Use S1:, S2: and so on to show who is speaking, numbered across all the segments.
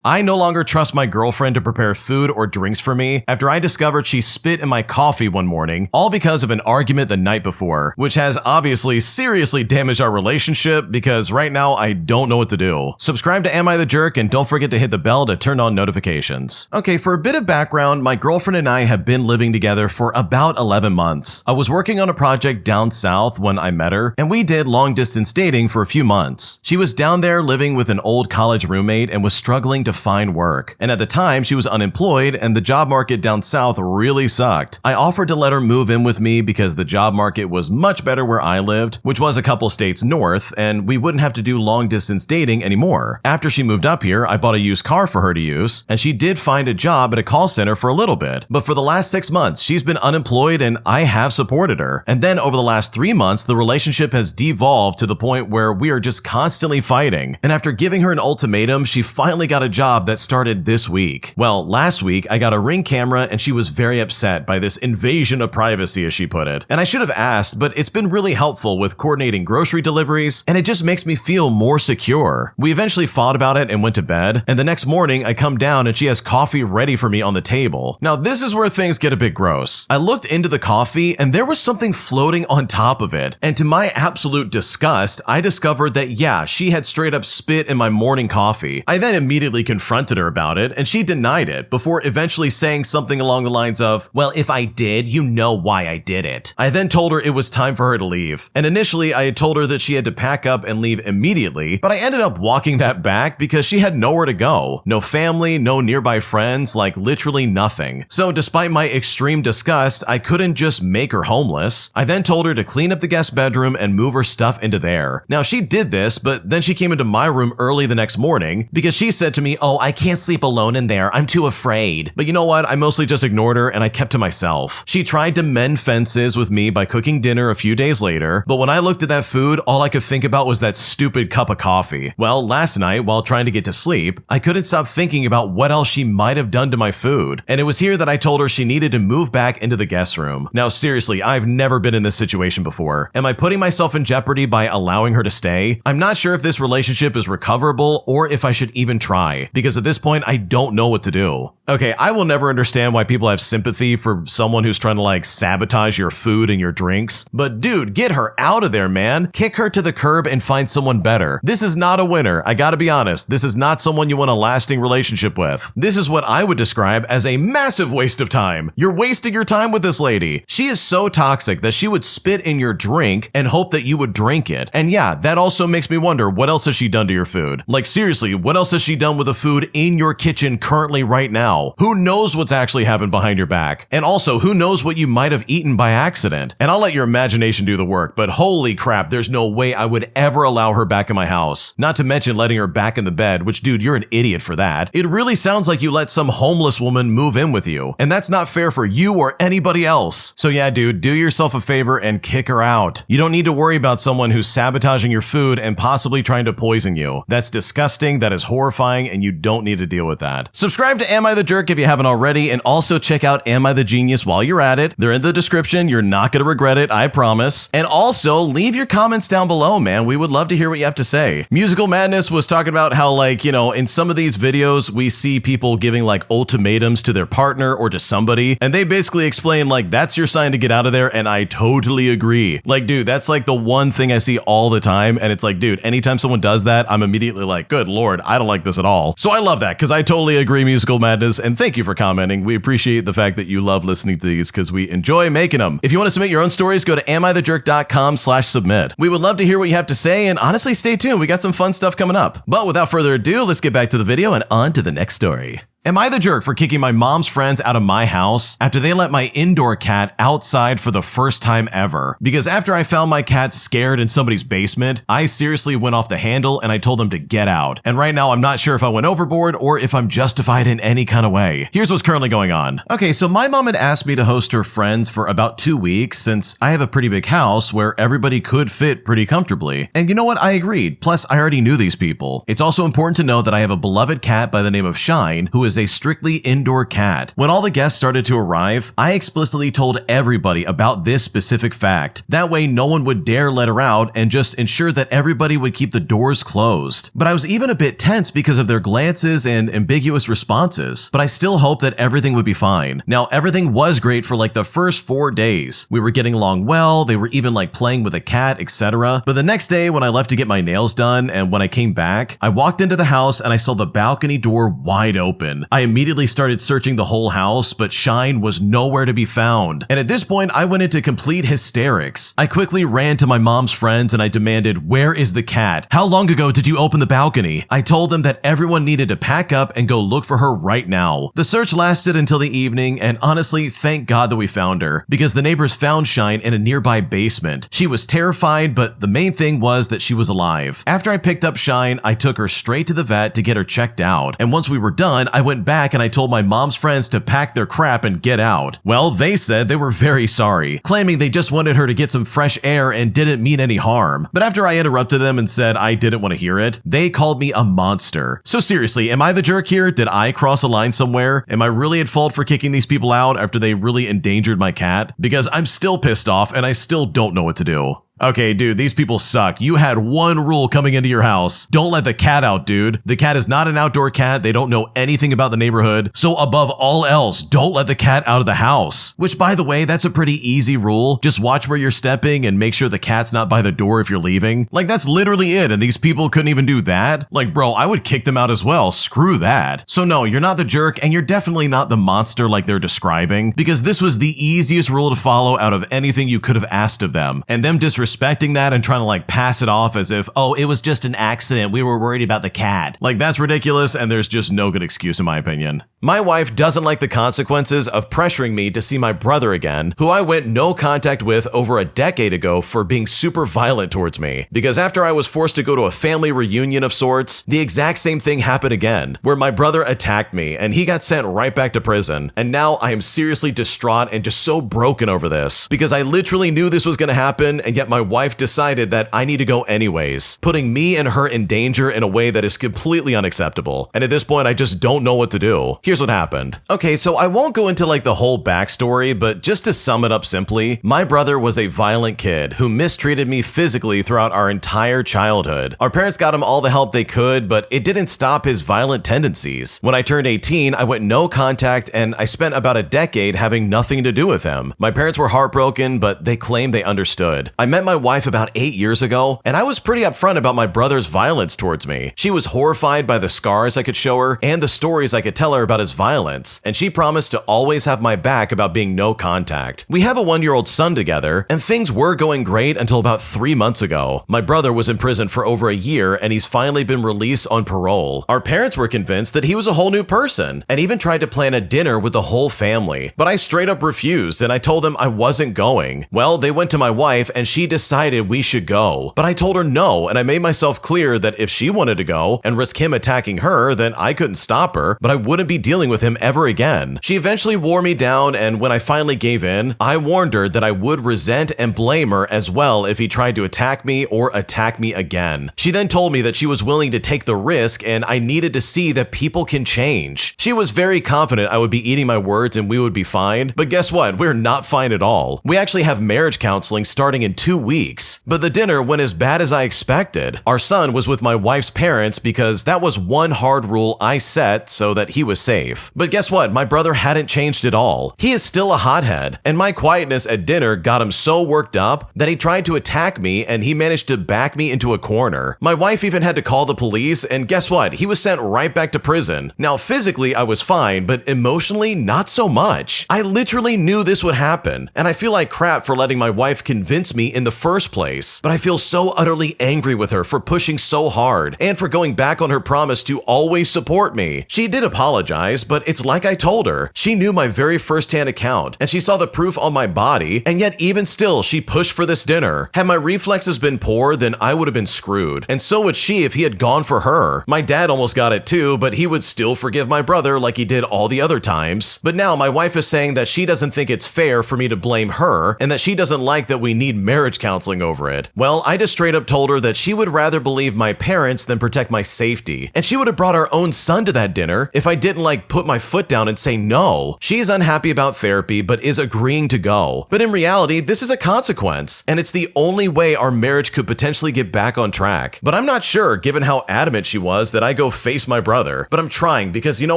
S1: I no longer trust my girlfriend to prepare food or drinks for me after I discovered she spit in my coffee one morning, all because of an argument the night before, which has obviously seriously damaged our relationship because right now I don't know what to do. Subscribe to Am I the Jerk and don't forget to hit the bell to turn on notifications. Okay, for a bit of background, my girlfriend and I have been living together for about 11 months. I was working on a project down south when I met her, and we did long distance dating for a few months. She was down there living with an old college roommate and was struggling to find work. And at the time, she was unemployed and the job market down south really sucked. I offered to let her move in with me because the job market was much better where I lived, which was a couple states north, and we wouldn't have to do long distance dating anymore. After she moved up here, I bought a used car for her to use, and she did find a job at a call center for a little bit. But for the last 6 months, she's been unemployed and I have supported her. And then over the last 3 months, the relationship has devolved to the point where we are just constantly fighting. And after giving her an ultimatum, she finally got a job that started this week. Well, last week, I got a Ring camera and she was very upset by this invasion of privacy, as she put it. And I should have asked, but it's been really helpful with coordinating grocery deliveries, and it just makes me feel more secure. We eventually fought about it and went to bed, and the next morning, I come down and she has coffee ready for me on the table. Now, this is where things get a bit gross. I looked into the coffee and there was something floating on top of it, and to my absolute disgust, I discovered that yeah, she had straight up spit in my morning coffee. I then immediately confronted her about it, and she denied it before eventually saying something along the lines of, well, if I did, you know why I did it. I then told her it was time for her to leave, and initially I had told her that she had to pack up and leave immediately, but I ended up walking that back because she had nowhere to go. No family, no nearby friends, like literally nothing. So despite my extreme disgust, I couldn't just make her homeless. I then told her to clean up the guest bedroom and move her stuff into there. Now she did this, but then she came into my room early the next morning because she said to me, oh, I can't sleep alone in there. I'm too afraid. But you know what? I mostly just ignored her and I kept to myself. She tried to mend fences with me by cooking dinner a few days later, but when I looked at that food, all I could think about was that stupid cup of coffee. Well, last night, while trying to get to sleep, I couldn't stop thinking about what else she might have done to my food. And it was here that I told her she needed to move back into the guest room. Now, seriously, I've never been in this situation before. Am I putting myself in jeopardy by allowing her to stay? I'm not sure if this relationship is recoverable or if I should even try, because at this point, I don't know what to do. Okay, I will never understand why people have sympathy for someone who's trying to like sabotage your food and your drinks. But dude, get her out of there, man. Kick her to the curb and find someone better. This is not a winner. I gotta be honest. This is not someone you want a lasting relationship with. This is what I would describe as a massive waste of time. You're wasting your time with this lady. She is so toxic that she would spit in your drink and hope that you would drink it. And yeah, that also makes me wonder, what else has she done to your food? Like seriously, what else has she done with the food in your kitchen currently right now? Who knows what's actually happened behind your back? And also, who knows what you might have eaten by accident? And I'll let your imagination do the work, but holy crap, there's no way I would ever allow her back in my house. Not to mention letting her back in the bed, which dude, you're an idiot for that. It really sounds like you let some homeless woman move in with you, and that's not fair for you or anybody else. So yeah, dude, do yourself a favor and kick her out. You don't need to worry about someone who's sabotaging your food and possibly trying to poison you. That's disgusting, that is horrifying, and you don't need to deal with that. Subscribe to Am I the Jerk if you haven't already, and also check out Am I the Genius while you're at it. They're in the description. You're not going to regret it, I promise. And also, leave your comments down below, man. We would love to hear what you have to say. Musical Madness was talking about how, like, you know, in some of these videos, we see people giving, like, ultimatums to their partner or to somebody, and they basically explain, like, that's your sign to get out of there, and I totally agree. Like, dude, that's, like, the one thing I see all the time, and it's like, dude, anytime someone does that, I'm immediately like, good lord, I don't like this at all. So I love that, because I totally agree, Musical Madness, and thank you for commenting. We appreciate the fact that you love listening to these because we enjoy making them. If you want to submit your own stories, go to amithejerk.com/submit. We would love to hear what you have to say, and honestly, stay tuned. We got some fun stuff coming up. But without further ado, let's get back to the video and on to the next story. Am I the jerk for kicking my mom's friends out of my house after they let my indoor cat outside for the first time ever? Because after I found my cat scared in somebody's basement, I seriously went off the handle and I told them to get out. And right now I'm not sure if I went overboard or if I'm justified in any kind of way. Here's what's currently going on. Okay, so my mom had asked me to host her friends for about 2 weeks since I have a pretty big house where everybody could fit pretty comfortably. And you know what? I agreed. Plus, I already knew these people. It's also important to know that I have a beloved cat by the name of Shine who is is a strictly indoor cat. When all the guests started to arrive, I explicitly told everybody about this specific fact. That way no one would dare let her out and just ensure that everybody would keep the doors closed. But I was even a bit tense because of their glances and ambiguous responses, but I still hoped that everything would be fine. Now, everything was great for like the first 4 days. We were getting along well, they were even like playing with a cat, etc. But the next day when I left to get my nails done and when I came back, I walked into the house and I saw the balcony door wide open. I immediately started searching the whole house, but Shine was nowhere to be found. And at this point, I went into complete hysterics. I quickly ran to my mom's friends and I demanded, "Where is the cat? How long ago did you open the balcony?" I told them that everyone needed to pack up and go look for her right now. The search lasted until the evening, and honestly, thank God that we found her, because the neighbors found Shine in a nearby basement. She was terrified, but the main thing was that she was alive. After I picked up Shine, I took her straight to the vet to get her checked out. And once we were done, I went back and I told my mom's friends to pack their crap and get out. Well, they said they were very sorry, claiming they just wanted her to get some fresh air and didn't mean any harm. But after I interrupted them and said I didn't want to hear it, they called me a monster. So seriously, am I the jerk here? Did I cross a line somewhere? Am I really at fault for kicking these people out after they really endangered my cat? Because I'm still pissed off and I still don't know what to do. Okay, dude, these people suck. You had one rule coming into your house. Don't let the cat out, dude. The cat is not an outdoor cat. They don't know anything about the neighborhood. So above all else, don't let the cat out of the house. Which, by the way, that's a pretty easy rule. Just watch where you're stepping and make sure the cat's not by the door if you're leaving. Like, that's literally it, and these people couldn't even do that? Like, bro, I would kick them out as well. Screw that. So no, you're not the jerk, and you're definitely not the monster like they're describing, because this was the easiest rule to follow out of anything you could have asked of them. And them disrespecting that and trying to like pass it off as if, oh, it was just an accident, we were worried about the cat. Like, that's ridiculous, and there's just no good excuse in my opinion. My wife doesn't like the consequences of pressuring me to see my brother again, who I went no contact with over a decade ago for being super violent towards me. Because after I was forced to go to a family reunion of sorts, the exact same thing happened again, where my brother attacked me and he got sent right back to prison. And now I am seriously distraught and just so broken over this, because I literally knew this was going to happen, and yet my wife decided that I need to go anyways, putting me and her in danger in a way that is completely unacceptable. And at this point, I just don't know what to do. Here's what happened. Okay, so I won't go into like the whole backstory, but just to sum it up simply, my brother was a violent kid who mistreated me physically throughout our entire childhood. Our parents got him all the help they could, but it didn't stop his violent tendencies. When I turned 18, I went no contact and I spent about a decade having nothing to do with him. My parents were heartbroken, but they claimed they understood. I met my wife about 8 years ago, and I was pretty upfront about my brother's violence towards me. She was horrified by the scars I could show her and the stories I could tell her about his violence, and she promised to always have my back about being no contact. We have a 1-year-old son together, and things were going great until about 3 months ago. My brother was in prison for over a year, and he's finally been released on parole. Our parents were convinced that he was a whole new person, and even tried to plan a dinner with the whole family, but I straight up refused, and I told them I wasn't going. Well, they went to my wife, and she decided we should go, but I told her no, and I made myself clear that if she wanted to go and risk him attacking her, then I couldn't stop her, but I wouldn't be dealing with him ever again. She eventually wore me down, and when I finally gave in, I warned her that I would resent and blame her as well if he tried to attack me or attack me again. She then told me that she was willing to take the risk and I needed to see that people can change. She was very confident I would be eating my words and we would be fine, but guess what? We're not fine at all. We actually have marriage counseling starting in 2 weeks, but the dinner went as bad as I expected. Our son was with my wife's parents because that was one hard rule I set so that he was safe. But guess what? My brother hadn't changed at all. He is still a hothead, and my quietness at dinner got him so worked up that he tried to attack me and he managed to back me into a corner. My wife even had to call the police, and guess what? He was sent right back to prison. Now, physically, I was fine, but emotionally, not so much. I literally knew this would happen, and I feel like crap for letting my wife convince me in the first place. But I feel so utterly angry with her for pushing so hard and for going back on her promise to always support me. She did apologize, but it's like I told her. She knew my very first-hand account, and she saw the proof on my body, and yet even still, she pushed for this dinner. Had my reflexes been poor, then I would have been screwed, and so would she if he had gone for her. My dad almost got it too, but he would still forgive my brother like he did all the other times. But now my wife is saying that she doesn't think it's fair for me to blame her, and that she doesn't like that we need marriage counseling over it? Well, I just straight up told her that she would rather believe my parents than protect my safety. And she would have brought our own son to that dinner if I didn't put my foot down and say no. She's unhappy about therapy, but is agreeing to go. But in reality, this is a consequence, and it's the only way our marriage could potentially get back on track. But I'm not sure, given how adamant she was, that I go face my brother. But I'm trying because you know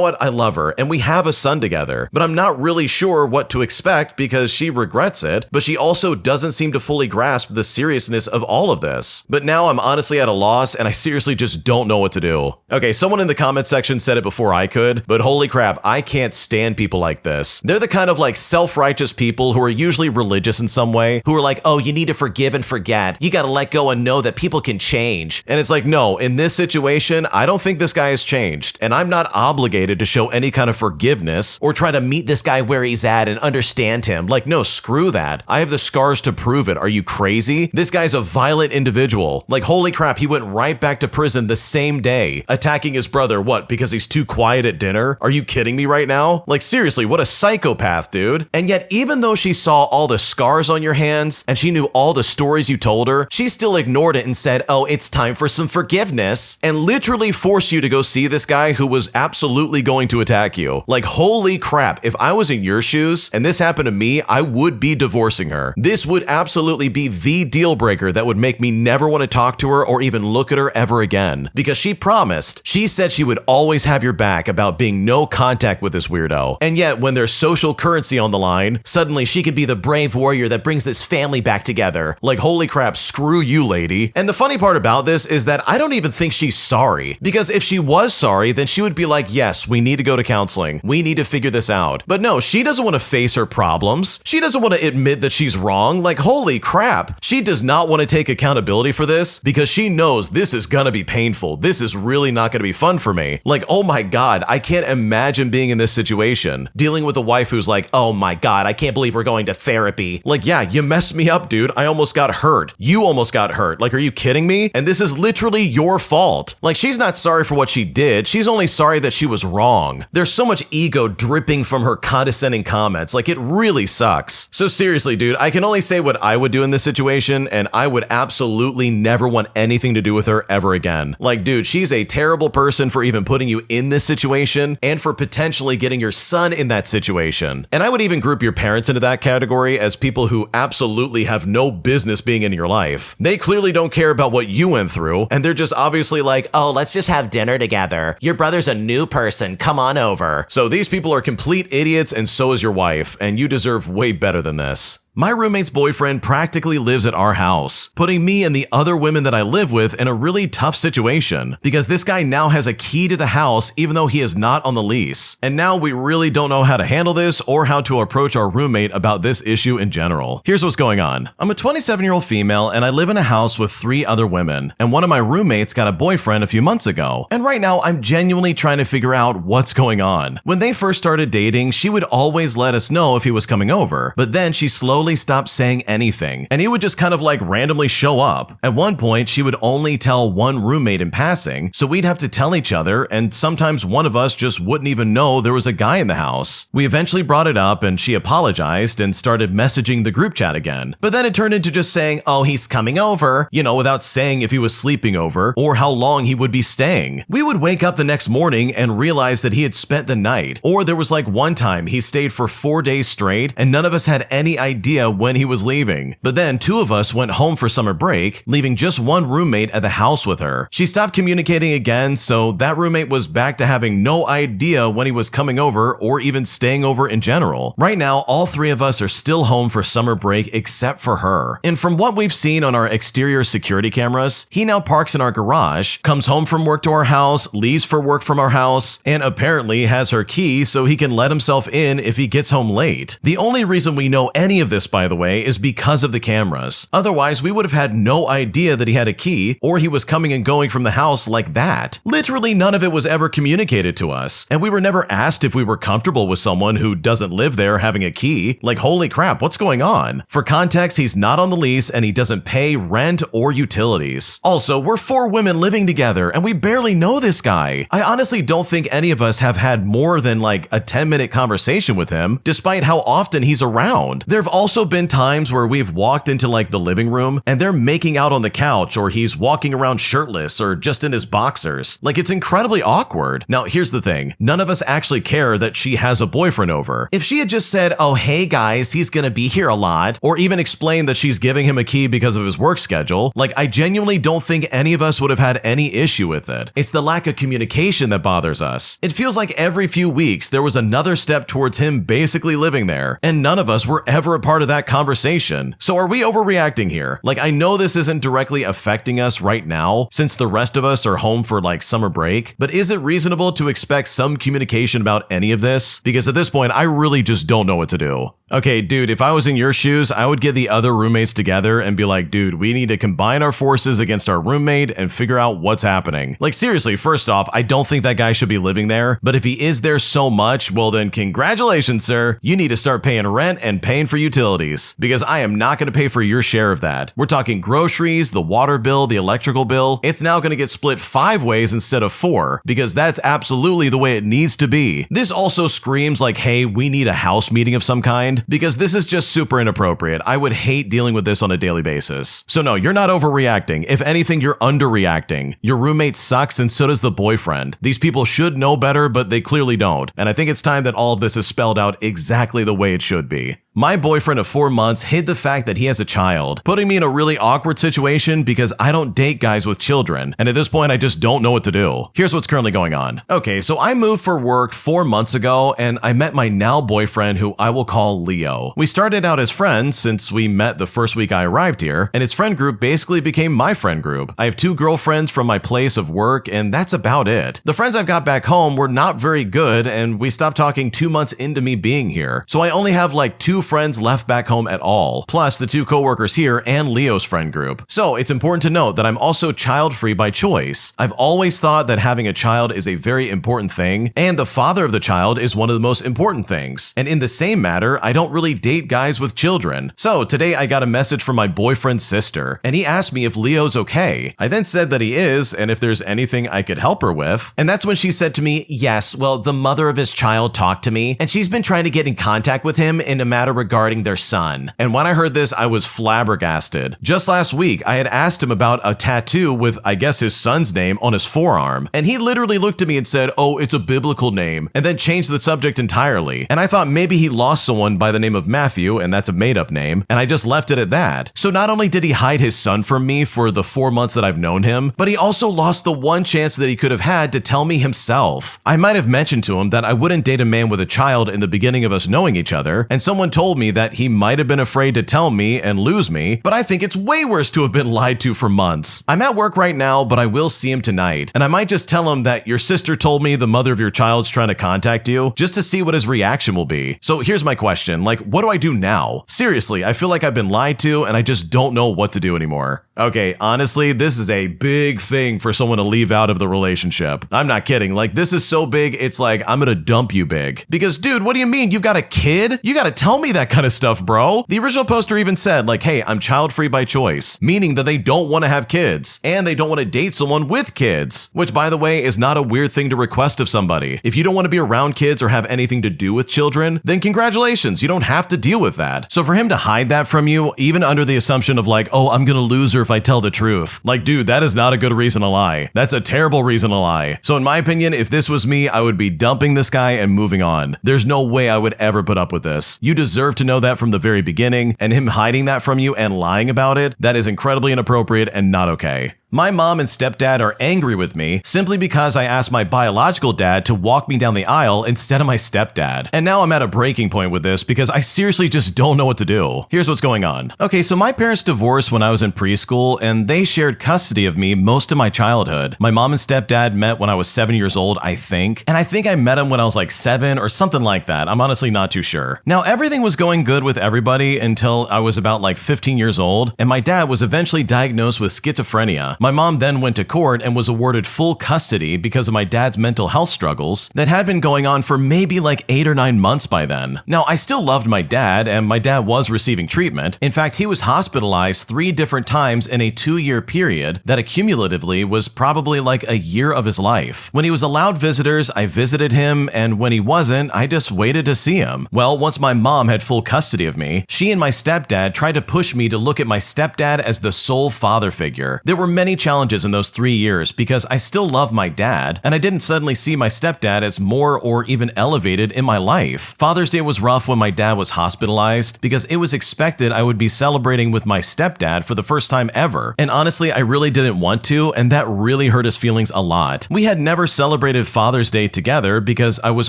S1: what? I love her, and we have a son together. But I'm not really sure what to expect because she regrets it, but she also doesn't seem to fully grasp the seriousness of all of this. But now I'm honestly at a loss, and I seriously just don't know what to do. Okay, someone in the comment section said it before I could, but holy crap, I can't stand people like this. They're the kind of self-righteous people who are usually religious in some way, who are like, oh, you need to forgive and forget. You gotta let go and know that people can change. And it's like, no, in this situation, I don't think this guy has changed, and I'm not obligated to show any kind of forgiveness or try to meet this guy where he's at and understand him. No, screw that. I have the scars to prove it. Are you crazy? This guy's a violent individual. Holy crap, he went right back to prison the same day, attacking his brother. What, because he's too quiet at dinner? Are you kidding me right now? Seriously, what a psychopath, dude. And yet, even though she saw all the scars on your hands and she knew all the stories you told her, she still ignored it and said, oh, it's time for some forgiveness, and literally forced you to go see this guy who was absolutely going to attack you. Holy crap, if I was in your shoes and this happened to me, I would be divorcing her. This would absolutely be the deal breaker that would make me never want to talk to her or even look at her ever again. Because she promised, she said she would always have your back about being no contact with this weirdo. And yet, when there's social currency on the line, suddenly she could be the brave warrior that brings this family back together. Holy crap, screw you, lady. And the funny part about this is that I don't even think she's sorry. Because if she was sorry, then she would be like, yes, we need to go to counseling. We need to figure this out. But no, she doesn't want to face her problems. She doesn't want to admit that she's wrong. Holy crap. She does not want to take accountability for this because she knows this is gonna be painful. This is really not gonna be fun for me. Oh my God, I can't imagine being in this situation. Dealing with a wife who's like, oh my God, I can't believe we're going to therapy. Yeah, you messed me up, dude. I almost got hurt. You almost got hurt. Are you kidding me? And this is literally your fault. She's not sorry for what she did. She's only sorry that she was wrong. There's so much ego dripping from her condescending comments. It really sucks. So seriously, dude, I can only say what I would do in this situation, and I would absolutely never want anything to do with her ever again. Dude, she's a terrible person for even putting you in this situation and for potentially getting your son in that situation. And I would even group your parents into that category as people who absolutely have no business being in your life. They clearly don't care about what you went through, and they're just obviously like, oh, let's just have dinner together. Your brother's a new person. Come on over. So these people are complete idiots, and so is your wife, and you deserve way better than this. My roommate's boyfriend practically lives at our house, putting me and the other women that I live with in a really tough situation because this guy now has a key to the house even though he is not on the lease. And now we really don't know how to handle this or how to approach our roommate about this issue in general. Here's what's going on. I'm a 27-year-old female and I live in a house with 3 other women, and one of my roommates got a boyfriend a few months ago. And right now I'm genuinely trying to figure out what's going on. When they first started dating, she would always let us know if he was coming over, but then she slowly stopped saying anything, and he would just kind of randomly show up. At one point, she would only tell one roommate in passing, so we'd have to tell each other, and sometimes one of us just wouldn't even know there was a guy in the house. We eventually brought it up, and she apologized and started messaging the group chat again. But then it turned into just saying, oh, he's coming over, without saying if he was sleeping over or how long he would be staying. We would wake up the next morning and realize that he had spent the night, or there was one time he stayed for 4 days straight, and none of us had any idea when he was leaving. But then 2 of us went home for summer break, leaving just one roommate at the house with her. She stopped communicating again, so that roommate was back to having no idea when he was coming over or even staying over in general. Right now, all 3 of us are still home for summer break except for her. And from what we've seen on our exterior security cameras, he now parks in our garage, comes home from work to our house, leaves for work from our house, and apparently has her key so he can let himself in if he gets home late. The only reason we know any of this, by the way, is because of the cameras. Otherwise, we would have had no idea that he had a key or he was coming and going from the house like that. Literally none of it was ever communicated to us, and we were never asked if we were comfortable with someone who doesn't live there having a key. Holy crap, what's going on? For context, he's not on the lease and he doesn't pay rent or utilities. Also, we're 4 women living together and we barely know this guy. I honestly don't think any of us have had more than a 10-minute conversation with him, despite how often he's around. There have also also been times where we've walked into like the living room and they're making out on the couch, or he's walking around shirtless or just in his boxers. Like, it's incredibly awkward. Now, here's the thing. None of us actually care that she has a boyfriend over. If she had just said, oh, hey guys, he's gonna be here a lot, or even explained that she's giving him a key because of his work schedule, like, I genuinely don't think any of us would have had any issue with it. It's the lack of communication that bothers us. It feels like every few weeks there was another step towards him basically living there, and none of us were ever a part of that conversation. So are we overreacting here? Like, I know this isn't directly affecting us right now, since the rest of us are home for like summer break, but is it reasonable to expect some communication about any of this? Because at this point, I really just don't know what to do. Okay, dude, if I was in your shoes, I would get the other roommates together and be like, dude, we need to combine our forces against our roommate and figure out what's happening. Like, seriously, first off, I don't think that guy should be living there, but if he is there so much, well then congratulations, sir. You need to start paying rent and paying for utilities, because I am not going to pay for your share of that. We're talking groceries, the water bill, the electrical bill. It's now going to get split 5 ways instead of 4, because that's absolutely the way it needs to be. This also screams like, hey, we need a house meeting of some kind, because this is just super inappropriate. I would hate dealing with this on a daily basis. So no, you're not overreacting. If anything, you're underreacting. Your roommate sucks and so does the boyfriend. These people should know better, but they clearly don't. And I think it's time that all of this is spelled out exactly the way it should be. My boyfriend of 4 months hid the fact that he has a child, putting me in a really awkward situation because I don't date guys with children, and at this point I just don't know what to do. Here's what's currently going on. Okay, so I moved for work 4 months ago, and I met my now boyfriend, who I will call Leo. We started out as friends since we met the first week I arrived here, and his friend group basically became my friend group. I have 2 girlfriends from my place of work, and that's about it. The friends I've got back home were not very good, and we stopped talking 2 months into me being here, so I only have like 2 friends left back home at all, plus the 2 coworkers here and Leo's friend group. So it's important to note that I'm also child-free by choice. I've always thought that having a child is a very important thing, and the father of the child is one of the most important things. And in the same matter, I don't really date guys with children. So today I got a message from my boyfriend's sister, and he asked me if Leo's okay. I then said that he is, and if there's anything I could help her with. And that's when she said to me, yes, well, the mother of his child talked to me, and she's been trying to get in contact with him in a matter regarding their son. And when I heard this, I was flabbergasted. Just last week, I had asked him about a tattoo with, I guess, his son's name on his forearm, and he literally looked at me and said, oh, it's a biblical name, and then changed the subject entirely. And I thought maybe he lost someone by the name of Matthew, and that's a made-up name, and I just left it at that. So not only did he hide his son from me for the 4 months that I've known him, but he also lost the one chance that he could have had to tell me himself. I might have mentioned to him that I wouldn't date a man with a child in the beginning of us knowing each other, and someone told me that he might have been afraid to tell me and lose me, but I think it's way worse to have been lied to for months. I'm at work right now, but I will see him tonight, and I might just tell him that your sister told me the mother of your child's trying to contact you, just to see what his reaction will be. So here's my question, like, what do I do now? Seriously, I feel like I've been lied to, and I just don't know what to do anymore. Okay, honestly, this is a big thing for someone to leave out of the relationship. I'm not kidding, like, this is so big, it's like, I'm gonna dump you big. Because, dude, what do you mean? You've got a kid? You gotta tell me that kind of stuff, bro. The original poster even said, like, hey, I'm child-free by choice, meaning that they don't want to have kids, and they don't want to date someone with kids, which, by the way, is not a weird thing to request of somebody. If you don't want to be around kids or have anything to do with children, then congratulations, you don't have to deal with that. So for him to hide that from you, even under the assumption of like, oh, I'm gonna lose her if I tell the truth, like, dude, that is not a good reason to lie. That's a terrible reason to lie. So in my opinion, if this was me, I would be dumping this guy and moving on. There's no way I would ever put up with this. You deserve to know that from the very beginning, and him hiding that from you and lying about it, that is incredibly inappropriate and not okay. My mom and stepdad are angry with me simply because I asked my biological dad to walk me down the aisle instead of my stepdad. And now I'm at a breaking point with this because I seriously just don't know what to do. Here's what's going on. Okay, so my parents divorced when I was in preschool, and they shared custody of me most of my childhood. My mom and stepdad met when I was 7 years old, I think. And I think I met him when I was like 7 or something like that. I'm honestly not too sure. Now, everything was going good with everybody until I was about like 15 years old, and my dad was eventually diagnosed with schizophrenia. My mom then went to court and was awarded full custody because of my dad's mental health struggles that had been going on for maybe like 8 or 9 months by then. Now, I still loved my dad, and my dad was receiving treatment. In fact, he was hospitalized 3 different times in a 2-year period that accumulatively was probably like a year of his life. When he was allowed visitors, I visited him, and when he wasn't, I just waited to see him. Well, once my mom had full custody of me, she and my stepdad tried to push me to look at my stepdad as the sole father figure. There were many challenges in those 3 years because I still love my dad, and I didn't suddenly see my stepdad as more or even elevated in my life. Father's Day was rough when my dad was hospitalized because it was expected I would be celebrating with my stepdad for the first time ever. And honestly, I really didn't want to, and that really hurt his feelings a lot. We had never celebrated Father's Day together because I was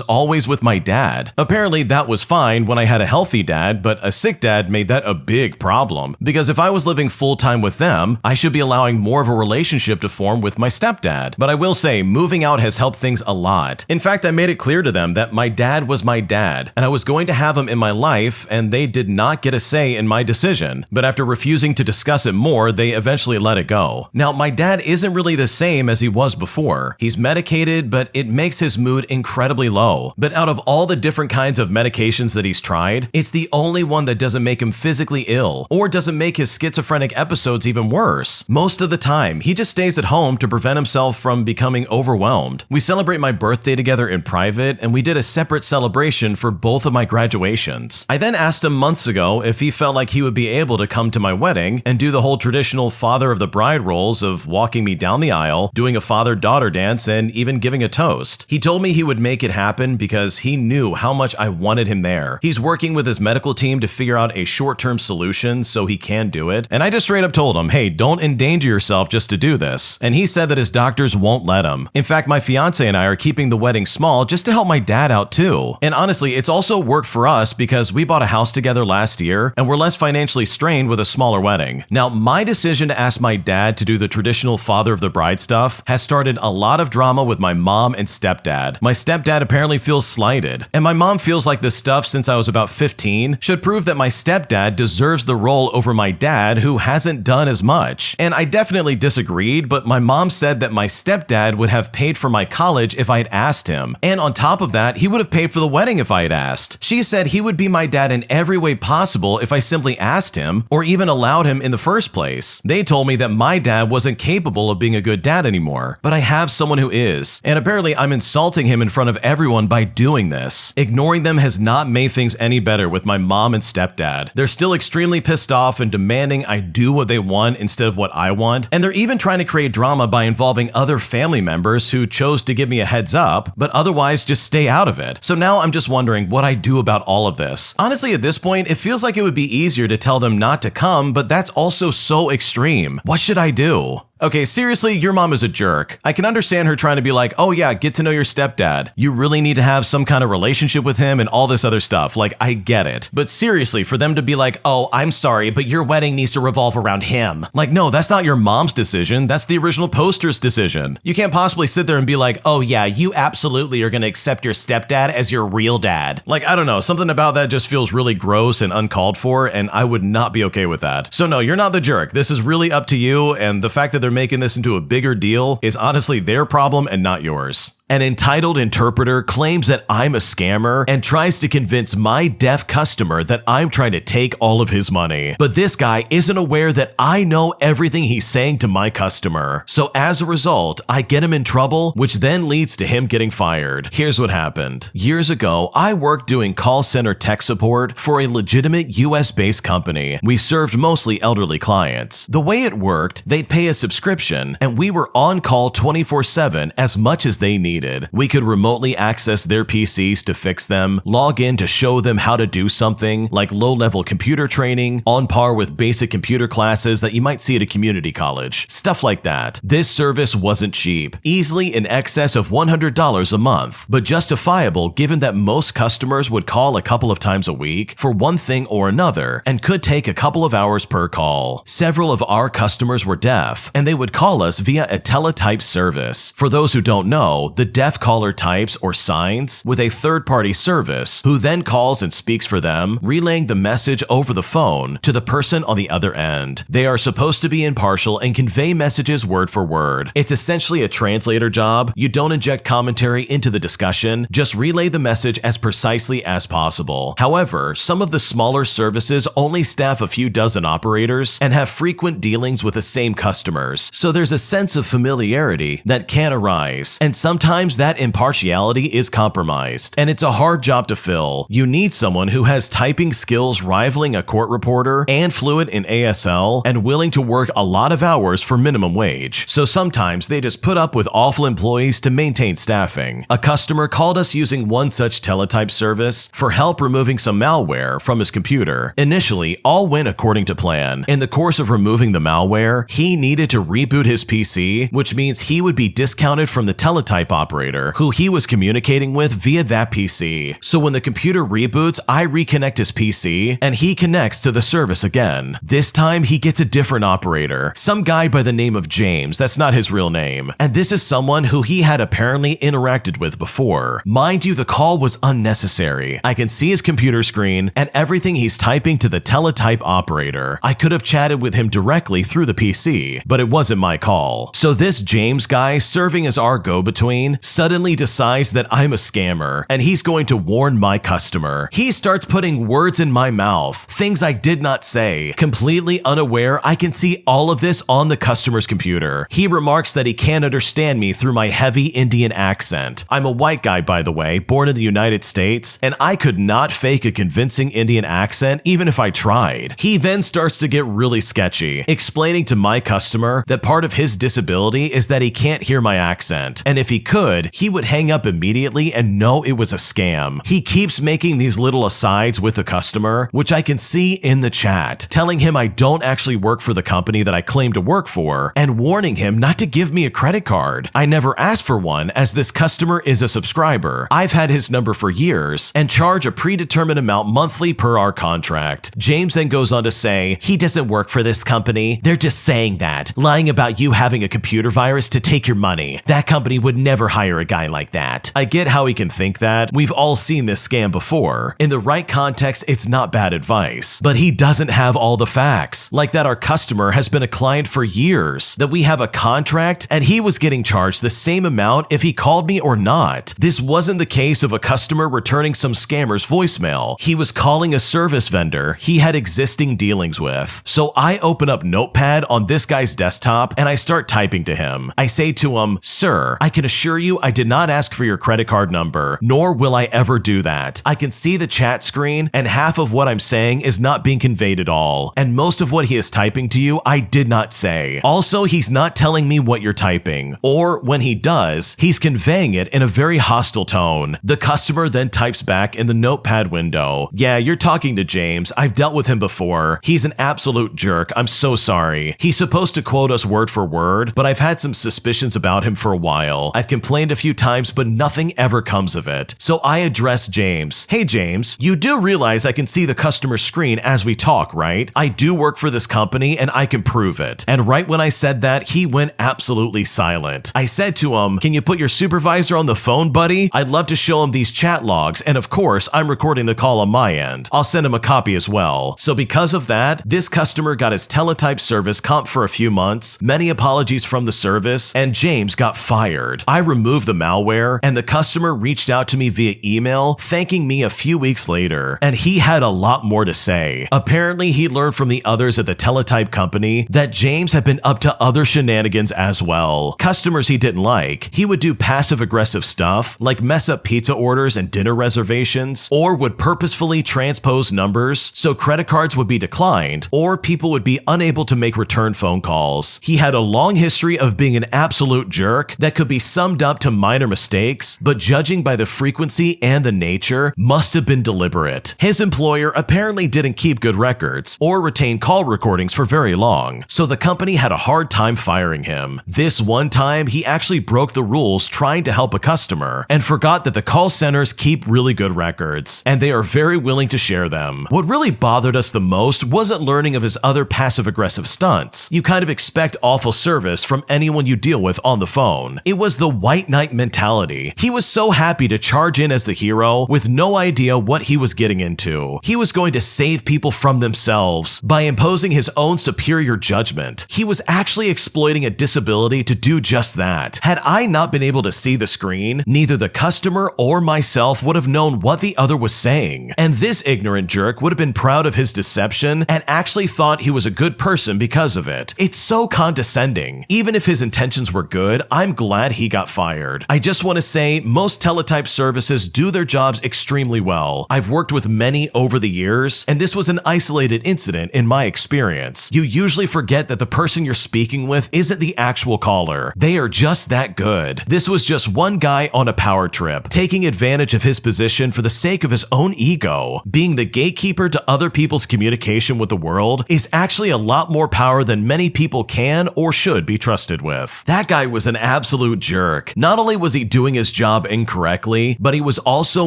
S1: always with my dad. Apparently, that was fine when I had a healthy dad, but a sick dad made that a big problem. Because if I was living full-time with them, I should be allowing more of a relationship to form with my stepdad. But I will say, moving out has helped things a lot. In fact, I made it clear to them that my dad was my dad, and I was going to have him in my life, and they did not get a say in my decision. But after refusing to discuss it more, they eventually let it go. Now, my dad isn't really the same as he was before. He's medicated, but it makes his mood incredibly low. But out of all the different kinds of medications that he's tried, it's the only one that doesn't make him physically ill, or doesn't make his schizophrenic episodes even worse. Most of the time, he just stays at home to prevent himself from becoming overwhelmed. We celebrate my birthday together in private, and we did a separate celebration for both of my graduations. I then asked him months ago if he felt like he would be able to come to my wedding and do the whole traditional father of the bride roles of walking me down the aisle, doing a father-daughter dance, and even giving a toast. He told me he would make it happen because he knew how much I wanted him there. He's working with his medical team to figure out a short-term solution so he can do it, and I just straight up told him, hey, don't endanger yourself just to do this. And he said that his doctors won't let him. In fact, my fiance and I are keeping the wedding small just to help my dad out too. And honestly, it's also worked for us because we bought a house together last year and we're less financially strained with a smaller wedding. Now, my decision to ask my dad to do the traditional father of the bride stuff has started a lot of drama with my mom and stepdad. My stepdad apparently feels slighted, and my mom feels like this stuff since I was about 15 should prove that my stepdad deserves the role over my dad who hasn't done as much. And I definitely disagreed, but my mom said that my stepdad would have paid for my college if I'd asked him. And on top of that, he would have paid for the wedding if I had asked. She said he would be my dad in every way possible if I simply asked him or even allowed him in the first place. They told me that my dad wasn't capable of being a good dad anymore, but I have someone who is. And apparently I'm insulting him in front of everyone by doing this. Ignoring them has not made things any better with my mom and stepdad. They're still extremely pissed off and demanding I do what they want instead of what I want. And they're even trying to create drama by involving other family members who chose to give me a heads up, but otherwise just stay out of it. So now I'm just wondering what I do about all of this. Honestly, at this point, it feels like it would be easier to tell them not to come, but that's also so extreme. What should I do? Okay, seriously, your mom is a jerk. I can understand her trying to be like, oh yeah, get to know your stepdad. You really need to have some kind of relationship with him and all this other stuff. Like, I get it. But seriously, for them to be like, oh, I'm sorry, but your wedding needs to revolve around him. Like, no, that's not your mom's decision. That's the original poster's decision. You can't possibly sit there and be like, oh yeah, you absolutely are gonna accept your stepdad as your real dad. Like, I don't know, something about that just feels really gross and uncalled for, and I would not be okay with that. So no, you're not the jerk. This is really up to you, and the fact that they're making this into a bigger deal is honestly their problem and not yours. An entitled interpreter claims that I'm a scammer and tries to convince my deaf customer that I'm trying to take all of his money. But this guy isn't aware that I know everything he's saying to my customer. So as a result, I get him in trouble, which then leads to him getting fired. Here's what happened. Years ago, I worked doing call center tech support for a legitimate US-based company. We served mostly elderly clients. The way it worked, they'd pay a subscription, and we were on call 24/7 as much as they needed. We could remotely access their PCs to fix them, log in to show them how to do something, like low-level computer training, on par with basic computer classes that you might see at a community college. Stuff like that. This service wasn't cheap, easily in excess of $100 a month, but justifiable given that most customers would call a couple of times a week for one thing or another, and could take a couple of hours per call. Several of our customers were deaf, and they would call us via a teletype service. For those who don't know, the deaf caller types or signs with a third-party service who then calls and speaks for them, relaying the message over the phone to the person on the other end. They are supposed to be impartial and convey messages word for word. It's essentially a translator job. You don't inject commentary into the discussion, just relay the message as precisely as possible. However, some of the smaller services only staff a few dozen operators and have frequent dealings with the same customers, so there's a sense of familiarity that can arise, and sometimes that impartiality is compromised, and it's a hard job to fill. You need someone who has typing skills rivaling a court reporter and fluent in ASL and willing to work a lot of hours for minimum wage, so sometimes they just put up with awful employees to maintain staffing. A customer called us using one such teletype service for help removing some malware from his computer. Initially, all went according to plan. In the course of removing the malware, he needed to reboot his PC, which means he would be discounted from the teletype operator who he was communicating with via that PC. So when the computer reboots, I reconnect his PC and he connects to the service again. This time he gets a different operator, some guy by the name of James. That's not his real name. And this is someone who he had apparently interacted with before. Mind you, the call was unnecessary. I can see his computer screen and everything he's typing to the teletype operator. I could have chatted with him directly through the PC, but it wasn't my call. So this James guy, serving as our go-between, suddenly decides that I'm a scammer and he's going to warn my customer. He starts putting words in my mouth, things I did not say. Completely unaware, I can see all of this on the customer's computer. He remarks that he can't understand me through my heavy Indian accent. I'm a white guy, by the way, born in the United States, and I could not fake a convincing Indian accent even if I tried. He then starts to get really sketchy, explaining to my customer that part of his disability is that he can't hear my accent, and if he could, he would hang up immediately and know it was a scam. He keeps making these little asides with the customer, which I can see in the chat, telling him I don't actually work for the company that I claim to work for, and warning him not to give me a credit card. I never asked for one, as this customer is a subscriber. I've had his number for years and charge a predetermined amount monthly per our contract. James then goes on to say, he doesn't work for this company. They're just saying that, lying about you having a computer virus to take your money. That company would never hire a guy like that. I get how he can think that. We've all seen this scam before. In the right context, it's not bad advice, but he doesn't have all the facts, like that our customer has been a client for years, that we have a contract and he was getting charged the same amount if he called me or not. This wasn't the case of a customer returning some scammer's voicemail. He was calling a service vendor he had existing dealings with. So I open up Notepad on this guy's desktop and I start typing to him. I say to him, "Sir, I can assure you I did not ask for your credit card number, nor will I ever do that. I can see the chat screen and half of what I'm saying is not being conveyed at all. And most of what he is typing to you, I did not say. Also, he's not telling me what you're typing. Or when he does, he's conveying it in a very hostile tone." The customer then types back in the Notepad window, "Yeah, you're talking to James. I've dealt with him before. He's an absolute jerk. I'm so sorry. He's supposed to quote us word for word, but I've had some suspicions about him for a while. I've complained a few times, but nothing ever comes of it." So I address James. "Hey James, you do realize I can see the customer screen as we talk, right? I do work for this company and I can prove it." And right when I said that, he went absolutely silent. I said to him, "Can you put your supervisor on the phone, buddy? I'd love to show him these chat logs, and of course, I'm recording the call on my end. I'll send him a copy as well." So because of that, this customer got his teletype service comped for a few months, many apologies from the service, and James got fired. I removed the malware, and the customer reached out to me via email, thanking me a few weeks later, and he had a lot more to say. Apparently, he learned from the others at the teletype company that James had been up to other shenanigans as well. Customers he didn't like, he would do passive-aggressive stuff, like mess up pizza orders and dinner reservations, or would purposefully transpose numbers so credit cards would be declined, or people would be unable to make return phone calls. He had a long history of being an absolute jerk that could be summed up to minor mistakes, but judging by the frequency and the nature, must have been deliberate. His employer apparently didn't keep good records or retain call recordings for very long, so the company had a hard time firing him. This one time, he actually broke the rules trying to help a customer and forgot that the call centers keep really good records, and they are very willing to share them. What really bothered us the most wasn't learning of his other passive-aggressive stunts. You kind of expect awful service from anyone you deal with on the phone. It was the white knight mentality. He was so happy to charge in as the hero with no idea what he was getting into. He was going to save people from themselves by imposing his own superior judgment. He was actually exploiting a disability to do just that. Had I not been able to see the screen, neither the customer or myself would have known what the other was saying. And this ignorant jerk would have been proud of his deception and actually thought he was a good person because of it. It's so condescending. Even if his intentions were good, I'm glad he got fired. I just want to say most teletype services do their jobs extremely well. I've worked with many over the years, and this was an isolated incident in my experience. You usually forget that the person you're speaking with isn't the actual caller. They are just that good. This was just one guy on a power trip, taking advantage of his position for the sake of his own ego. Being the gatekeeper to other people's communication with the world is actually a lot more power than many people can or should be trusted with. That guy was an absolute jerk. Not only was he doing his job incorrectly, but he was also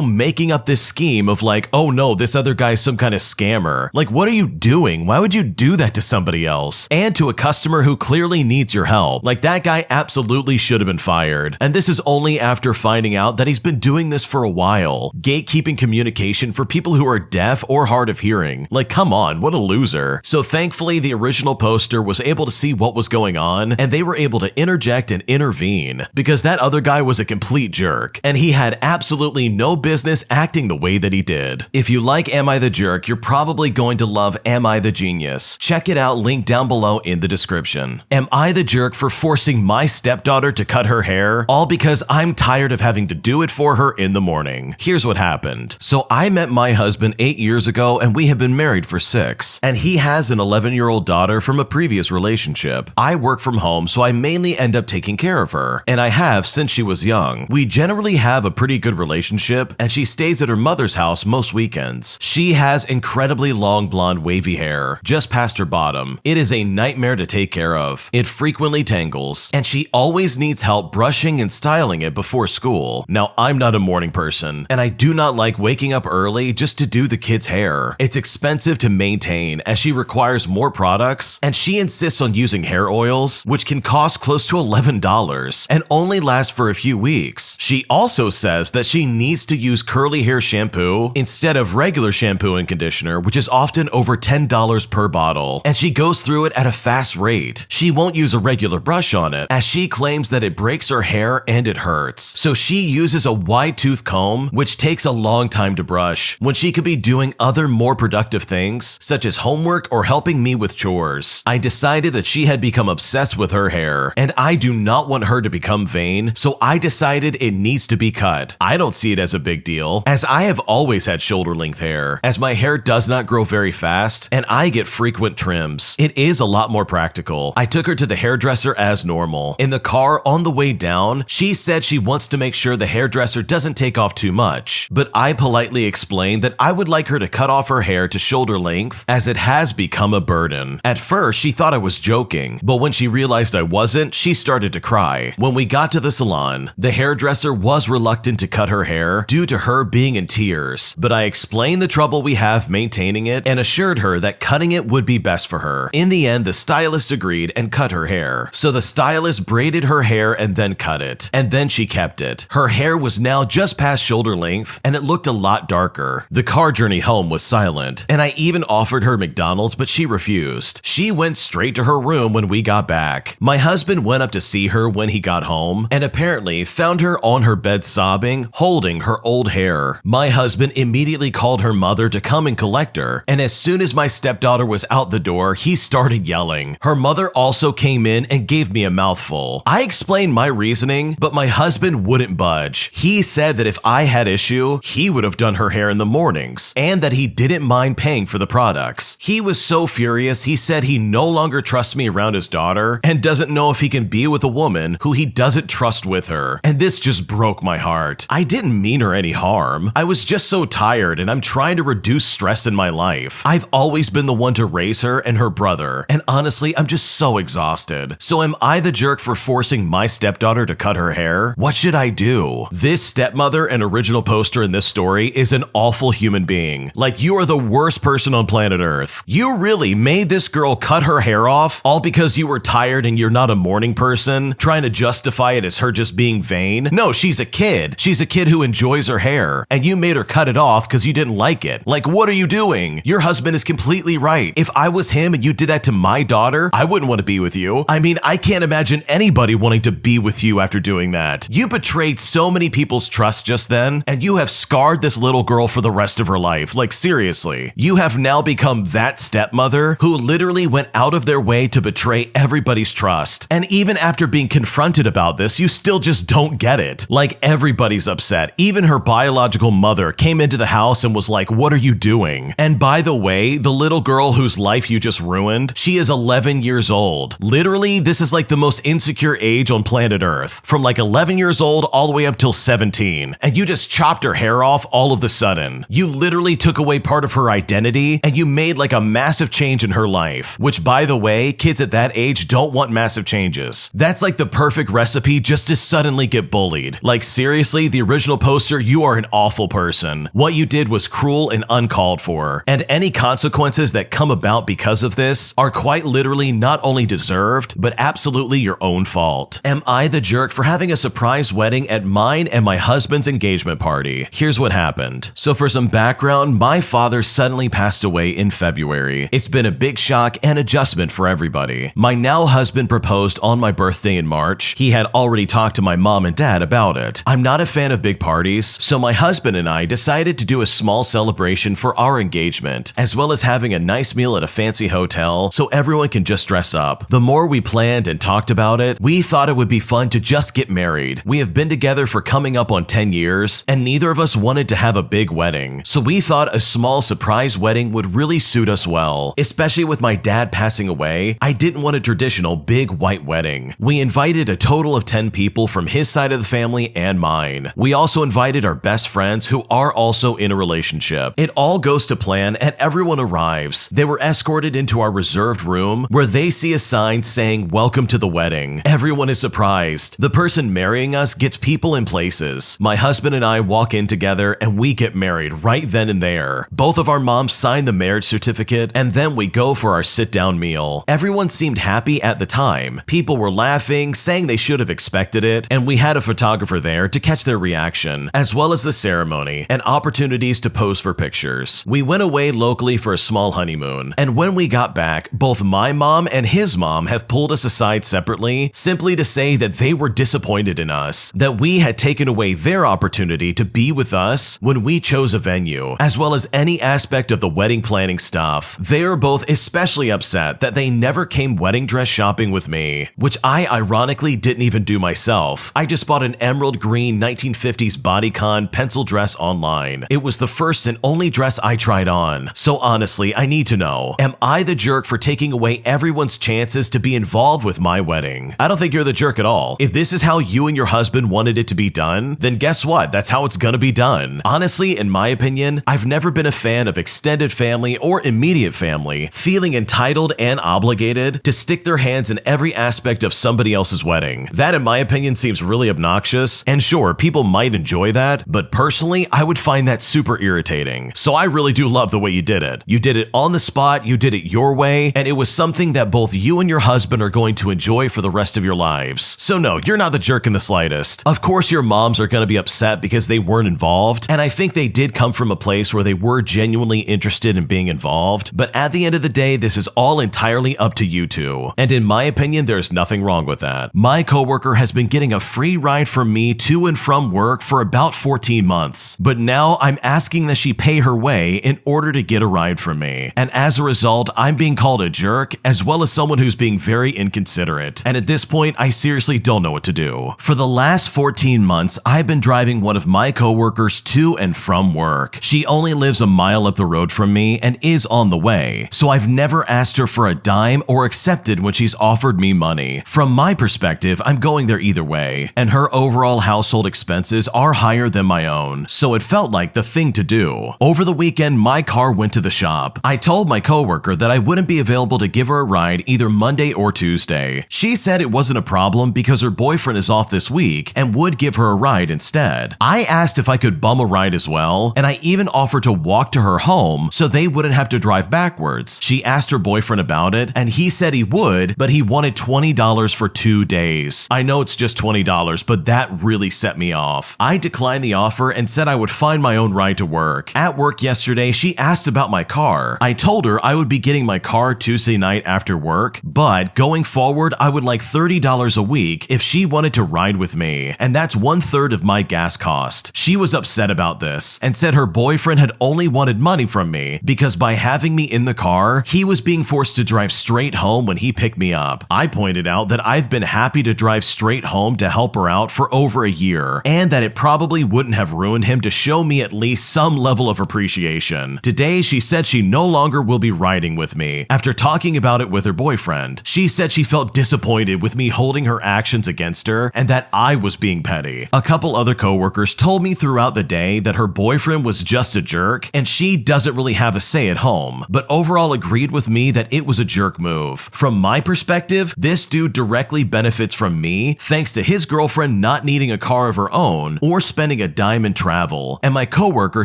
S1: making up this scheme of like, oh no, this other guy's some kind of scammer. Like, what are you doing? Why would you do that to somebody else? And to a customer who clearly needs your help. Like, that guy absolutely should have been fired. And this is only after finding out that he's been doing this for a while. Gatekeeping communication for people who are deaf or hard of hearing. Like, come on, what a loser. So thankfully, the original poster was able to see what was going on, and they were able to interject and intervene, because that other guy was a complete jerk, and he had absolutely no business acting the way that he did. If you like Am I the Jerk, you're probably going to love Am I the Genius. Check it out, link down below in the description. Am I the jerk for forcing my stepdaughter to cut her hair, all because I'm tired of having to do it for her in the morning? Here's what happened. So I met my husband 8 years ago, and we have been married for 6, and he has an 11-year-old daughter from a previous relationship. I work from home, so I mainly end up taking care of her, and I have since she was young. We generally have a pretty good relationship, and she stays at her mother's house most weekends. She has incredibly long blonde wavy hair, just past her bottom. It is a nightmare to take care of. It frequently tangles, and she always needs help brushing and styling it before school. Now, I'm not a morning person, and I do not like waking up early just to do the kids' hair. It's expensive to maintain, as she requires more products, and she insists on using hair oils, which can cost close to $11 and only last for a few weeks. She also says that she needs to use curly hair shampoo instead of regular shampoo and conditioner, which is often over $10 per bottle, and she goes through it at a fast rate. She won't use a regular brush on it, as she claims that it breaks her hair and it hurts. So she uses a wide tooth comb, which takes a long time to brush, when she could be doing other more productive things, such as homework or helping me with chores. I decided that she had become obsessed with her hair, and I do not want her to become vain, so I decided it needs to be cut. I don't see it as a big deal, as I have always had shoulder length hair, as my hair does not grow very fast, and I get frequent trims. It is a lot more practical. I took her to the hairdresser as normal. In the car on the way down, she said she wants to make sure the hairdresser doesn't take off too much, but I politely explained that I would like her to cut off her hair to shoulder length, as it has become a burden. At first, she thought I was joking, but when she realized I wasn't, she started to cry. When we got to the salon, the hairdresser was reluctant to cut her hair due to her being in tears, but I explained the trouble we have maintaining it and assured her that cutting it would be best for her. In the end, the stylist agreed and cut her hair. So the stylist braided her hair and then cut it, and then she kept it. Her hair was now just past shoulder length, and it looked a lot darker. The car journey home was silent, and I even offered her McDonald's, but she refused. She went straight to her room when we got back. My husband went up to see her when he got home, and apparently found her on her bed sobbing, holding her old hair. My husband immediately called her mother to come and collect her, and as soon as my stepdaughter was out the door, he started yelling. Her mother also came in and gave me a mouthful. I explained my reasoning, but my husband wouldn't budge. He said that if I had issue, he would have done her hair in the mornings, and that he didn't mind paying for the products. He was so furious, he said he no longer trusts me around his daughter and doesn't know if he can be with a woman who he doesn't trust with her. And this just broke my heart. I didn't mean her any harm. I was just so tired, and I'm trying to reduce stress in my life. I've always been the one to raise her and her brother, and honestly, I'm just so exhausted. So am I the jerk for forcing my stepdaughter to cut her hair? What should I do? This stepmother and original poster in this story is an awful human being. Like, you are the worst person on planet Earth. You really made this girl cut her hair off all because you were tired and you're not a morning person, trying to justify it as her just being vain. No, she's a kid. She's a kid who enjoys her hair, and you made her cut it off because you didn't like it. Like, what are you doing? Your husband is completely right. If I was him and you did that to my daughter, I wouldn't want to be with you. I mean, I can't imagine anybody wanting to be with you after doing that. You betrayed so many people's trust just then, and you have scarred this little girl for the rest of her life. Like, seriously. You have now become that stepmother who literally went out of their way to betray everybody's trust. And even after being confronted about this, you still just don't get it. Like, everybody's upset. Even her biological mother came into the house and was like, what are you doing? And by the way, the little girl whose life you just ruined, she is 11 years old. Literally, this is like the most insecure age on planet Earth. From like 11 years old all the way up till 17. And you just chopped her hair off all of the sudden. You literally took away part of her identity and you made like a massive change in her life. Which, by the way, kids at that age don't want massive changes. That's like the perfect recipe just to suddenly get bullied. Like, seriously, the original poster, you are an awful person. What you did was cruel and uncalled for. And any consequences that come about because of this are quite literally not only deserved, but absolutely your own fault. Am I the jerk for having a surprise wedding at mine and my husband's engagement party? Here's what happened. So for some background, my father suddenly passed away in February. It's been a big shock and adjustment for everybody. My now husband proposed on my birthday in March. He had already talked to my mom and dad about it. I'm not a fan of big parties, so my husband and I decided to do a small celebration for our engagement, as well as having a nice meal at a fancy hotel so everyone can just dress up. The more we planned and talked about it, we thought it would be fun to just get married. We have been together for coming up on 10 years, and neither of us wanted to have a big wedding. So we thought a small surprise wedding would really suit us well. Especially with my dad passing away, I didn't want a traditional big white wedding. We invited a total of 10 people from his side of the family and mine. We also invited our best friends who are also in a relationship. It all goes to plan and everyone arrives. They were escorted into our reserved room where they see a sign saying welcome to the wedding. Everyone is surprised. The person marrying us gets people in places. My husband and I walk in together and we get married right then and there. Both of our moms sign the marriage certificate and then we go for our sit-down meal. Everyone seemed happy at the time. People were laughing, saying they should have expected it, and we had a photographer there to catch their reaction, as well as the ceremony and opportunities to pose for pictures. We went away locally for a small honeymoon, and when we got back, both my mom and his mom have pulled us aside separately, simply to say that they were disappointed in us, that we had taken away their opportunity to be with us when we chose a venue, as well as any aspect of the wedding planning stuff. They are both especially upset that they never came wedding dress shopping with me, which I ironically didn't even do myself. I just bought an emerald green 1950s bodycon pencil dress online. It was the first and only dress I tried on. So honestly, I need to know, am I the jerk for taking away everyone's chances to be involved with my wedding? I don't think you're the jerk at all. If this is how you and your husband wanted it to be done, then guess what? That's how it's gonna be done. Honestly, in my opinion, I've never been a fan of extended family or immediate family feeling entitled and obligated to stick their hands in every aspect of somebody else's wedding. That, in my opinion, seems really obnoxious, and sure, people might enjoy that, but personally, I would find that super irritating. So I really do love the way you did it. You did it on the spot, you did it your way, and it was something that both you and your husband are going to enjoy for the rest of your lives. So no, you're not the jerk in the slightest. Of course, your moms are going to be upset because they weren't involved, and I think they did come from a place where they were genuinely interested in being involved, but at the end of the day, this is all entirely up to you two. And in my opinion, there's nothing wrong with that. My coworker has been getting a free ride from me to and from work for about 14 months, but now I'm asking that she pay her way in order to get a ride from me. And as a result, I'm being called a jerk, as well as someone who's being very inconsiderate. And at this point, I seriously don't know what to do. For the last 14 months, I've been driving one of my coworkers to and from work. She only lives a mile up the road from me and is on the way, so I've never asked her for a dime or accepted when she's offered me money. From my perspective, I'm going there either way, and her overall household expenses are higher than my own, so it felt like the thing to do. Over the weekend, my car went to the shop. I told my coworker that I wouldn't be available to give her a ride either Monday or Tuesday. She said it wasn't a problem because her boyfriend is off this week and would give her a ride instead. I asked if I could bum a ride as well, and I even offered to walk to her home so they wouldn't have to drive backwards. She asked her boyfriend about it, and he said he would, but he wanted $20 for 2 days. I know know it's just $20, but that really set me off. I declined the offer and said I would find my own ride to work. At work yesterday, she asked about my car. I told her I would be getting my car Tuesday night after work, but going forward, I would like $30 a week if she wanted to ride with me, and that's 1/3 of my gas cost. She was upset about this and said her boyfriend had only wanted money from me because by having me in the car, he was being forced to drive straight home when he picked me up. I pointed out that I've been happy to drive straight home to help her out for over a year, and that it probably wouldn't have ruined him to show me at least some level of appreciation. Today, she said she no longer will be riding with me. After talking about it with her boyfriend, she said she felt disappointed with me holding her actions against her and that I was being petty. A couple other coworkers told me throughout the day that her boyfriend was just a jerk and she doesn't really have a say at home, but overall agreed with me that it was a jerk move. From my perspective, this dude directly benefits from me thanks to his girlfriend not needing a car of her own or spending a dime in travel, and my coworker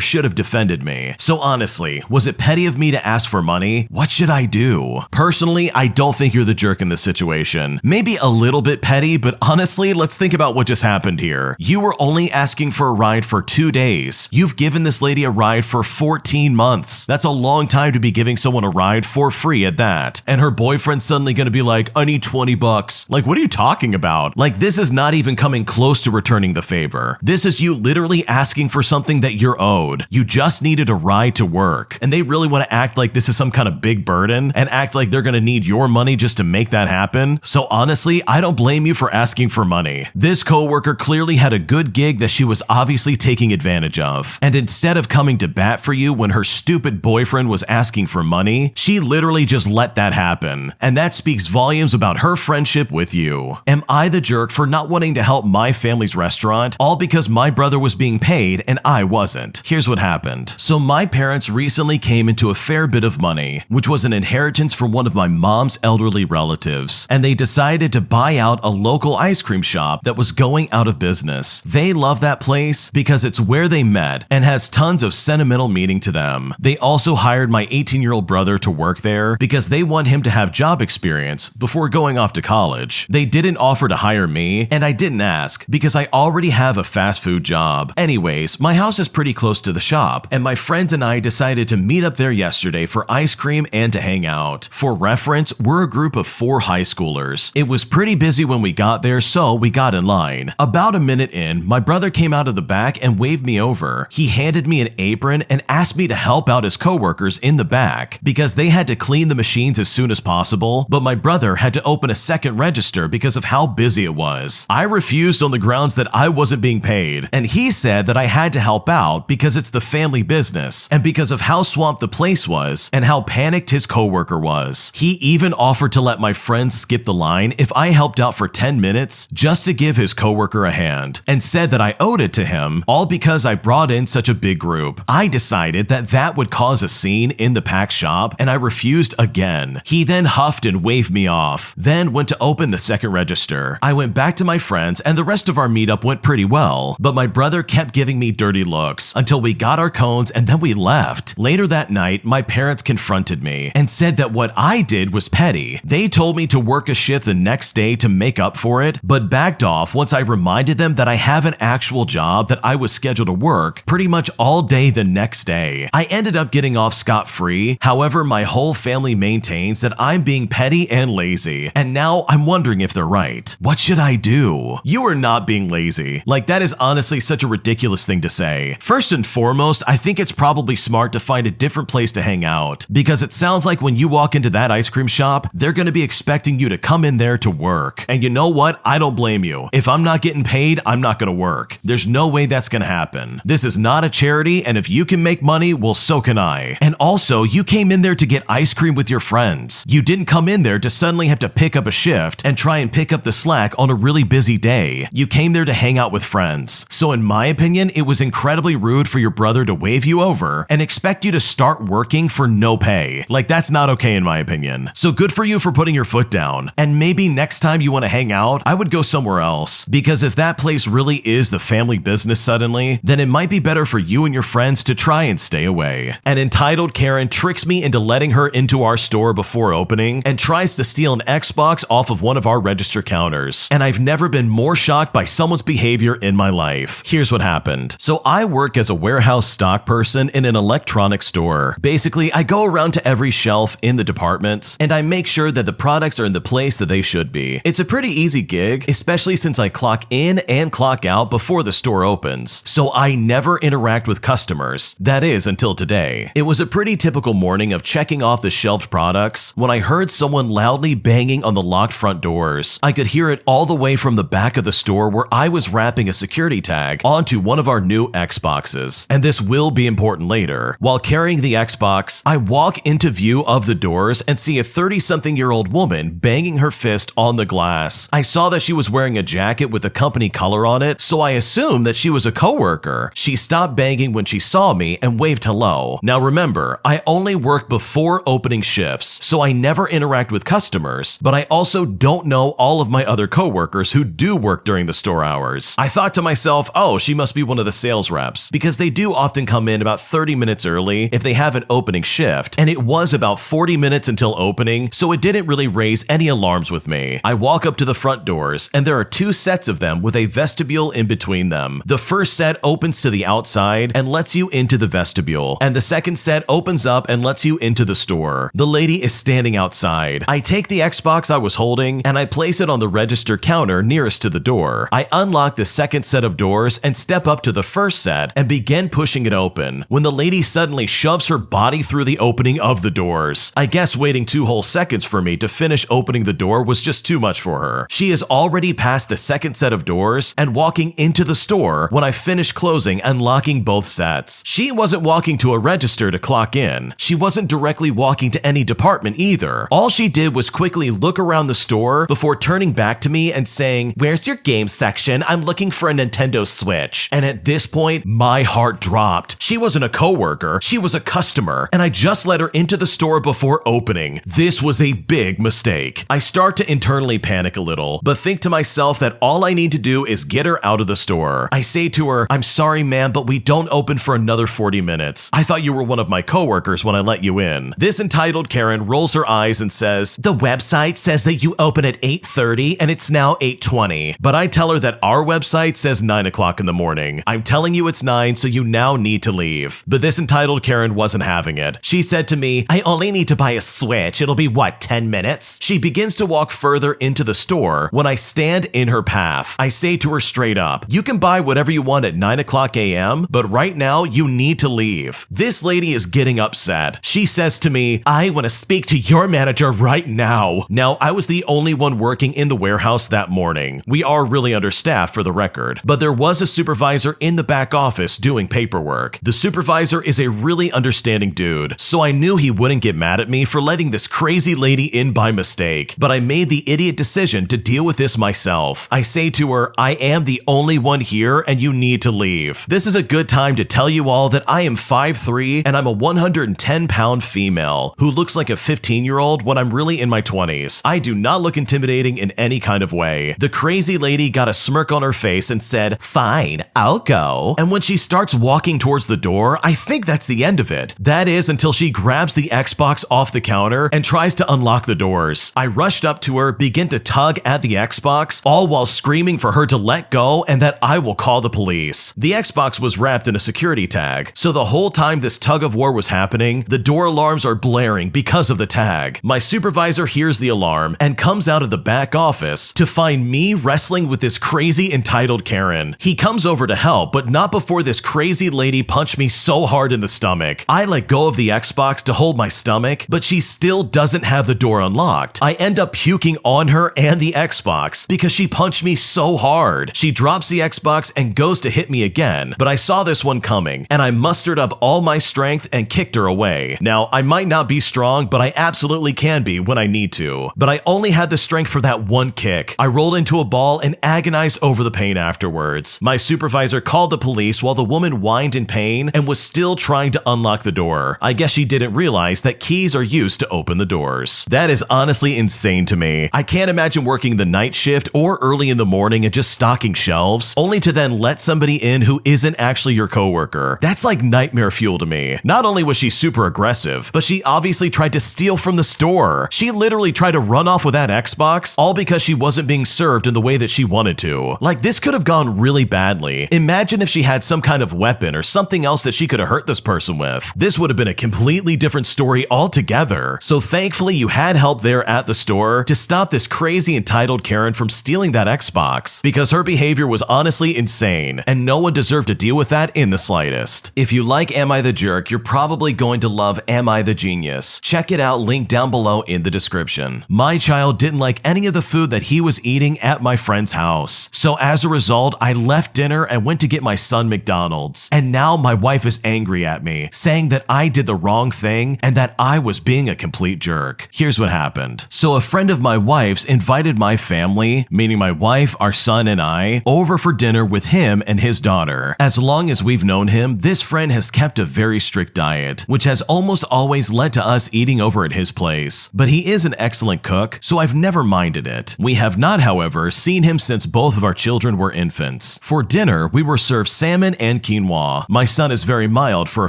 S1: should have defended me. So honestly, was it petty of me to ask for money? What should I do? Personally, I don't think you're the jerk in this situation. Maybe a little bit petty, but honestly, let's think about what just happened here. You were only asking for a ride for 2 days. You've given this lady a ride for 14 months. That's a long time to be giving someone a ride for free at that. And her boyfriend's suddenly gonna be like, I need $20. Like, what are you talking about? Like, this is not even coming close to returning the favor. This is you literally asking for something that you're owed. You just needed a ride to work. And they really want to act like this is some kind of big burden and act like they're gonna need your money just to make that happen. So honestly, I don't blame you for asking for money. This coworker clearly had a good gig that she was obviously taking advantage of. And instead of coming to bat for you when her stupid boyfriend was asking for money, she literally just let that happen. And that speaks volumes about her friendship with you. Am I the jerk for not wanting to help my family's restaurant, all because my brother was being paid and I wasn't? Here's what happened. So my parents recently came into a fair bit of money, which was an inheritance from one of my mom's elderly relatives, and they decided to buy out a local ice cream shop that was going out of business. They love that place because it's where they met and has tons of sentimental meaning to them. They also hired my 18-year-old brother to work there because they want him to have job experience before going off to college. They didn't offer to hire me, and I didn't ask because I already have a fast food job. Anyways, my house is pretty close to the shop, and my friends and I decided to meet up there yesterday for ice cream and to hang out. For reference, we're a group of 4 high schoolers. It was pretty busy when we got there, so we got in line. About a minute in, my brother came out of the back and waved me over. He handed me an apron and asked me to help out his coworkers in the back because they had to clean the machines as soon as possible, but my brother had to open a second register because of how busy it was. I refused on the grounds that I wasn't being paid, and he said that I had to help out because it's the family business and because of how swamped the place was and how panicked his coworker was. He even offered to let my friends skip the line if I helped out for 10 minutes just to give his coworker a hand, and said that I owed it to him, all because I brought in such a big group. I decided that that would cause a scene in the pack shop, and I refused again. He then huffed and waved me off, then went to open the second register. I went back to my friends, and the rest of our meetup went pretty well, but my brother kept giving me dirty looks until we got our cones and then we left. Later that night, my parents confronted me and said that what I did was petty. They told me to work a shift the next day to make up for it, but backed off once I reminded them that I have an actual job that I was scheduled to work pretty much all day the next day. I ended up getting off scot-free. However, my whole family maintains that I'm being petty and lazy, and now I'm wondering if they're right. What should I do? You are not being lazy. Like, that is honestly such a ridiculous thing to say. First and foremost, I think it's probably smart to find a different place to hang out, because it sounds like when you walk into that ice cream shop, they're going to be expecting you to come in there to work. And you know what? I don't blame you. If I'm not getting paid, I'm not going to work. There's no way that's going to happen. This is not a charity, and if you can make money, well, so can I. And also, you came in there to get ice cream with your friends. You didn't come in there to suddenly have to pick up a shift and try and pick up the slack on a really busy day. You came there to hang out with friends. So in my opinion, it was incredibly rude for your brother to wave you over and expect you to start working for no pay. Like, that's not okay in my opinion. So good for you for putting your foot down. And maybe next time you want to hang out, I would go somewhere else. Because if that place really is the family business suddenly, then it might be better for you and your friends to try and stay away. An entitled Karen tricks me into letting her into our store before opening and tries to steal an Xbox off of one of our register counters. doors. And I've never been more shocked by someone's behavior in my life. Here's what happened. So I work as a warehouse stock person in an electronics store. Basically, I go around to every shelf in the departments and I make sure that the products are in the place that they should be. It's a pretty easy gig, especially since I clock in and clock out before the store opens. So I never interact with customers. That is, until today. It was a pretty typical morning of checking off the shelved products when I heard someone loudly banging on the locked front doors. I could hear it all the way from the back of the store where I was wrapping a security tag onto one of our new Xboxes. And this will be important later. While carrying the Xbox, I walk into view of the doors and see a 30-something-year-old woman banging her fist on the glass. I saw that she was wearing a jacket with a company color on it, so I assumed that she was a coworker. She stopped banging when she saw me and waved hello. Now remember, I only work before opening shifts, so I never interact with customers, but I also don't know all of my other coworkers who do work during the store hours. I thought to myself, oh, she must be one of the sales reps, because they do often come in about 30 minutes early if they have an opening shift, and it was about 40 minutes until opening, so it didn't really raise any alarms with me. I walk up to the front doors, and there are two sets of them with a vestibule in between them. The first set opens to the outside and lets you into the vestibule, and the second set opens up and lets you into the store. The lady is standing outside. I take the Xbox I was holding and I place it on the register counter nearest to the door. I unlock the second set of doors and step up to the first set and begin pushing it open, when the lady suddenly shoves her body through the opening of the doors. I guess waiting 2 whole seconds for me to finish opening the door was just too much for her. She is already past the second set of doors and walking into the store when I finish closing and locking both sets. She wasn't walking to a register to clock in. She wasn't directly walking to any department either. All she did was quickly look around the store before turning back to me and saying, "Where's your game section? I'm looking for a Nintendo Switch." And at this point, my heart dropped. She wasn't a coworker, she was a customer, and I just let her into the store before opening. This was a big mistake. I start to internally panic a little, but think to myself that all I need to do is get her out of the store. I say to her, "I'm sorry, ma'am, but we don't open for another 40 minutes. I thought you were one of my coworkers when I let you in." This entitled Karen rolls her eyes and says, "The website says that you open at 8:30 and it's now 8:20. But I tell her that our website says 9 o'clock in the morning. I'm telling you it's 9, so you now need to leave. But this entitled Karen wasn't having it. She said to me, "I only need to buy a Switch. It'll be what, 10 minutes? She begins to walk further into the store when I stand in her path. I say to her straight up, "You can buy whatever you want at 9 o'clock a.m., but right now you need to leave." This lady is getting upset. She says to me, "I want to speak to your manager right now." Now, I was the only one working in the warehouse that morning. We are really understaffed for the record, but there was a supervisor in the back office doing paperwork. The supervisor is a really understanding dude, so I knew he wouldn't get mad at me for letting this crazy lady in by mistake, but I made the idiot decision to deal with this myself. I say to her, "I am the only one here and you need to leave. This is a good time to tell you all that I am 5'3" and I'm a 110-pound female who looks like a 15-year-old when I'm really in my 20s. I do not look intimidating in any kind of way." The crazy lady got a smirk on her face and said, "Fine, I'll go." And when she starts walking towards the door, I think that's the end of it. That is until she grabs the Xbox off the counter and tries to unlock the doors. I rushed up to her, begin to tug at the Xbox, all while screaming for her to let go and that I will call the police. The Xbox was wrapped in a security tag, so the whole time this tug of war was happening, the door alarms are blaring because of the tag. My supervisor hears the alarm and comes out of the back office to find me wrestling with this crazy entitled Karen. He comes over to help, but not before this crazy lady punched me so hard in the stomach. I let go of the Xbox to hold my stomach, but she still doesn't have the door unlocked. I end up puking on her and the Xbox because she punched me so hard. She drops the Xbox and goes to hit me again, but I saw this one coming and I mustered up all my strength and kicked her away. Now, I might not be strong, but I absolutely can be when I need to. But I only had the strength for that one kick. I rolled into a ball and agonized over the pain afterwards. My supervisor called the police while the woman whined in pain and was still trying to unlock the door. I guess she didn't realize that keys are used to open the doors. That is honestly insane to me. I can't imagine working the night shift or early in the morning and just stocking shelves, only to then let somebody in who isn't actually your coworker. That's like nightmare fuel to me. Not only was she super aggressive, but she obviously tried to steal from the store. She literally tried to run off with that Xbox, all because she wasn't wasn't being served in the way that she wanted to. Like, this could have gone really badly. Imagine if she had some kind of weapon or something else that she could have hurt this person with. This would have been a completely different story altogether. So thankfully you had help there at the store to stop this crazy entitled Karen from stealing that Xbox, because her behavior was honestly insane and no one deserved to deal with that in the slightest. If you like Am I the Jerk, you're probably going to love Am I the Genius. Check it out, link down below in the description. My child didn't like any of the food that he was eating at my friend's house. So as a result, I left dinner and went to get my son McDonald's. And now my wife is angry at me, saying that I did the wrong thing and that I was being a complete jerk. Here's what happened. So a friend of my wife's invited my family, meaning my wife, our son, and I, over for dinner with him and his daughter. As long as we've known him, this friend has kept a very strict diet, which has almost always led to us eating over at his place. But he is an excellent cook, so I've never minded it. We have not, however, seen him since both of our children were infants. For dinner, we were served salmon and quinoa. My son is very mild for a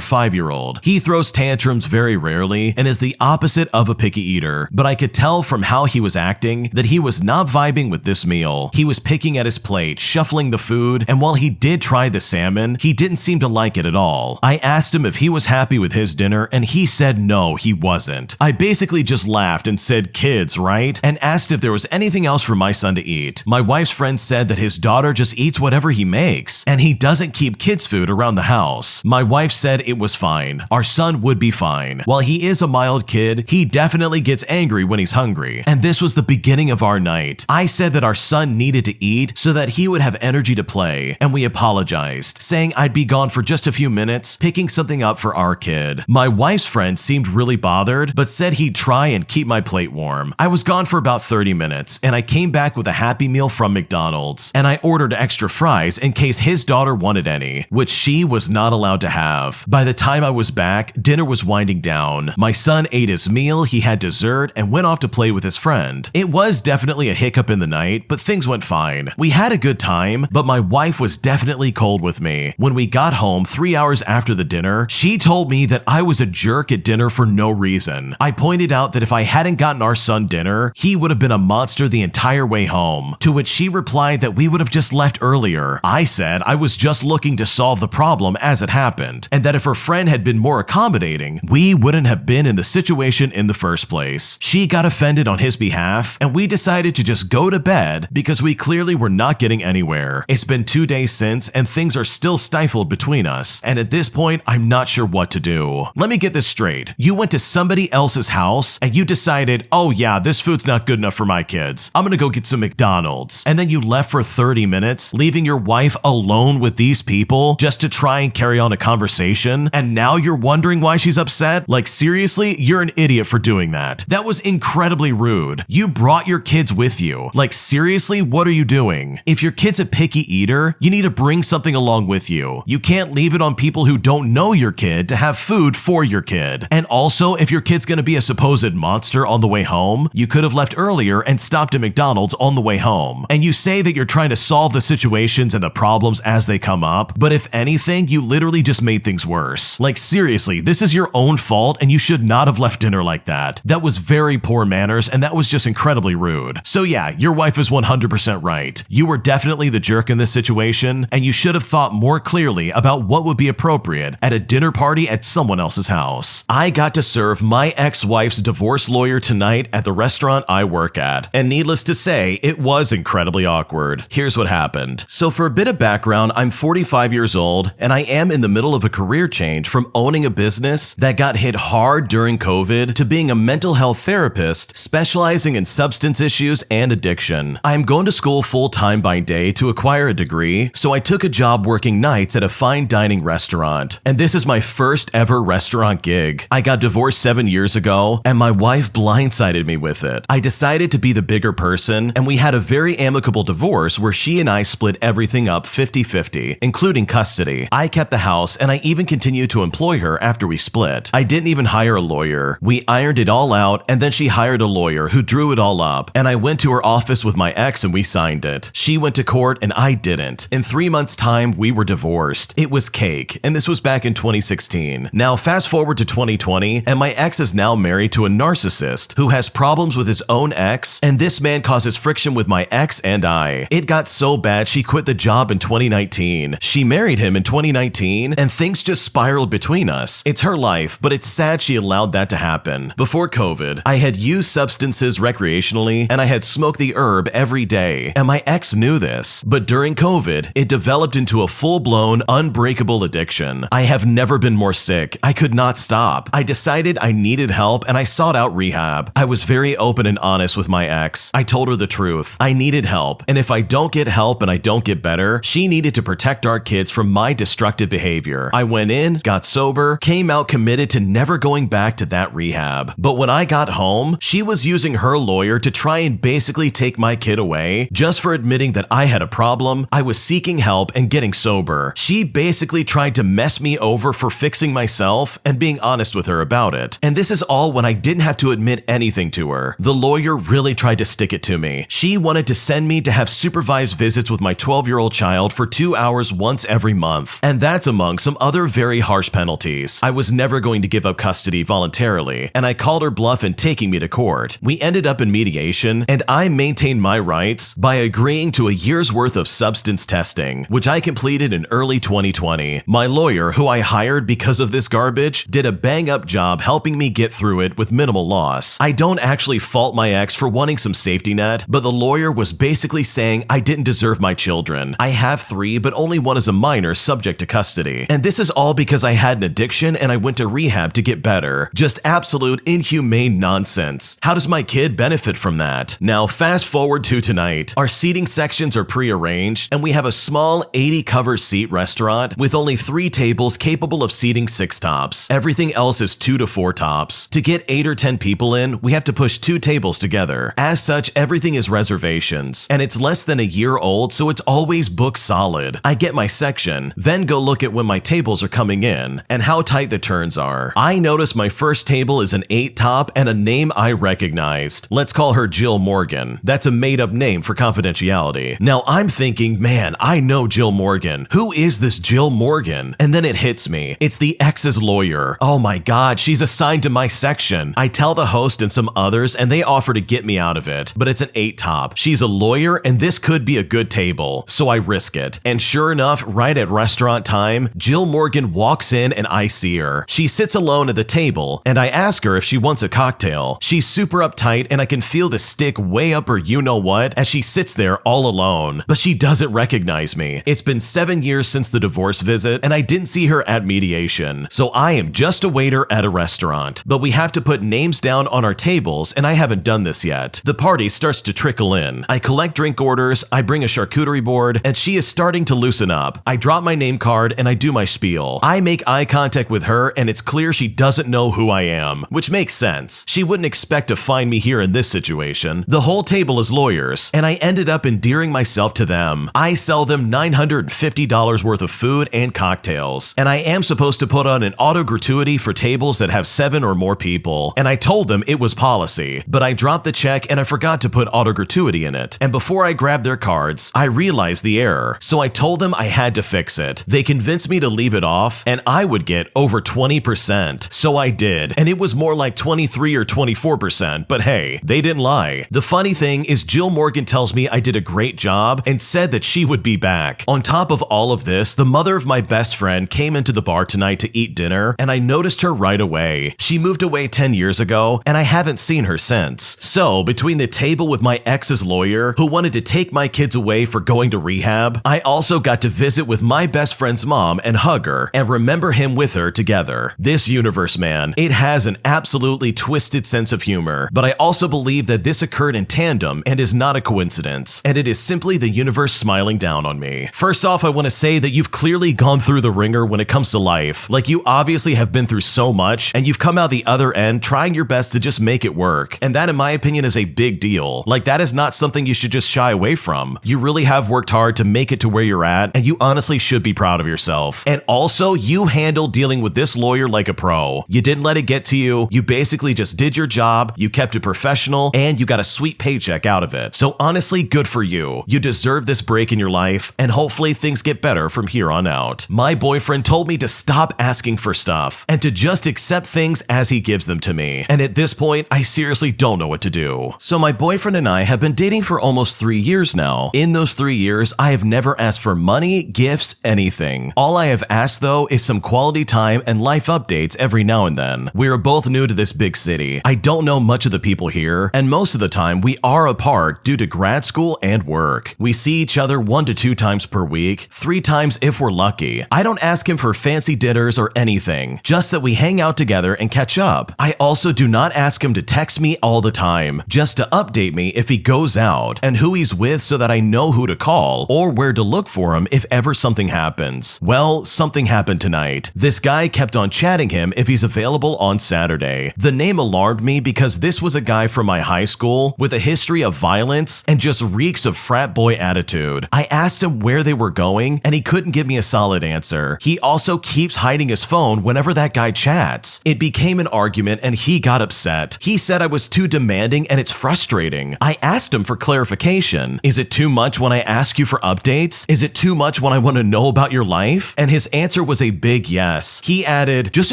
S1: 5-year-old. He throws tantrums very rarely and is the opposite of a picky eater, but I could tell from how he was acting that he was not vibing with this meal. He was picking at his plate, shuffling the food, and while he did try the salmon, he didn't seem to like it at all. I asked him if he was happy with his dinner, and he said no, he wasn't. I basically just laughed and said, "Kids, right?" and asked if there was anything else for my son to eat. My wife's friend said that his daughter just eats whatever he makes, and he doesn't keep kids' food around the house. My wife said it was fine. Our son would be fine. While he is a mild kid, he definitely gets angry when he's hungry. And this was the beginning of our night. I said that our son needed to eat so that he would have energy to play, and we apologized, saying I'd be gone for just a few minutes, picking something up for our kid. My wife's friend seemed really bothered, but said he'd try and keep my plate warm. I was gone for about 30 minutes, and I came back with a Happy Meal from McDonald's, and I ordered extra fries in case his daughter wanted any, which she was not allowed to have. By the time I was back, dinner was winding down. My son ate his meal, he had dessert, and went off to play with his friend. It was definitely a hiccup in the night, but things went fine. We had a good time, but my wife was definitely cold with me. When we got home 3 hours after the dinner, she told me that I was a jerk at dinner for no reason. I pointed out that if I hadn't gotten our son dinner, he would have been a monster the entire way home, to which she replied that we would have just left earlier. I said I was just looking to solve the problem as it happened, and that if her friend had been more accommodating, we wouldn't have been in the situation in the first place. She got offended on his behalf, and we decided to just go to bed because we clearly were not getting anywhere. It's been 2 days since, and things are still stifled between us, and at this point, I'm not sure what to do. Let me get this straight. You went to somebody else's house, and you decided, oh yeah, this food's not good enough for my kids. I'm gonna go get some McDonald's. And then you left for 30 minutes, leaving your wife alone with these people just to try and carry on a conversation, and now you're wondering why she's upset? Like, seriously, you're an idiot for doing that. That was incredibly rude. You brought your kids with you. Like, seriously, what are you doing? If your kid's a picky eater, you need to bring something along with you. You can't leave it on people who don't know your kid to have food for your kid. And also, if your kid's gonna be a supposed monster on the way home, you could have left earlier and stopped at McDonald's on the way home. And you say that you're trying to solve the situations and the problems as they come up, but if anything, you literally just made things worse. Like, seriously, this is your own fault and you should not have left dinner like that. That was very poor manners and that was just incredibly rude. So yeah, your wife is 100% right. You were definitely the jerk in this situation, and you should have thought more clearly about what would be appropriate at a dinner party at someone else's house. I got to serve my ex-wife's divorce lawyer tonight at the restaurant I work at, and needless to say, it was incredibly awkward. Here's what happened. So for a bit of background, I'm 45 years old, and I am in the middle of a career change from owning a business that got hit hard during COVID to being a mental health therapist specializing in substance issues and addiction. I'm going to school full-time by day to acquire a degree, so I took a job working nights at a fine dining restaurant, and this is my first ever restaurant gig. I got divorced 7 years ago, and my wife blindsided me with it. I decided to be the bigger person, and we had a very amicable divorce where she and I split everything up 50-50, including custody. I kept the house, and I even continued to employ her after we split. I didn't even hire a lawyer. We ironed it all out, and then she hired a lawyer who drew it all up, and I went to her office with my ex and we signed it. She went to court and I didn't. In 3 months' time, we were divorced. It was cake, and this was back in 2016. Now fast forward to 2020, and my ex is now married to a narcissist who has problems with his own ex, and this man caused causes friction with my ex and I. It got so bad she quit the job in 2019. She married him in 2019, and things just spiraled between us. It's her life, but it's sad she allowed that to happen. Before COVID, I had used substances recreationally, and I had smoked the herb every day, and my ex knew this. But during COVID, it developed into a full-blown, unbreakable addiction. I have never been more sick. I could not stop. I decided I needed help, and I sought out rehab. I was very open and honest with my ex. I told her the truth. I needed help, and if I don't get help and I don't get better, she needed to protect our kids from my destructive behavior. I went in, got sober, came out committed to never going back to that rehab. But when I got home, she was using her lawyer to try and basically take my kid away just for admitting that I had a problem, I was seeking help, and getting sober. She basically tried to mess me over for fixing myself and being honest with her about it. And this is all when I didn't have to admit anything to her. The lawyer really tried to stick it to me. She wanted to send me to have supervised visits with my 12-year-old child for 2 hours once every month. And that's among some other very harsh penalties. I was never going to give up custody voluntarily, and I called her bluff in taking me to court. We ended up in mediation, and I maintained my rights by agreeing to a year's worth of substance testing, which I completed in early 2020. My lawyer, who I hired because of this garbage, did a bang-up job helping me get through it with minimal loss. I don't actually fault my ex for wanting some safety net, but the lawyer was basically saying I didn't deserve my children. I have 3, but only one is a minor subject to custody. And this is all because I had an addiction and I went to rehab to get better. Just absolute inhumane nonsense. How does my kid benefit from that? Now, fast forward to tonight. Our seating sections are pre-arranged, and we have a small 80-cover seat restaurant with only 3 tables capable of seating 6 tops. Everything else is 2 to 4 tops. To get 8 or 10 people in, we have to push 2 tables together. As such, everything is reservations, and it's less than a year old, so it's always booked solid. I get my section, then go look at when my tables are coming in and how tight the turns are. I notice my first table is an 8 top and a name I recognized. Let's call her Jill Morgan. That's a made-up name for confidentiality. Now I'm thinking, man, I know Jill Morgan. Who is this Jill Morgan? And then it hits me. It's the ex's lawyer. Oh my god, she's assigned to my section. I tell the host and some others, and they offer to get me out of it, but it's an 8 top. She's a lawyer, and this could be a good table, so I risk it. And sure enough, right at restaurant time, Jill Morgan walks in and I see her. She sits alone at the table, and I ask her if she wants a cocktail. She's super uptight, and I can feel the stick way up her you-know-what as she sits there all alone. But she doesn't recognize me. It's been 7 years since the divorce visit, and I didn't see her at mediation, so I am just a waiter at a restaurant. But we have to put names down on our tables, and I haven't done this yet. The party starts to trickle in. I collect drink orders, I bring a charcuterie board, and she is starting to loosen up. I drop my name card and I do my spiel. I make eye contact with her, and it's clear she doesn't know who I am, which makes sense. She wouldn't expect to find me here in this situation. The whole table is lawyers, and I ended up endearing myself to them. I sell them $950 worth of food and cocktails, and I am supposed to put on an auto gratuity for tables that have 7 or more people, and I told them it was policy, but I dropped the check and I forgot to put auto gratuity in it, and before I grabbed their cards, I realized the error, so I told them I had to fix it. They convinced me to leave it off, and I would get over 20%, so I did, and it was more like 23 or 24%, but hey, they didn't lie. The funny thing is Jill Morgan tells me I did a great job and said that she would be back. On top of all of this, the mother of my best friend came into the bar tonight to eat dinner, and I noticed her right away. She moved away 10 years ago, and I haven't seen her since. So, between the table with my ex's lawyer, who wanted to take my kids away for going to rehab, I also got to visit with my best friend's mom and hug her, and remember him with her together. This universe, man, it has an absolutely twisted sense of humor, but I also believe that this occurred in tandem and is not a coincidence, and it is simply the universe smiling down on me. First off, I want to say that you've clearly gone through the ringer when it comes to life. Like, you obviously have been through so much, and you've come out the other end trying your best to just make it work, and that, in my opinion, is a big deal. Like, that is not something you should just shy away from. You really have worked hard to make it to where you're at, and you honestly should be proud of yourself. And also, you handled dealing with this lawyer like a pro. You didn't let it get to you, you basically just did your job, you kept it professional, and you got a sweet paycheck out of it. So honestly, good for you. You deserve this break in your life, and hopefully things get better from here on out. My boyfriend told me to stop asking for stuff, and to just accept things as he gives them to me. And at this point, I seriously don't know what to do. So my boyfriend boyfriend and I have been dating for almost 3 years now. In those 3 years, I have never asked for money, gifts, anything. All I have asked though is some quality time and life updates every now and then. We are both new to this big city. I don't know much of the people here, and most of the time we are apart due to grad school and work. We see each other 1 to 2 times per week, 3 times if we're lucky. I don't ask him for fancy dinners or anything, just that we hang out together and catch up. I also do not ask him to text me all the time, just to update me if he goes out and who he's with so that I know who to call or where to look for him if ever something happens. Well, something happened tonight. This guy kept on chatting him if he's available on Saturday. The name alarmed me because this was a guy from my high school with a history of violence and just reeks of frat boy attitude. I asked him where they were going and he couldn't give me a solid answer. He also keeps hiding his phone whenever that guy chats. It became an argument and he got upset. He said I was too demanding and it's frustrating. I asked him for clarification. Is it too much when I ask you for updates? Is it too much when I want to know about your life? And his answer was a big yes. He added, just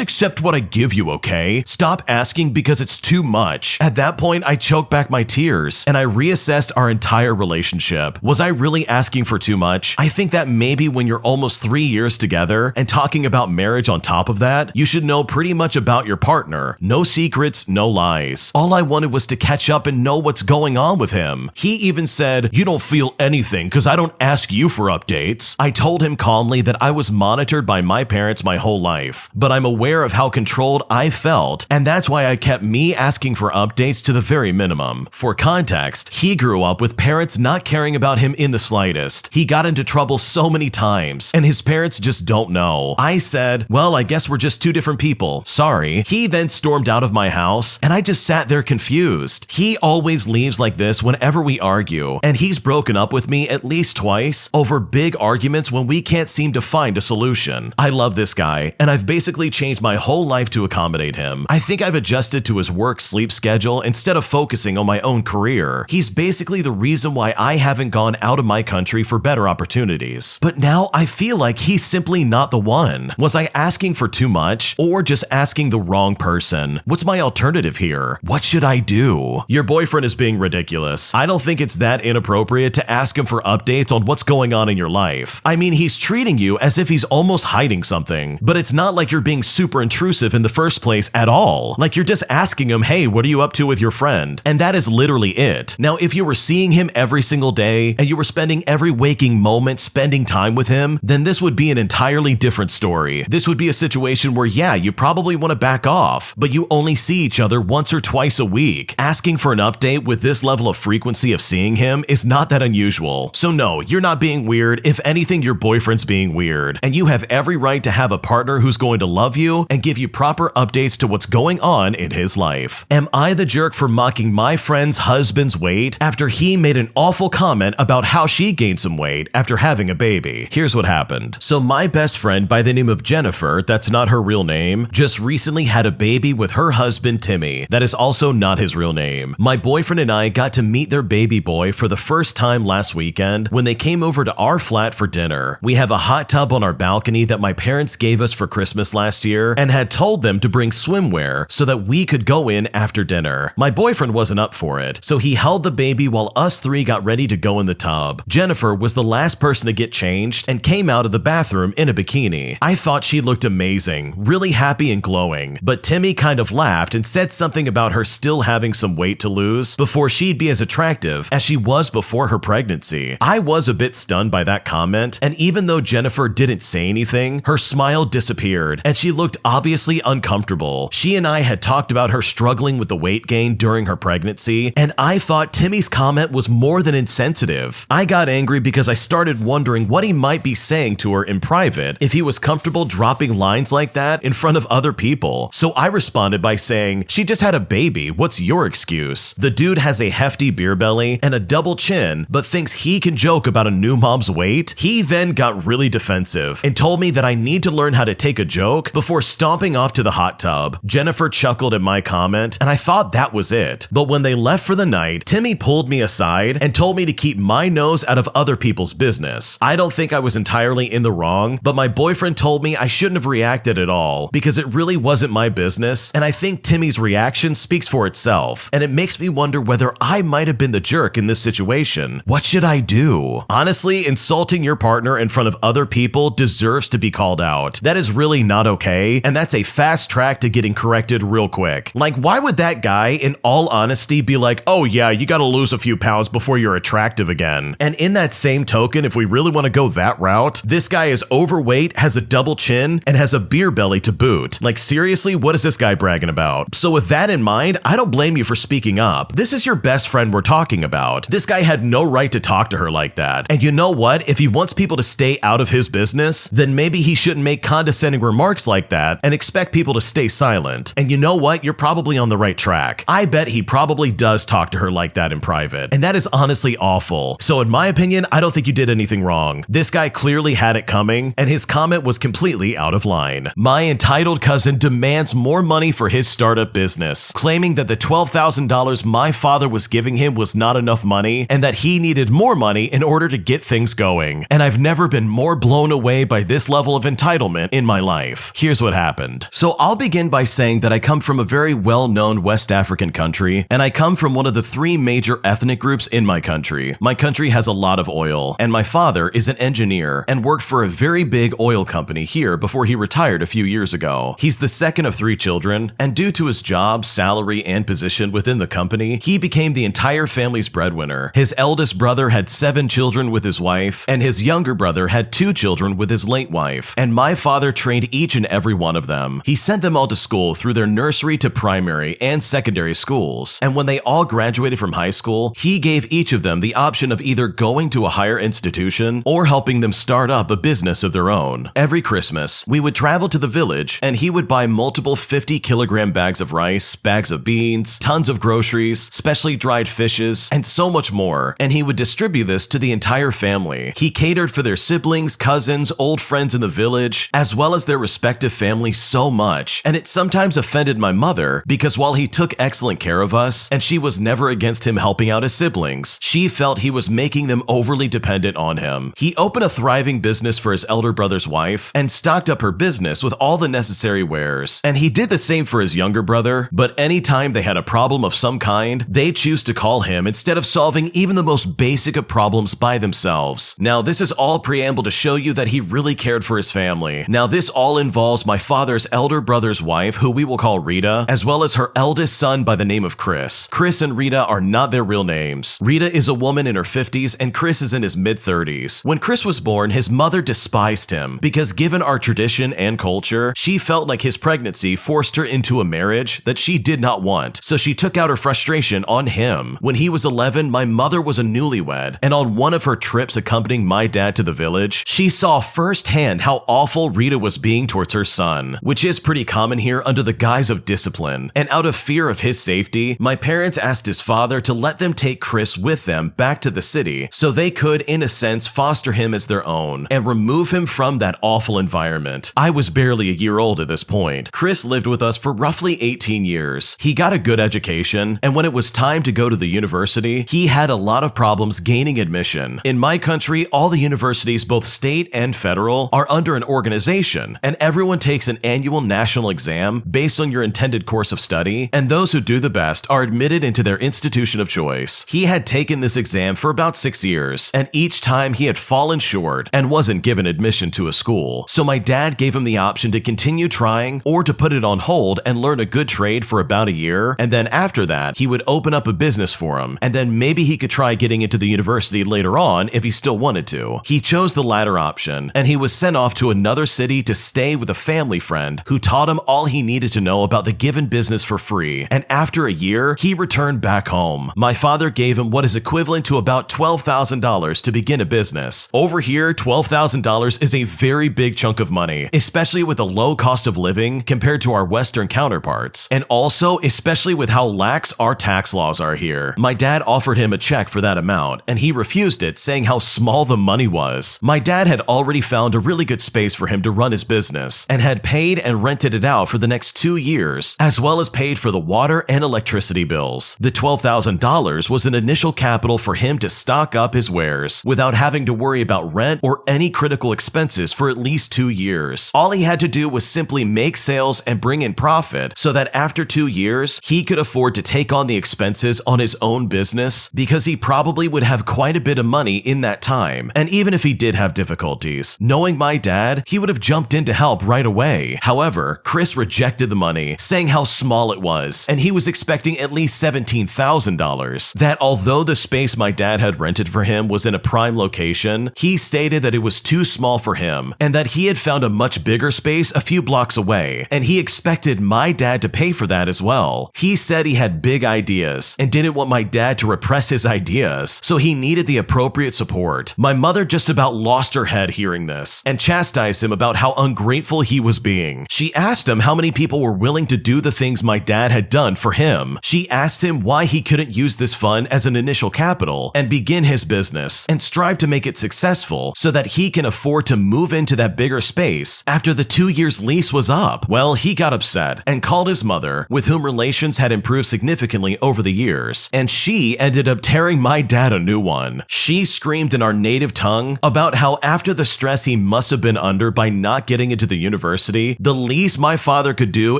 S1: accept what I give you, okay? Stop asking because it's too much. At that point, I choked back my tears and I reassessed our entire relationship. Was I really asking for too much? I think that maybe when you're almost 3 years together and talking about marriage on top of that, you should know pretty much about your partner. No secrets, no lies. All I wanted was to catch up and know what's going on with him. He even said, you don't feel anything because I don't ask you for updates. I told him calmly that I was monitored by my parents my whole life, but I'm aware of how controlled I felt, and that's why I kept me asking for updates to the very minimum. For context, he grew up with parents not caring about him in the slightest. He got into trouble so many times, and his parents just don't know. I said, well, I guess we're just 2 different people. Sorry. He then stormed out of my house, and I just sat there confused. He always leaves like this whenever we argue, and he's broken up with me at least twice over big arguments when we can't seem to find a solution. I love this guy, and I've basically changed my whole life to accommodate him. I think I've adjusted to his work-sleep schedule instead of focusing on my own career. He's basically the reason why I haven't gone out of my country for better opportunities. But now I feel like he's simply not the one. Was I asking for too much or just asking the wrong person? What's my alternative here? What should I do? Your boyfriend is being ridiculous. I don't think it's that inappropriate to ask him for updates on what's going on in your life. I mean, he's treating you as if he's almost hiding something, but it's not like you're being super intrusive in the first place at all. Like you're just asking him, hey, what are you up to with your friend? And that is literally it. Now, if you were seeing him every single day and you were spending every waking moment spending time with him, then this would be an entirely different story. This would be a situation where, yeah, you probably want to back off, but you only see each other once or twice a week. Asking for an update with this level of frequency of seeing him is not that unusual. So no, you're not being weird. If anything, your boyfriend's being weird. And you have every right to have a partner who's going to love you and give you proper updates to what's going on in his life. Am I the jerk for mocking my friend's husband's weight after he made an awful comment about how she gained some weight after having a baby? Here's what happened. So my best friend by the name of Jennifer, that's not her real name, just recently had a baby with her husband Timmy. That is also not his real name. My boyfriend and I got to meet their baby boy for the first time last weekend when they came over to our flat for dinner. We have a hot tub on our balcony that my parents gave us for Christmas last year and had told them to bring swimwear so that we could go in after dinner. My boyfriend wasn't up for it, so he held the baby while us 3 got ready to go in the tub. Jennifer was the last person to get changed and came out of the bathroom in a bikini. I thought she looked amazing, really happy and glowing, but Timmy kind of laughed and said something about her still having some weight to lose before she'd be as attractive as she was before her pregnancy. I was a bit stunned by that comment, and even though Jennifer didn't say anything, her smile disappeared and she looked obviously uncomfortable. She and I had talked about her struggling with the weight gain during her pregnancy, and I thought Timmy's comment was more than insensitive. I got angry because I started wondering what he might be saying to her in private if he was comfortable dropping lines like that in front of other people. So I responded by saying, she just had a baby, what's your excuse? The dude has a hefty beer belly and a double chin, but thinks he can joke about a new mom's weight? He then got really defensive and told me that I need to learn how to take a joke before stomping off to the hot tub. Jennifer chuckled at my comment, and I thought that was it. But when they left for the night, Timmy pulled me aside and told me to keep my nose out of other people's business. I don't think I was entirely in the wrong, but my boyfriend told me I shouldn't have reacted at all because it really wasn't my business, and I think Timmy's reaction speaks for itself, and it makes me wonder whether whether I might have been the jerk in this situation. What should I do? Honestly, insulting your partner in front of other people deserves to be called out. That is really not okay, and that's a fast track to getting corrected real quick. Like, why would that guy, in all honesty, be like, oh yeah, you gotta lose a few pounds before you're attractive again? And in that same token, if we really want to go that route, this guy is overweight, has a double chin, and has a beer belly to boot. Like, seriously, what is this guy bragging about? So with that in mind, I don't blame you for speaking up. This is your best friend we're talking about. This guy had no right to talk to her like that. And you know what? If he wants people to stay out of his business, then maybe he shouldn't make condescending remarks like that and expect people to stay silent. And you know what? You're probably on the right track. I bet he probably does talk to her like that in private. And that is honestly awful. So in my opinion, I don't think you did anything wrong. This guy clearly had it coming, and his comment was completely out of line. My entitled cousin demands more money for his startup business, claiming that the $12,000 my father was giving him was not enough money and that he needed more money in order to get things going. And I've never been more blown away by this level of entitlement in my life. Here's what happened. So I'll begin by saying that I come from a very well-known West African country, and I come from one of the 3 major ethnic groups in my country. My country has a lot of oil, and my father is an engineer and worked for a very big oil company here before he retired a few years ago. He's the second of 3 children, and due to his job, salary, and position within the company, he became the entire family's breadwinner. His eldest brother had 7 children with his wife, and his younger brother had 2 children with his late wife, and my father trained each and every one of them. He sent them all to school through their nursery to primary and secondary schools, and when they all graduated from high school, he gave each of them the option of either going to a higher institution or helping them start up a business of their own. Every Christmas, we would travel to the village, and he would buy multiple 50-kilogram bags of rice, bags of beans, tons of groceries, specially dried fishes, and so much more, and he would distribute this to the entire family. He catered for their siblings, cousins, old friends in the village, as well as their respective families so much, and it sometimes offended my mother because while he took excellent care of us, and she was never against him helping out his siblings, she felt he was making them overly dependent on him. He opened a thriving business for his elder brother's wife and stocked up her business with all the necessary wares, and he did the same for his younger brother, but anytime they had a problem of some kind, they choose to call him instead of solving even the most basic of problems by themselves. Now, this is all preamble to show you that he really cared for his family. Now, this all involves my father's elder brother's wife, who we will call Rita, as well as her eldest son by the name of Chris. Chris and Rita are not their real names. Rita is a woman in her 50s and Chris is in his mid-30s. When Chris was born, his mother despised him because given our tradition and culture, she felt like his pregnancy forced her into a marriage that she did not want, so she took out her frustration on him. When he was 11, my mother was a newlywed, and on one of her trips accompanying my dad to the village, she saw firsthand how awful Rita was being towards her son, which is pretty common here under the guise of discipline. And out of fear of his safety, my parents asked his father to let them take Chris with them back to the city so they could, in a sense, foster him as their own and remove him from that awful environment. I was barely a year old at this point. Chris lived with us for roughly 18 years. He got a good education, and when it was time to go to the university, he had a lot of problems gaining admission. In my country, all the universities, both state and federal, are under an organization, and everyone takes an annual national exam based on your intended course of study, and those who do the best are admitted into their institution of choice. He had taken this exam for about 6 years, and each time he had fallen short and wasn't given admission to a school. So my dad gave him the option to continue trying or to put it on hold and learn a good trade for about a year, and then after that, he would open up a business for him, and then maybe he could try getting into the university later on if he still wanted to. He chose the latter option, and he was sent off to another city to stay with a family friend who taught him all he needed to know about the given business for free, and after a year, he returned back home. My father gave him what is equivalent to about $12,000 to begin a business. Over here, $12,000 is a very big chunk of money, especially with the low cost of living compared to our Western counterparts, and also especially with how lax our tax laws are here. My dad offered him a check for that amount, and he refused it, saying how small the money was. My dad had already found a really good space for him to run his business, and had paid and rented it out for the next 2 years, as well as paid for the water and electricity bills. The $12,000 was an initial capital for him to stock up his wares, without having to worry about rent or any critical expenses for at least 2 years. All he had to do was simply make sales and bring in profit, so that after 2 years, he could afford to take on the expenses expenses on his own business because he probably would have quite a bit of money in that time. And even if he did have difficulties, knowing my dad, he would have jumped in to help right away. However, Chris rejected the money, saying how small it was, and he was expecting at least $17,000. That although the space my dad had rented for him was in a prime location, he stated that it was too small for him and that he had found a much bigger space a few blocks away, and he expected my dad to pay for that as well. He said he had big ideas and didn't want my dad to repress his ideas, so he needed the appropriate support. My mother just about lost her head hearing this and chastised him about how ungrateful he was being. She asked him how many people were willing to do the things my dad had done for him. She asked him why he couldn't use this fund as an initial capital and begin his business and strive to make it successful so that he can afford to move into that bigger space after the 2 years lease was up. Well, he got upset and called his mother, with whom relations had improved significantly over the years, and she ended up tearing my dad a new one. She screamed in our native tongue about how after the stress he must have been under by not getting into the university, the least my father could do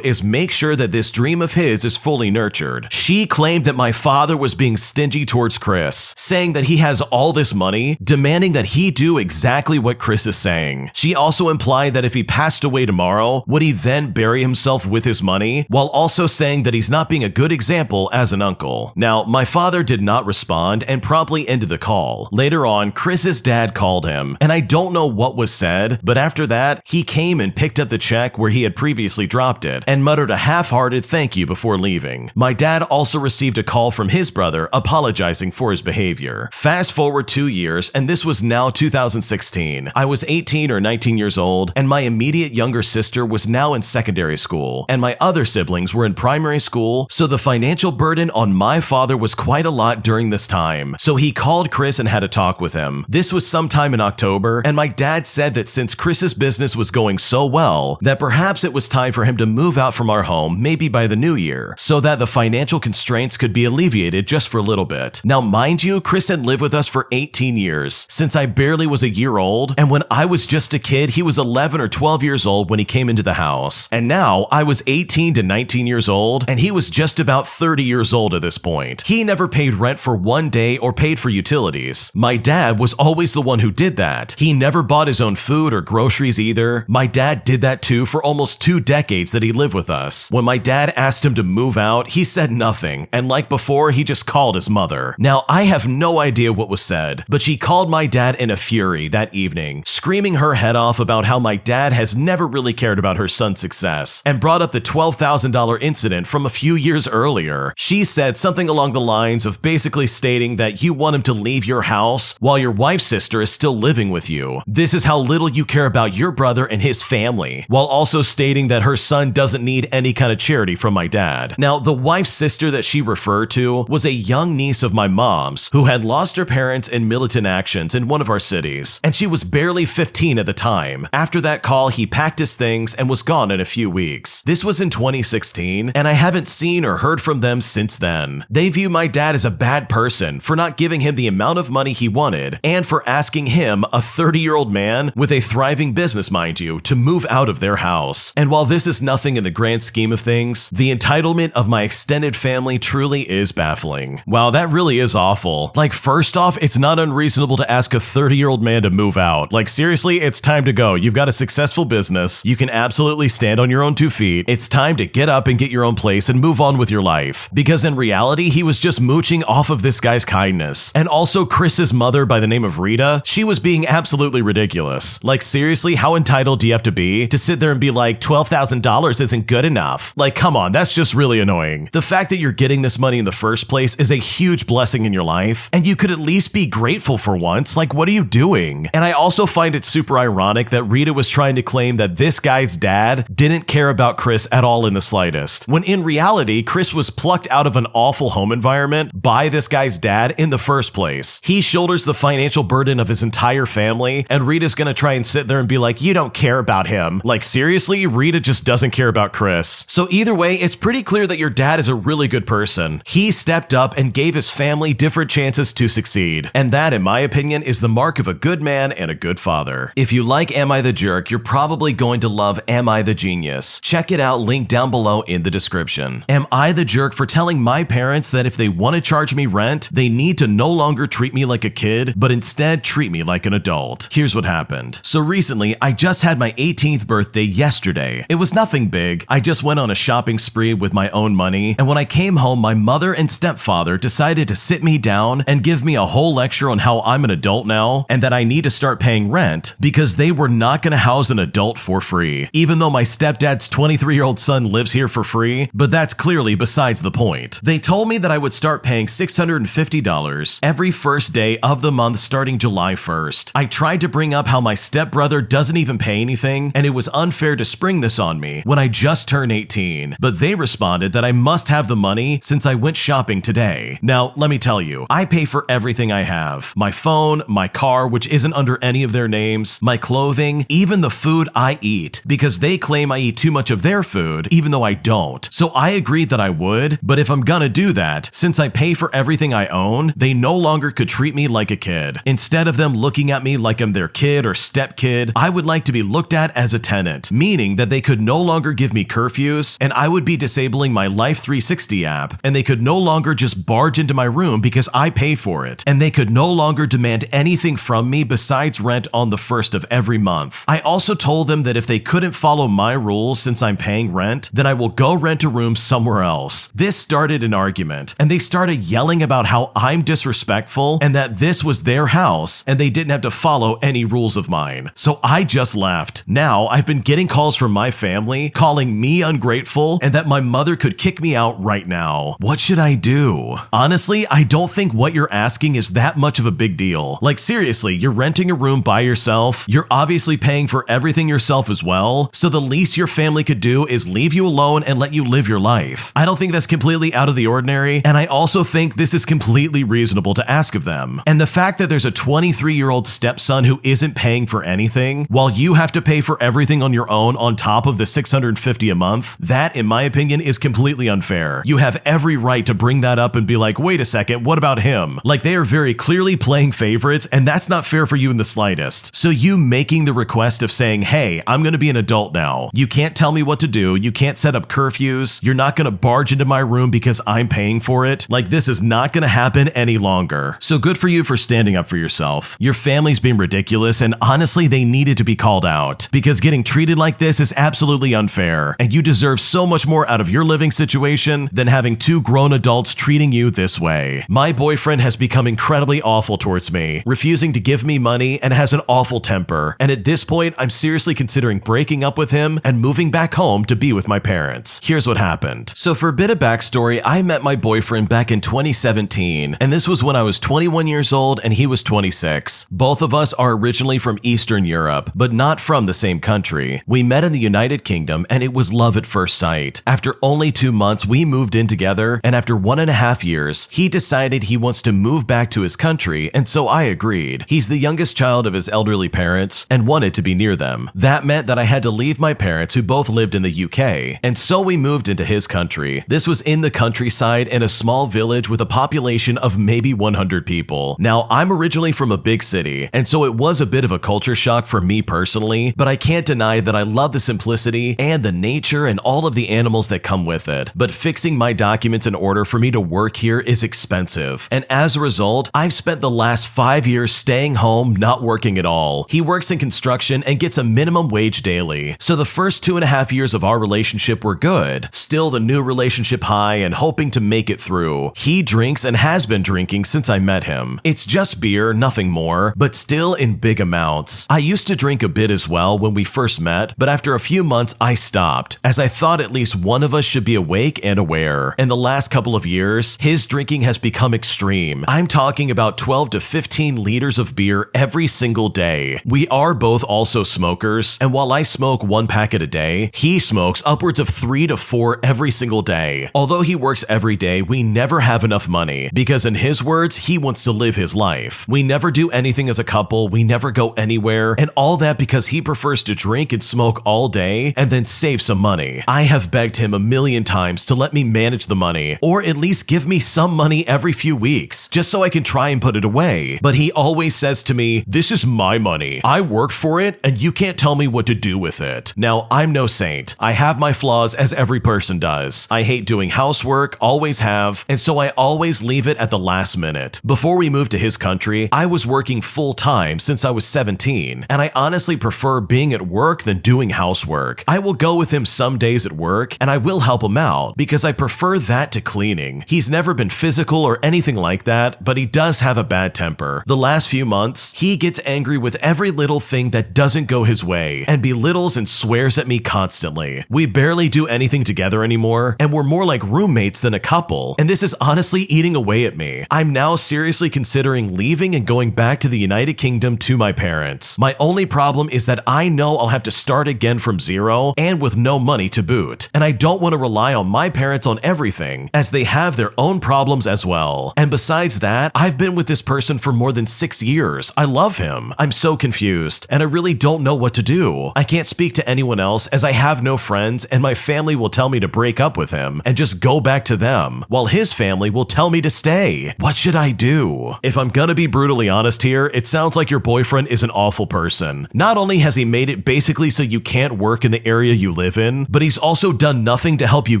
S1: is make sure that this dream of his is fully nurtured. She claimed that my father was being stingy towards Chris, saying that he has all this money, demanding that he do exactly what Chris is saying. She also implied that if he passed away tomorrow, would he then bury himself with his money, while also saying that he's not being a good example as an uncle. Now, my father did not respond and promptly ended the call. Later on, Chris's dad called him, and I don't know what was said, but after that, he came and picked up the check where he had previously dropped it and muttered a half-hearted thank you before leaving. My dad also received a call from his brother apologizing for his behavior. Fast forward 2 years, and this was now 2016. I was 18 or 19 years old, and my immediate younger sister was now in secondary school, and my other siblings were in primary school, so the financial burden on my father was quite a lot during this time. So he called Chris and had a talk with him. This was sometime in October, and my dad said that since Chris's business was going so well, that perhaps it was time for him to move out from our home maybe by the new year, so that the financial constraints could be alleviated just for a little bit. Now, mind you, Chris had lived with us for 18 years, since I barely was a year old, and when I was just a kid, he was 11 or 12 years old when he came into the house. And now, I was 18 to 19 years old, and he was just about 30 years old at this point. He never paid rent for one day or paid for utilities. My dad was always the one who did that. He never bought his own food or groceries either. My dad did that too for almost 2 decades that he lived with us. When my dad asked him to move out, he said nothing, and like before, he just called his mother. Now, I have no idea what was said, but she called my dad in a fury that evening, screaming her head off about how my dad has never really cared about her son's success, and brought up the $12,000 incident from a few years earlier. She said something along the lines of basically stating that you want him to leave your house while your wife's sister is still living with you. This is how little you care about your brother and his family, while also stating that her son doesn't need any kind of charity from my dad. Now, the wife's sister that she referred to was a young niece of my mom's who had lost her parents in militant actions in one of our cities, and she was barely 15 at the time. After that call, he packed his things and was gone in a few weeks. This was in 2016, and I haven't seen or heard from them since then. They view my dad as a bad person for not giving him the amount of money he wanted, and for asking him, a 30-year-old man with a thriving business, mind you, to move out of their house. And while this is nothing in the grand scheme of things, the entitlement of my extended family truly is baffling. Wow, that really is awful. Like, first off, it's not unreasonable to ask a 30-year-old man to move out. Like, seriously, it's time to go. You've got a successful business. You can absolutely stand on your own 2 feet. It's time to get up and get your own place and move on with your life. Because in reality, he was just mooching off of this guy's kindness. And also, Chris's mother by the name of Rita, she was being absolutely ridiculous. Like, seriously, how entitled do you have to be to sit there and be like, $12,000 isn't good enough? Like, come on, that's just really annoying. The fact that you're getting this money in the first place is a huge blessing in your life, and you could at least be grateful for once. Like, what are you doing? And I also find it super ironic that Rita was trying to claim that this guy's dad didn't care about Chris at all in the slightest, when in reality, Chris was plucked out of an awful home environment by this guy's dad in the first place. He shoulders the financial burden of his entire family, and Rita's gonna try and sit there and be like, you don't care about him. Like, seriously, Rita just doesn't care about Chris. So either way, it's pretty clear that your dad is a really good person. He stepped up and gave his family different chances to succeed. And that, in my opinion, is the mark of a good man and a good father. If you like Am I the Jerk, you're probably going to love Am I the Genius. Check it out, linked down below in the description. Am I the jerk for telling my my parents that if they want to charge me rent, they need to no longer treat me like a kid, but instead treat me like an adult. Here's what happened. So recently, I just had my 18th birthday yesterday. It was nothing big. I just went on a shopping spree with my own money, and when I came home, my mother and stepfather decided to sit me down and give me a whole lecture on how I'm an adult now and that I need to start paying rent because they were not going to house an adult for free, even though my stepdad's 23-year-old son lives here for free, but that's clearly besides the point. They told me that I would start paying $650 every first day of the month starting July 1st. I tried to bring up how my stepbrother doesn't even pay anything, and it was unfair to spring this on me when I just turned 18, but they responded that I must have the money since I went shopping today. Now, let me tell you, I pay for everything I have. My phone, my car, which isn't under any of their names, my clothing, even the food I eat, because they claim I eat too much of their food, even though I don't. So I agreed that I would, but if I'm gonna do that, since I pay for everything I own, they no longer could treat me like a kid. Instead of them looking at me like I'm their kid or stepkid, I would like to be looked at as a tenant, meaning that they could no longer give me curfews, and I would be disabling my Life 360 app, and they could no longer just barge into my room because I pay for it, and they could no longer demand anything from me besides rent on the first of every month. I also told them that if they couldn't follow my rules since I'm paying rent, then I will go rent a room somewhere else. This started an argument, and they started yelling about how I'm disrespectful and that this was their house and they didn't have to follow any rules of mine. So I just left. Now I've been getting calls from my family calling me ungrateful and that my mother could kick me out right now. What should I do? Honestly, I don't think what you're asking is that much of a big deal. Like seriously, you're renting a room by yourself. You're obviously paying for everything yourself as well. So the least your family could do is leave you alone and let you live your life. I don't think that's completely out of the ordinary. And I also think this is completely reasonable to ask of them. And the fact that there's a 23-year-old stepson who isn't paying for anything while you have to pay for everything on your own on top of the $650 a month, that in my opinion is completely unfair. You have every right to bring that up and be like, wait a second, what about him? Like they are very clearly playing favorites and that's not fair for you in the slightest. So you making the request of saying, hey, I'm gonna be an adult now. You can't tell me what to do. You can't set up curfews. You're not gonna barge into my room because I'm paying for it. Like this is not gonna happen any longer. So good for you for standing up for yourself. Your family's being ridiculous and honestly they needed to be called out because getting treated like this is absolutely unfair and you deserve so much more out of your living situation than having two grown adults treating you this way. My boyfriend has become incredibly awful towards me, refusing to give me money and has an awful temper. And at this point, I'm seriously considering breaking up with him and moving back home to be with my parents. Here's what happened. So for a bit of backstory, I met my boyfriend back in 2017, and this was when I was 21 years old and he was 26. Both of us are originally from Eastern Europe, but not from the same country. We met in the United Kingdom and it was love at first sight. After only 2 months, we moved in together, and after 1.5 years, he decided he wants to move back to his country, and so I agreed. He's the youngest child of his elderly parents and wanted to be near them. That meant that I had to leave my parents who both lived in the UK, and so we moved into his country. This was in the countryside in a small village with a population of maybe 100 people. Now, I'm originally from a big city, and so it was a bit of a culture shock for me personally, but I can't deny that I love the simplicity and the nature and all of the animals that come with it. But fixing my documents in order for me to work here is expensive, and as a result, I've spent the last 5 years staying home, not working at all. He works in construction and gets a minimum wage daily, so the first 2.5 years of our relationship were good. Still the new relationship high and hoping to make it through. He drinks and has been drinking since I met him. It's just beer, nothing more, but still in big amounts. I used to drink a bit as well when we first met, but after a few months I stopped, as I thought at least one of us should be awake and aware. In the last couple of years, his drinking has become extreme. I'm talking about 12 to 15 liters of beer every single day. We are both also smokers, and while I smoke 1 packet a day, he smokes upwards of 3 to 4 every single day. Although he works every day, we never have enough money, because in his words, he wants to live his life. We never do anything as a couple, we never go anywhere, and all that because he prefers to drink and smoke all day and then save some money. I have begged him a million times to let me manage the money, or at least give me some money every few weeks, just so I can try and put it away. But he always says to me, this is my money. I worked for it, and you can't tell me what to do with it. Now, I'm no saint. I have my flaws as every person does. I hate doing housework, work, always have, and so I always leave it at the last minute. Before we moved to his country, I was working full-time since I was 17, and I honestly prefer being at work than doing housework. I will go with him some days at work, and I will help him out because I prefer that to cleaning. He's never been physical or anything like that, but he does have a bad temper. The last few months, he gets angry with every little thing that doesn't go his way and belittles and swears at me constantly. We barely do anything together anymore, and we're more like roommates than a couple, and this is honestly eating away at me. I'm now seriously considering leaving and going back to the United Kingdom to my parents. My only problem is that I know I'll have to start again from zero and with no money to boot, and I don't want to rely on my parents on everything as they have their own problems as well. And besides that, I've been with this person for more than 6 years. I love him. I'm so confused, and I really don't know what to do. I can't speak to anyone else as I have no friends, and my family will tell me to break up with him and just go back to them, while his family will tell me to stay. What should I do? If I'm gonna be brutally honest here, it sounds like your boyfriend is an awful person. Not only has he made it basically so you can't work in the area you live in, but he's also done nothing to help you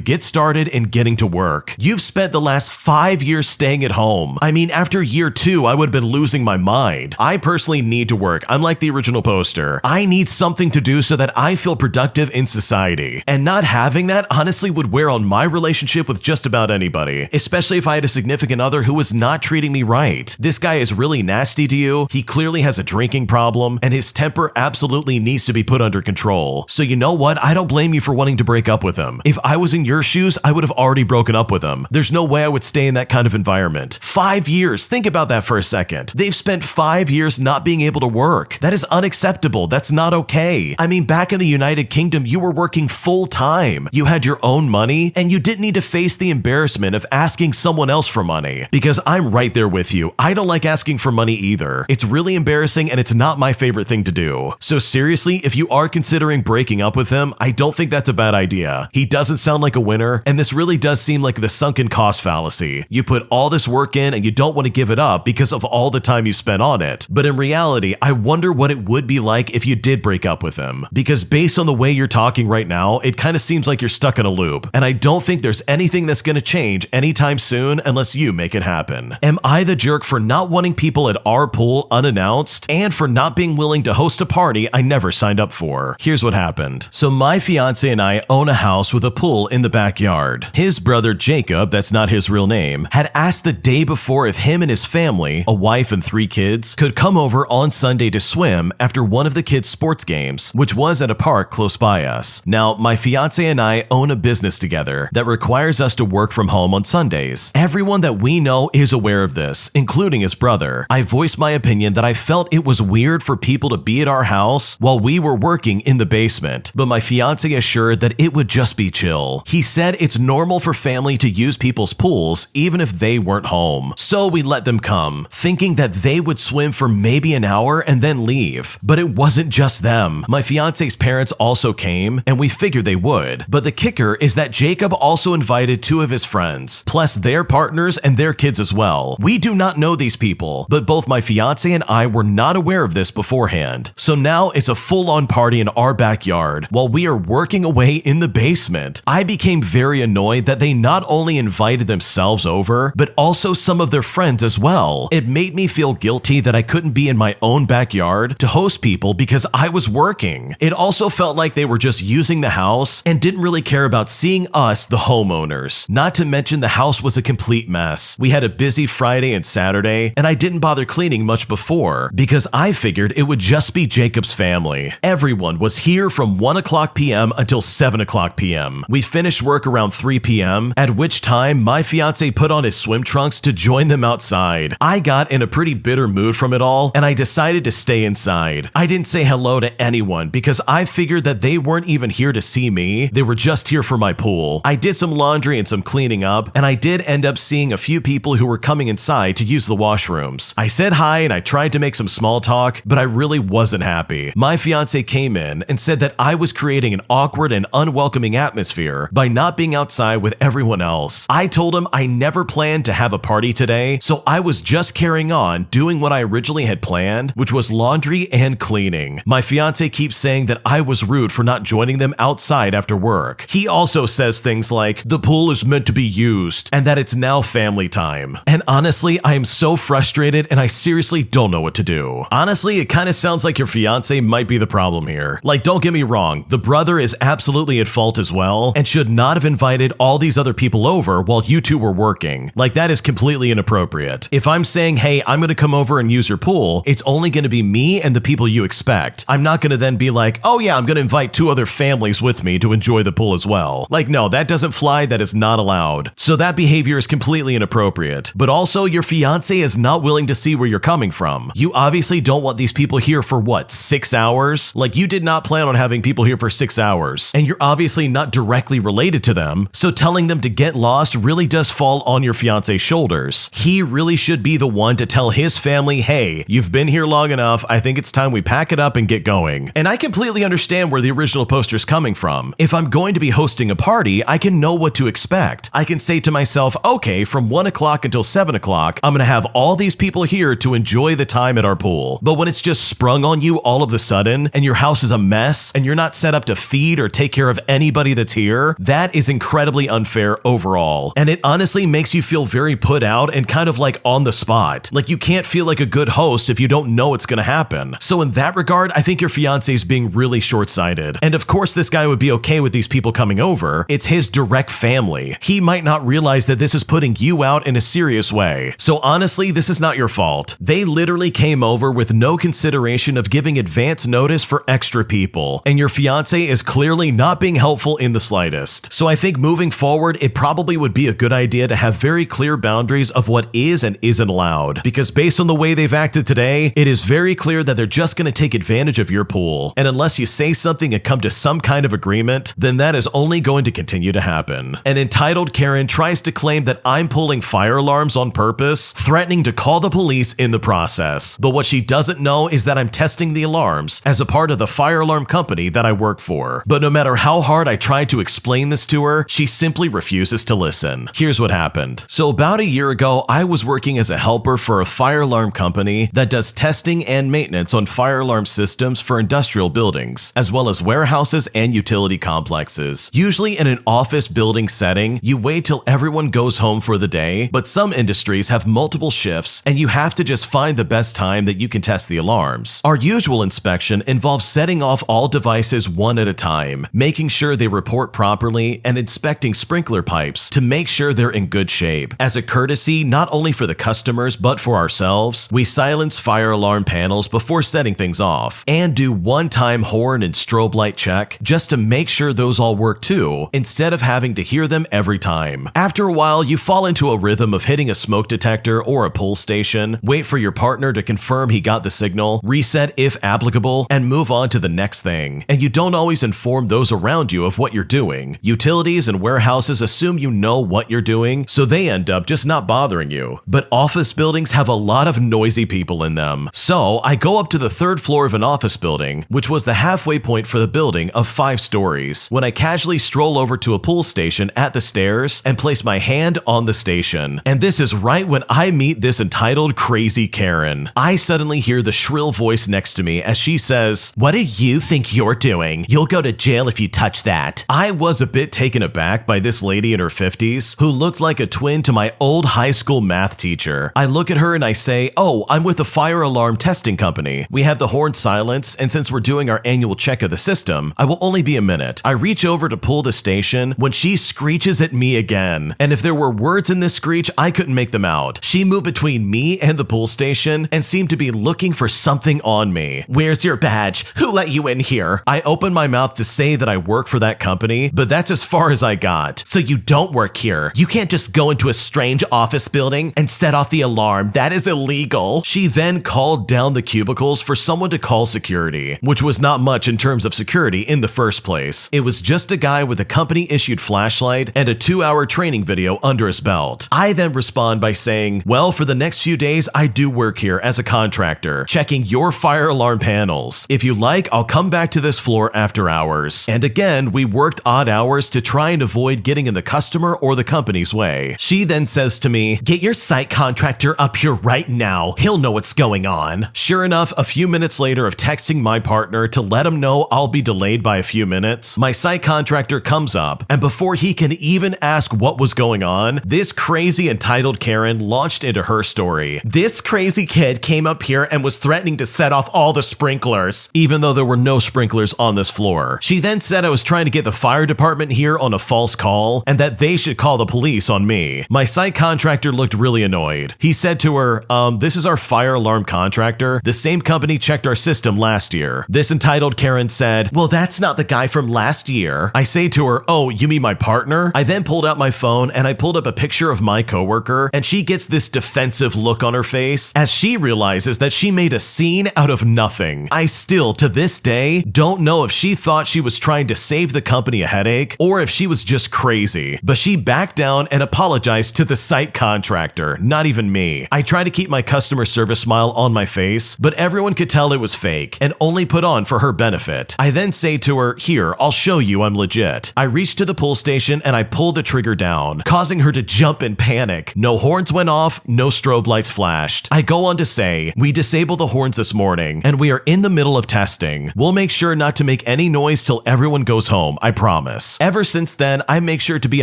S1: get started in getting to work. You've spent the last 5 years staying at home. I mean, after year 2, I would have been losing my mind. I personally need to work. I'm like the original poster. I need something to do so that I feel productive in society. And not having that honestly would wear on my relationship with just about anybody, especially if I had a significant other who was not treating me right. This guy is really nasty to you. He clearly has a drinking problem, and his temper absolutely needs to be put under control. So you know what? I don't blame you for wanting to break up with him. If I was in your shoes, I would have already broken up with him. There's no way I would stay in that kind of environment. 5 years. Think about that for a second. They've spent 5 years not being able to work. That is unacceptable. That's not okay. I mean, back in the United Kingdom, you were working full time. You had your own money, and you didn't need to face the embarrassment of asking someone else for money. Because I'm right there with you. I don't like asking for money either. It's really embarrassing, and it's not my favorite thing to do. So seriously, if you are considering breaking up with him, I don't think that's a bad idea. He doesn't sound like a winner, and this really does seem like the sunken cost fallacy. You put all this work in, and you don't want to give it up because of all the time you spent on it. But in reality, I wonder what it would be like if you did break up with him. Because based on the way you're talking right now, it kind of seems like you're stuck in a loop. And I don't think there's anything that's going to change anytime soon unless you make it happen. Am I the jerk for not wanting people at our pool unannounced and for not being willing to host a party I never signed up for? Here's what happened. So my fiance and I own a house with a pool in the backyard. His brother Jacob, that's not his real name, had asked the day before if him and his family, a wife and 3 kids, could come over on Sunday to swim after one of the kids' sports games, which was at a park close by us. Now, my fiance and I own a business together that requires us to work from home on Sundays. Everyone that we know is aware of this, including his brother. I voiced my opinion that I felt it was weird for people to be at our house while we were working in the basement, but my fiance assured that it would just be chill. He said it's normal for family to use people's pools even if they weren't home. So we let them come, thinking that they would swim for maybe an hour and then leave. But it wasn't just them. My fiance's parents also came, and we figured they would. But the kicker is that Jacob also invited 2 of his friends, plus their partners and their kids as well. We do not know these people, but both my fiance and I were not aware of this beforehand. So now it's a full-on party in our backyard while we are working away in the basement. I became very annoyed that they not only invited themselves over, but also some of their friends as well. It made me feel guilty that I couldn't be in my own backyard to host people because I was working. It also felt like they were just using the house and didn't really care about seeing us, the homeowners. Not to mention the house was a complete mess. We had a busy Friday and Saturday, and I didn't bother cleaning much before because I figured it would just be Jacob's family. Everyone was here from 1:00 p.m. until 7:00 p.m. We finished work around 3 p.m., at which time my fiance put on his swim trunks to join them outside. I got in a pretty bitter mood from it all, and I decided to stay inside. I didn't say hello to anyone because I figured that they weren't even here to see me. They were just here for my pool. I did some laundry and some cleaning up, and I did end up seeing a few people who were coming inside to use the washrooms. I said hi and I tried to make some small talk, but I really wasn't happy. My fiance came in and said that I was creating an awkward and unwelcoming atmosphere by not being outside with everyone else. I told him I never planned to have a party today, so I was just carrying on doing what I originally had planned, which was laundry and cleaning. My fiance keeps saying that I was rude for not joining them outside after work. He also says things like, "The pool is was meant to be used and that it's now family time. And honestly, I am so frustrated and I seriously don't know what to do. Honestly, it kind of sounds like your fiance might be the problem here. Like, don't get me wrong, the brother is absolutely at fault as well and should not have invited all these other people over while you two were working. Like, that is completely inappropriate. If I'm saying, hey, I'm gonna come over and use your pool, it's only gonna be me and the people you expect. I'm not gonna then be like, oh yeah, I'm gonna invite 2 other families with me to enjoy the pool as well. Like, no, that doesn't fly, that is not allowed. So that behavior is completely inappropriate. But also, your fiance is not willing to see where you're coming from. You obviously don't want these people here for what, 6 hours? Like, you did not plan on having people here for 6 hours. And you're obviously not directly related to them, so telling them to get lost really does fall on your fiance's shoulders. He really should be the one to tell his family, hey, you've been here long enough, I think it's time we pack it up and get going. And I completely understand where the original poster's coming from. If I'm going to be hosting a party, I can know what to expect. I can say to myself, okay, from 1 o'clock until 7 o'clock, I'm gonna have all these people here to enjoy the time at our pool. But when it's just sprung on you all of a sudden, and your house is a mess, and you're not set up to feed or take care of anybody that's here, that is incredibly unfair overall. And it honestly makes you feel very put out and kind of like on the spot. Like, you can't feel like a good host if you don't know it's gonna happen. So in that regard, I think your fiance is being really short-sighted. And of course this guy would be okay with these people coming over. It's his direct family. He might not realize that this is putting you out in a serious way. So honestly, this is not your fault. They literally came over with no consideration of giving advance notice for extra people. And your fiance is clearly not being helpful in the slightest. So I think moving forward, it probably would be a good idea to have very clear boundaries of what is and isn't allowed. Because based on the way they've acted today, it is very clear that they're just going to take advantage of your pool. And unless you say something and come to some kind of agreement, then that is only going to continue to happen. An entitled Karen tries to claim that I'm pulling fire alarms on purpose, threatening to call the police in the process. But what she doesn't know is that I'm testing the alarms as a part of the fire alarm company that I work for. But no matter how hard I try to explain this to her, she simply refuses to listen. Here's what happened. So about a year ago, I was working as a helper for a fire alarm company that does testing and maintenance on fire alarm systems for industrial buildings, as well as warehouses and utility complexes. Usually in an office building setting, you wait till everyone goes home for the day, but some industries have multiple shifts and you have to just find the best time that you can test the alarms. Our usual inspection involves setting off all devices one at a time, making sure they report properly, and inspecting sprinkler pipes to make sure they're in good shape. As a courtesy, not only for the customers but for ourselves, we silence fire alarm panels before setting things off, and do one-time horn and strobe light check just to make sure those all work too, instead of having to hear them every time. After a while, you fall into a rhythm of hitting a smoke detector or a pull station, wait for your partner to confirm he got the signal, reset if applicable, and move on to the next thing. And you don't always inform those around you of what you're doing. Utilities and warehouses assume you know what you're doing, so they end up just not bothering you. But office buildings have a lot of noisy people in them. So I go up to the 3rd floor of an office building, which was the halfway point for the building of 5 stories, when I casually stroll over to a pull station at the stairs and place my hand on the station. And this is right when I meet this entitled crazy Karen. I suddenly hear the shrill voice next to me as she says, "What do you think you're doing? You'll go to jail if you touch that." I was a bit taken aback by this lady in her 50s who looked like a twin to my old high school math teacher. I look at her and I say, "Oh, I'm with a fire alarm testing company. We have the horn silenced, and since we're doing our annual check of the system, I will only be a minute." I reach over to pull the station when she screeches at me again. And if there were words in this screech, I couldn't make them out. She moved between me and the pull station and seemed to be looking for something on me. "Where's your badge? Who let you in here?" I opened my mouth to say that I work for that company, but that's as far as I got. "So you don't work here? You can't just go into a strange office building and set off the alarm. That is illegal." She then called down the cubicles for someone to call security, which was not much in terms of security in the first place. It was just a guy with a company-issued flashlight and a 2-hour training video under his belt. I then respond by saying, "Well, for the next few days, I do work here as a contractor, checking your fire alarm panels. If you like, I'll come back to this floor after hours." And again, we worked odd hours to try and avoid getting in the customer or the company's way. She then says to me, "Get your site contractor up here right now. He'll know what's going on." Sure enough, a few minutes later of texting my partner to let him know I'll be delayed by a few minutes, my site contractor comes up, and before he can didn't even ask what was going on, this crazy entitled Karen launched into her story. This crazy kid came up here and was threatening to set off all the sprinklers, even though there were no sprinklers on this floor. She then said I was trying to get the fire department here on a false call and that they should call the police on me. My site contractor looked really annoyed. He said to her, this is our fire alarm contractor. The same company checked our system last year. This entitled Karen said, well, that's not the guy from last year. I say to her, oh, you mean my partner? I then pulled out my phone and I pulled up a picture of my coworker, and she gets this defensive look on her face as she realizes that she made a scene out of nothing. I still, to this day, don't know if she thought she was trying to save the company a headache or if she was just crazy, but she backed down and apologized to the site contractor, not even me. I tried to keep my customer service smile on my face, but everyone could tell it was fake and only put on for her benefit. I then say to her, here, I'll show you I'm legit. I reached to the pull station and I pulled the trigger down, causing her to jump in panic. No horns went off, no strobe lights flashed. I go on to say, we disabled the horns this morning and we are in the middle of testing. We'll make sure not to make any noise till everyone goes home, I promise. Ever since then, I make sure to be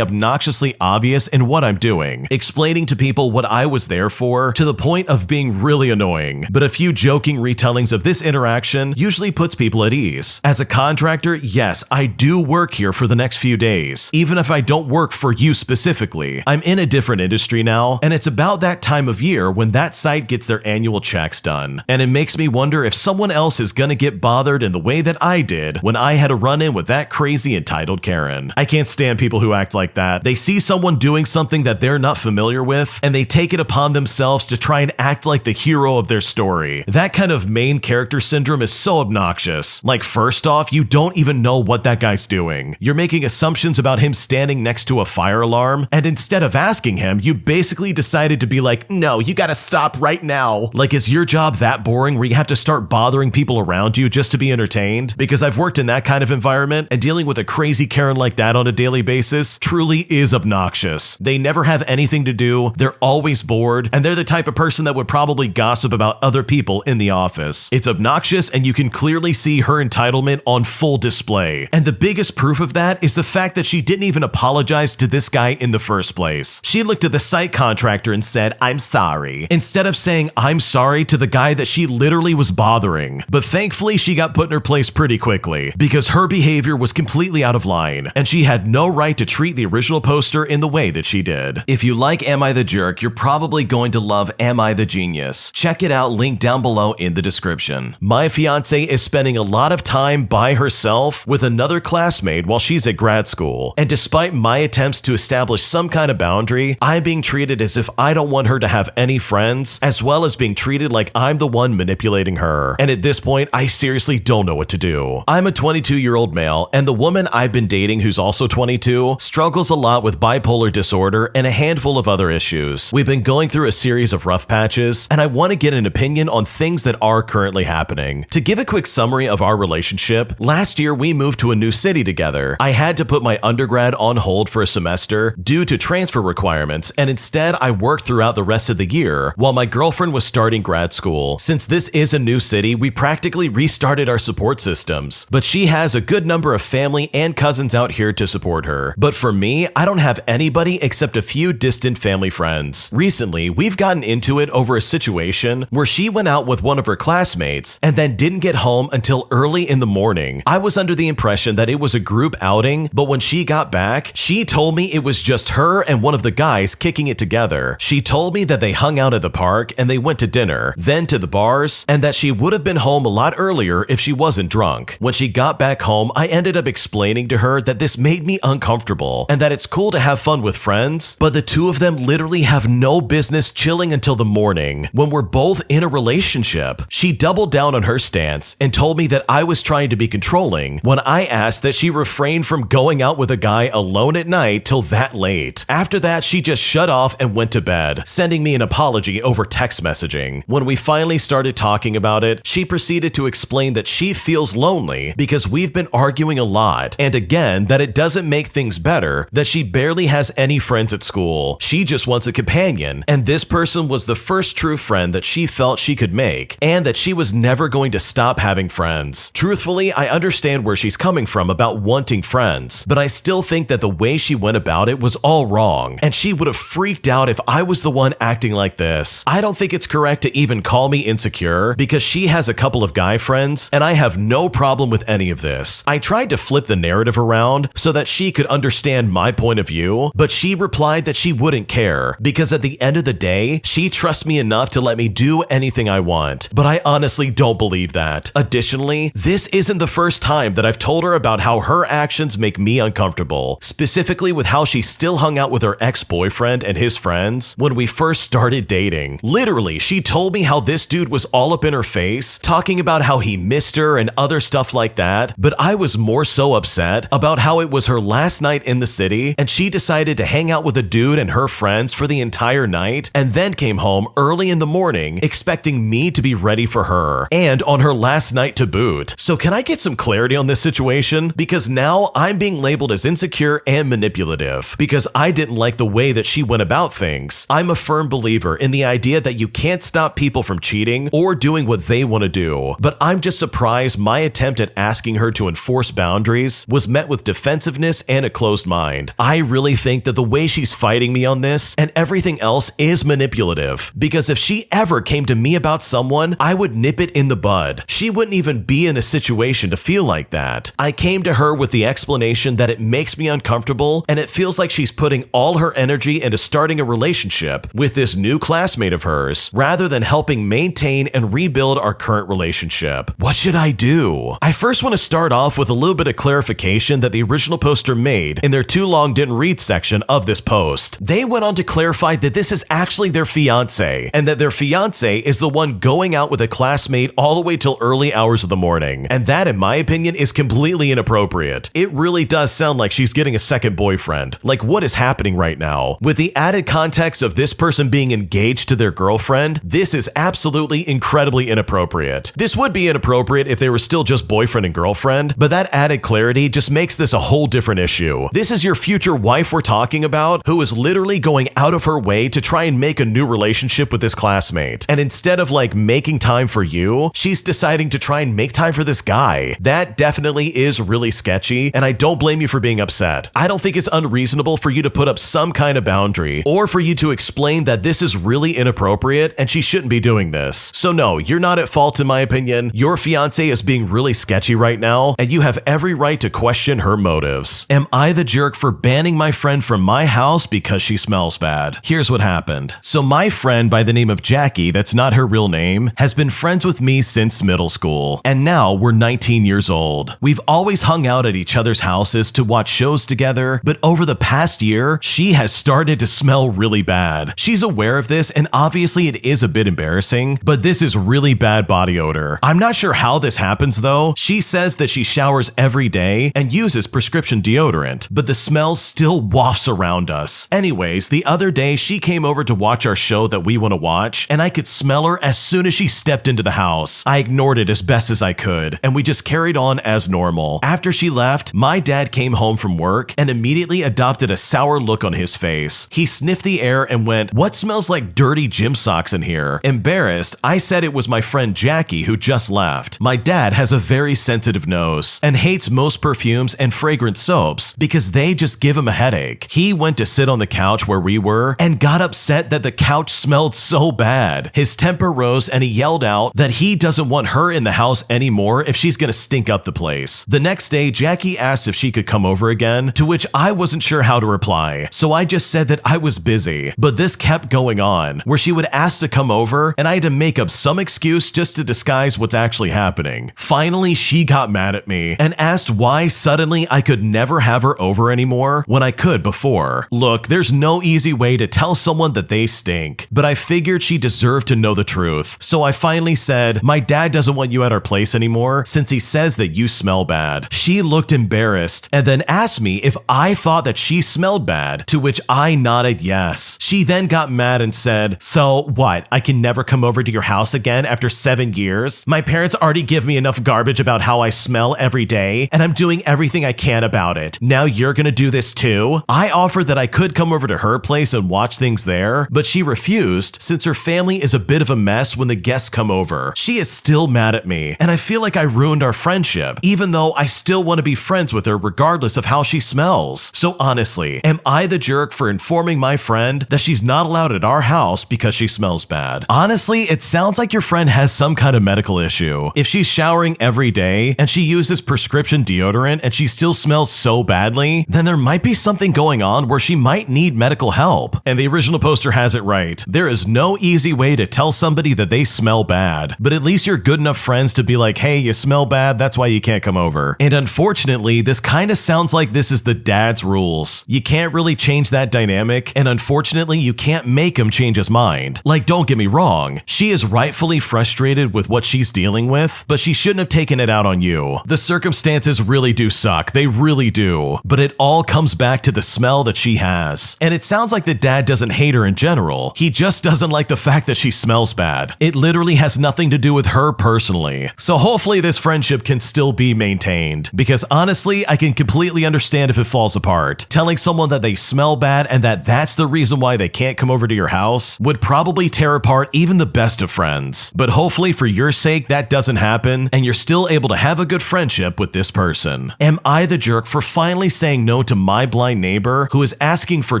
S1: obnoxiously obvious in what I'm doing, explaining to people what I was there for, to the point of being really annoying. But a few joking retellings of this interaction usually puts people at ease. As a contractor, yes, I do work here for the next few days, even if I don't work for you specifically. I'm in a different industry now, and it's about that time of year when that site gets their annual checks done. And it makes me wonder if someone else is gonna get bothered in the way that I did when I had a run-in with that crazy entitled Karen. I can't stand people who act like that. They see someone doing something that they're not familiar with, and they take it upon themselves to try and act like the hero of their story. That kind of main character syndrome is so obnoxious. Like, first off, you don't even know what that guy's doing. You're making assumptions about him standing next to a fire alarm, and instead of asking him, you basically decided to be like, no, you gotta stop right now. Like, is your job that boring where you have to start bothering people around you just to be entertained? Because I've worked in that kind of environment, and dealing with a crazy Karen like that on a daily basis truly is obnoxious. They never have anything to do, they're always bored, and they're the type of person that would probably gossip about other people in the office. It's obnoxious, and you can clearly see her entitlement on full display. And the biggest proof of that is the fact that she didn't even apologize to this guy in the first place. She looked at the site contractor and said, I'm sorry, instead of saying I'm sorry to the guy that she literally was bothering. But thankfully, she got put in her place pretty quickly, because her behavior was completely out of line, and she had no right to treat the original poster in the way that she did. If you like Am I the Jerk, you're probably going to love Am I the Genius. Check it out, link down below in the description. My fiance is spending a lot of time by herself with another classmate while she's at grad school, and despite my attempts to establish some kind of boundary, I'm being treated as if I don't want her to have any friends, as well as being treated like I'm the one manipulating her. And at this point, I seriously don't know what to do. I'm a 22-year-old male, and the woman I've been dating, who's also 22, struggles a lot with bipolar disorder and a handful of other issues. We've been going through a series of rough patches, and I want to get an opinion on things that are currently happening. To give a quick summary of our relationship, last year we moved to a new city together. I had to put my undergrad on hold for a semester due to transfer requirements, and instead I worked throughout the rest of the year while my girlfriend was starting grad school. Since this is a new city, we practically restarted our support systems, but she has a good number of family and cousins out here to support her. But for me, I don't have anybody except a few distant family friends. Recently, we've gotten into it over a situation where she went out with one of her classmates and then didn't get home until early in the morning. I was under the impression that it was a group outing, but when she got back, she told me it was just her and one of the guys kicking it together. She told me that they hung out at the park and they went to dinner, then to the bars, and that she would have been home a lot earlier if she wasn't drunk. When she got back home, I ended up explaining to her that this made me uncomfortable and that it's cool to have fun with friends, but the two of them literally have no business chilling until the morning when we're both in a relationship. She doubled down on her stance and told me that I was trying to be controlling when I asked that she refrain from going out with a guy alone at night till that late. After that, she just shut off and went to bed, sending me an apology over text messaging. When we finally started talking about it, she proceeded to explain that she feels lonely because we've been arguing a lot, and again, that it doesn't make things better that she barely has any friends at school. She just wants a companion, and this person was the first true friend that she felt she could make, and that she was never going to stop having friends. Truthfully, I understand where she's coming from about wanting friends, but I still think that the way she went about it was all wrong, and she would have freaked out if I was the one acting like this. I don't think it's correct to even call me insecure because she has a couple of guy friends, and I have no problem with any of this. I tried to flip the narrative around so that she could understand my point of view, but she replied that she wouldn't care because at the end of the day, she trusts me enough to let me do anything I want. But I honestly don't believe that. Additionally, this isn't the first time that I've told her about how her actions make me uncomfortable, specifically with how she still hung out with her ex-boyfriend and his friends when we first started dating. Literally, she told me how this dude was all up in her face, talking about how he missed her and other stuff like that, but I was more so upset about how it was her last night in the city and she decided to hang out with a dude and her friends for the entire night and then came home early in the morning expecting me to be ready for her, and on her last night to boot. So can I get some clarity on this situation? Because now I'm being labeled as insecure and manipulative because I didn't like the way that she went about things. I'm a firm believer in the idea that you can't stop people from cheating or doing what they want to do, but I'm just surprised my attempt at asking her to enforce boundaries was met with defensiveness and a closed mind. I really think that the way she's fighting me on this and everything else is manipulative, because if she ever came to me about someone, I would nip it in the bud. She wouldn't even be in a situation to feel like that. I came to her with the explanation that it makes me uncomfortable and it feels like she's putting all her energy into starting a relationship with this new classmate of hers rather than helping maintain and rebuild our current relationship. What should I do? I first want to start off with a little bit of clarification that the original poster made in their too long didn't read section of this post. They went on to clarify that this is actually their fiance and that their fiance is the one going out with a classmate all the way till early hours of the morning. And that, in my opinion, is completely inappropriate. It really does sound like she's getting a second boyfriend. Like, what is happening right now? With the added context of this person being engaged to their girlfriend, this is absolutely incredibly inappropriate. This would be inappropriate if they were still just boyfriend and girlfriend, but that added clarity just makes this a whole different issue. This is your future wife we're talking about, who is literally going out of her way to try and make a new relationship with this classmate. And instead of like making time for you, she's deciding to try and make time for this guy. That definitely is really sketchy, and I don't blame you for being upset. I don't think it's unreasonable for you to put up some kind of boundary or for you to explain that this is really inappropriate and she shouldn't be doing this. So no, you're not at fault in my opinion. Your fiance is being really sketchy right now, and you have every right to question her motives. Am I the jerk for banning my friend from my house because she smells bad? Here's what happened. So my friend by the name of Jackie, that's not her real name, has been friends with me since middle school, and now we're 19 years old. We've always hung out at each other's houses to watch shows together, but over the past year, she has started to smell really bad. She's aware of this, and obviously it is a bit embarrassing, but this is really bad body odor. I'm not sure how this happens though. She says that she showers every day and uses prescription deodorant, but the smell still wafts around us. Anyways, the other day she came over to watch our show that we want to watch, and I could smell her as soon as she stepped into the house. I ignored it as best as I could, and we just carried on as normal. After she left, my dad came home from work and immediately adopted a sour look on his face. He sniffed the air and went, "What smells like dirty gym socks in here?" Embarrassed, I said it was my friend Jackie who just left. My dad has a very sensitive nose and hates most perfumes and fragrant soaps because they just give him a headache. He went to sit on the couch where we were and got upset that the couch smelled so bad. His temper rose and he yelled out that he doesn't want her in the house anymore if she's gonna stink up the place. The next day, Jackie asked if she could come over again, to which I wasn't sure how to reply. So I just said that I was busy, but this kept going on, where she would ask to come over and I had to make up some excuse just to disguise what's actually happening. Finally, she got mad at me and asked why suddenly I could never have her over anymore when I could before. Look, there's no easy way to tell someone that they stink, but I figured she deserved to know the truth. So I finally said, "My dad doesn't want you at our place anymore since he says that you smell bad." She looked embarrassed and then asked me if I thought that she smelled bad, to which I nodded yes. She then got mad and said, "So what, I can never come over to your house again after 7 years? My parents already give me enough garbage about how I smell every day, and I'm doing everything I can about it. Now you're gonna do this too?" I offered that I could come over to her place and watch things there, but she refused since her family is a bit of a mess when the guests come over. She is still mad at me, and I feel like I ruined our friendship, even though I still want to be friends with her regardless of how she smells smells. So honestly, am I the jerk for informing my friend that she's not allowed at our house because she smells bad? Honestly, it sounds like your friend has some kind of medical issue. If she's showering every day and she uses prescription deodorant and she still smells so badly, then there might be something going on where she might need medical help. And the original poster has it right. There is no easy way to tell somebody that they smell bad, but at least you're good enough friends to be like, hey, you smell bad, that's why you can't come over. And unfortunately, this kind of sounds like this is the dad's rules. You can't really change that dynamic, and unfortunately, you can't make him change his mind. Like, don't get me wrong, she is rightfully frustrated with what she's dealing with, but she shouldn't have taken it out on you. The circumstances really do suck, they really do, but it all comes back to the smell that she has. And it sounds like the dad doesn't hate her in general, he just doesn't like the fact that she smells bad. It literally has nothing to do with her personally. So hopefully this friendship can still be maintained, because honestly, I can completely understand if it falls apart. Telling someone that they smell bad and that that's the reason why they can't come over to your house would probably tear apart even the best of friends. But hopefully for your sake that doesn't happen and you're still able to have a good friendship with this person. Am I the jerk for finally saying no to my blind neighbor who is asking for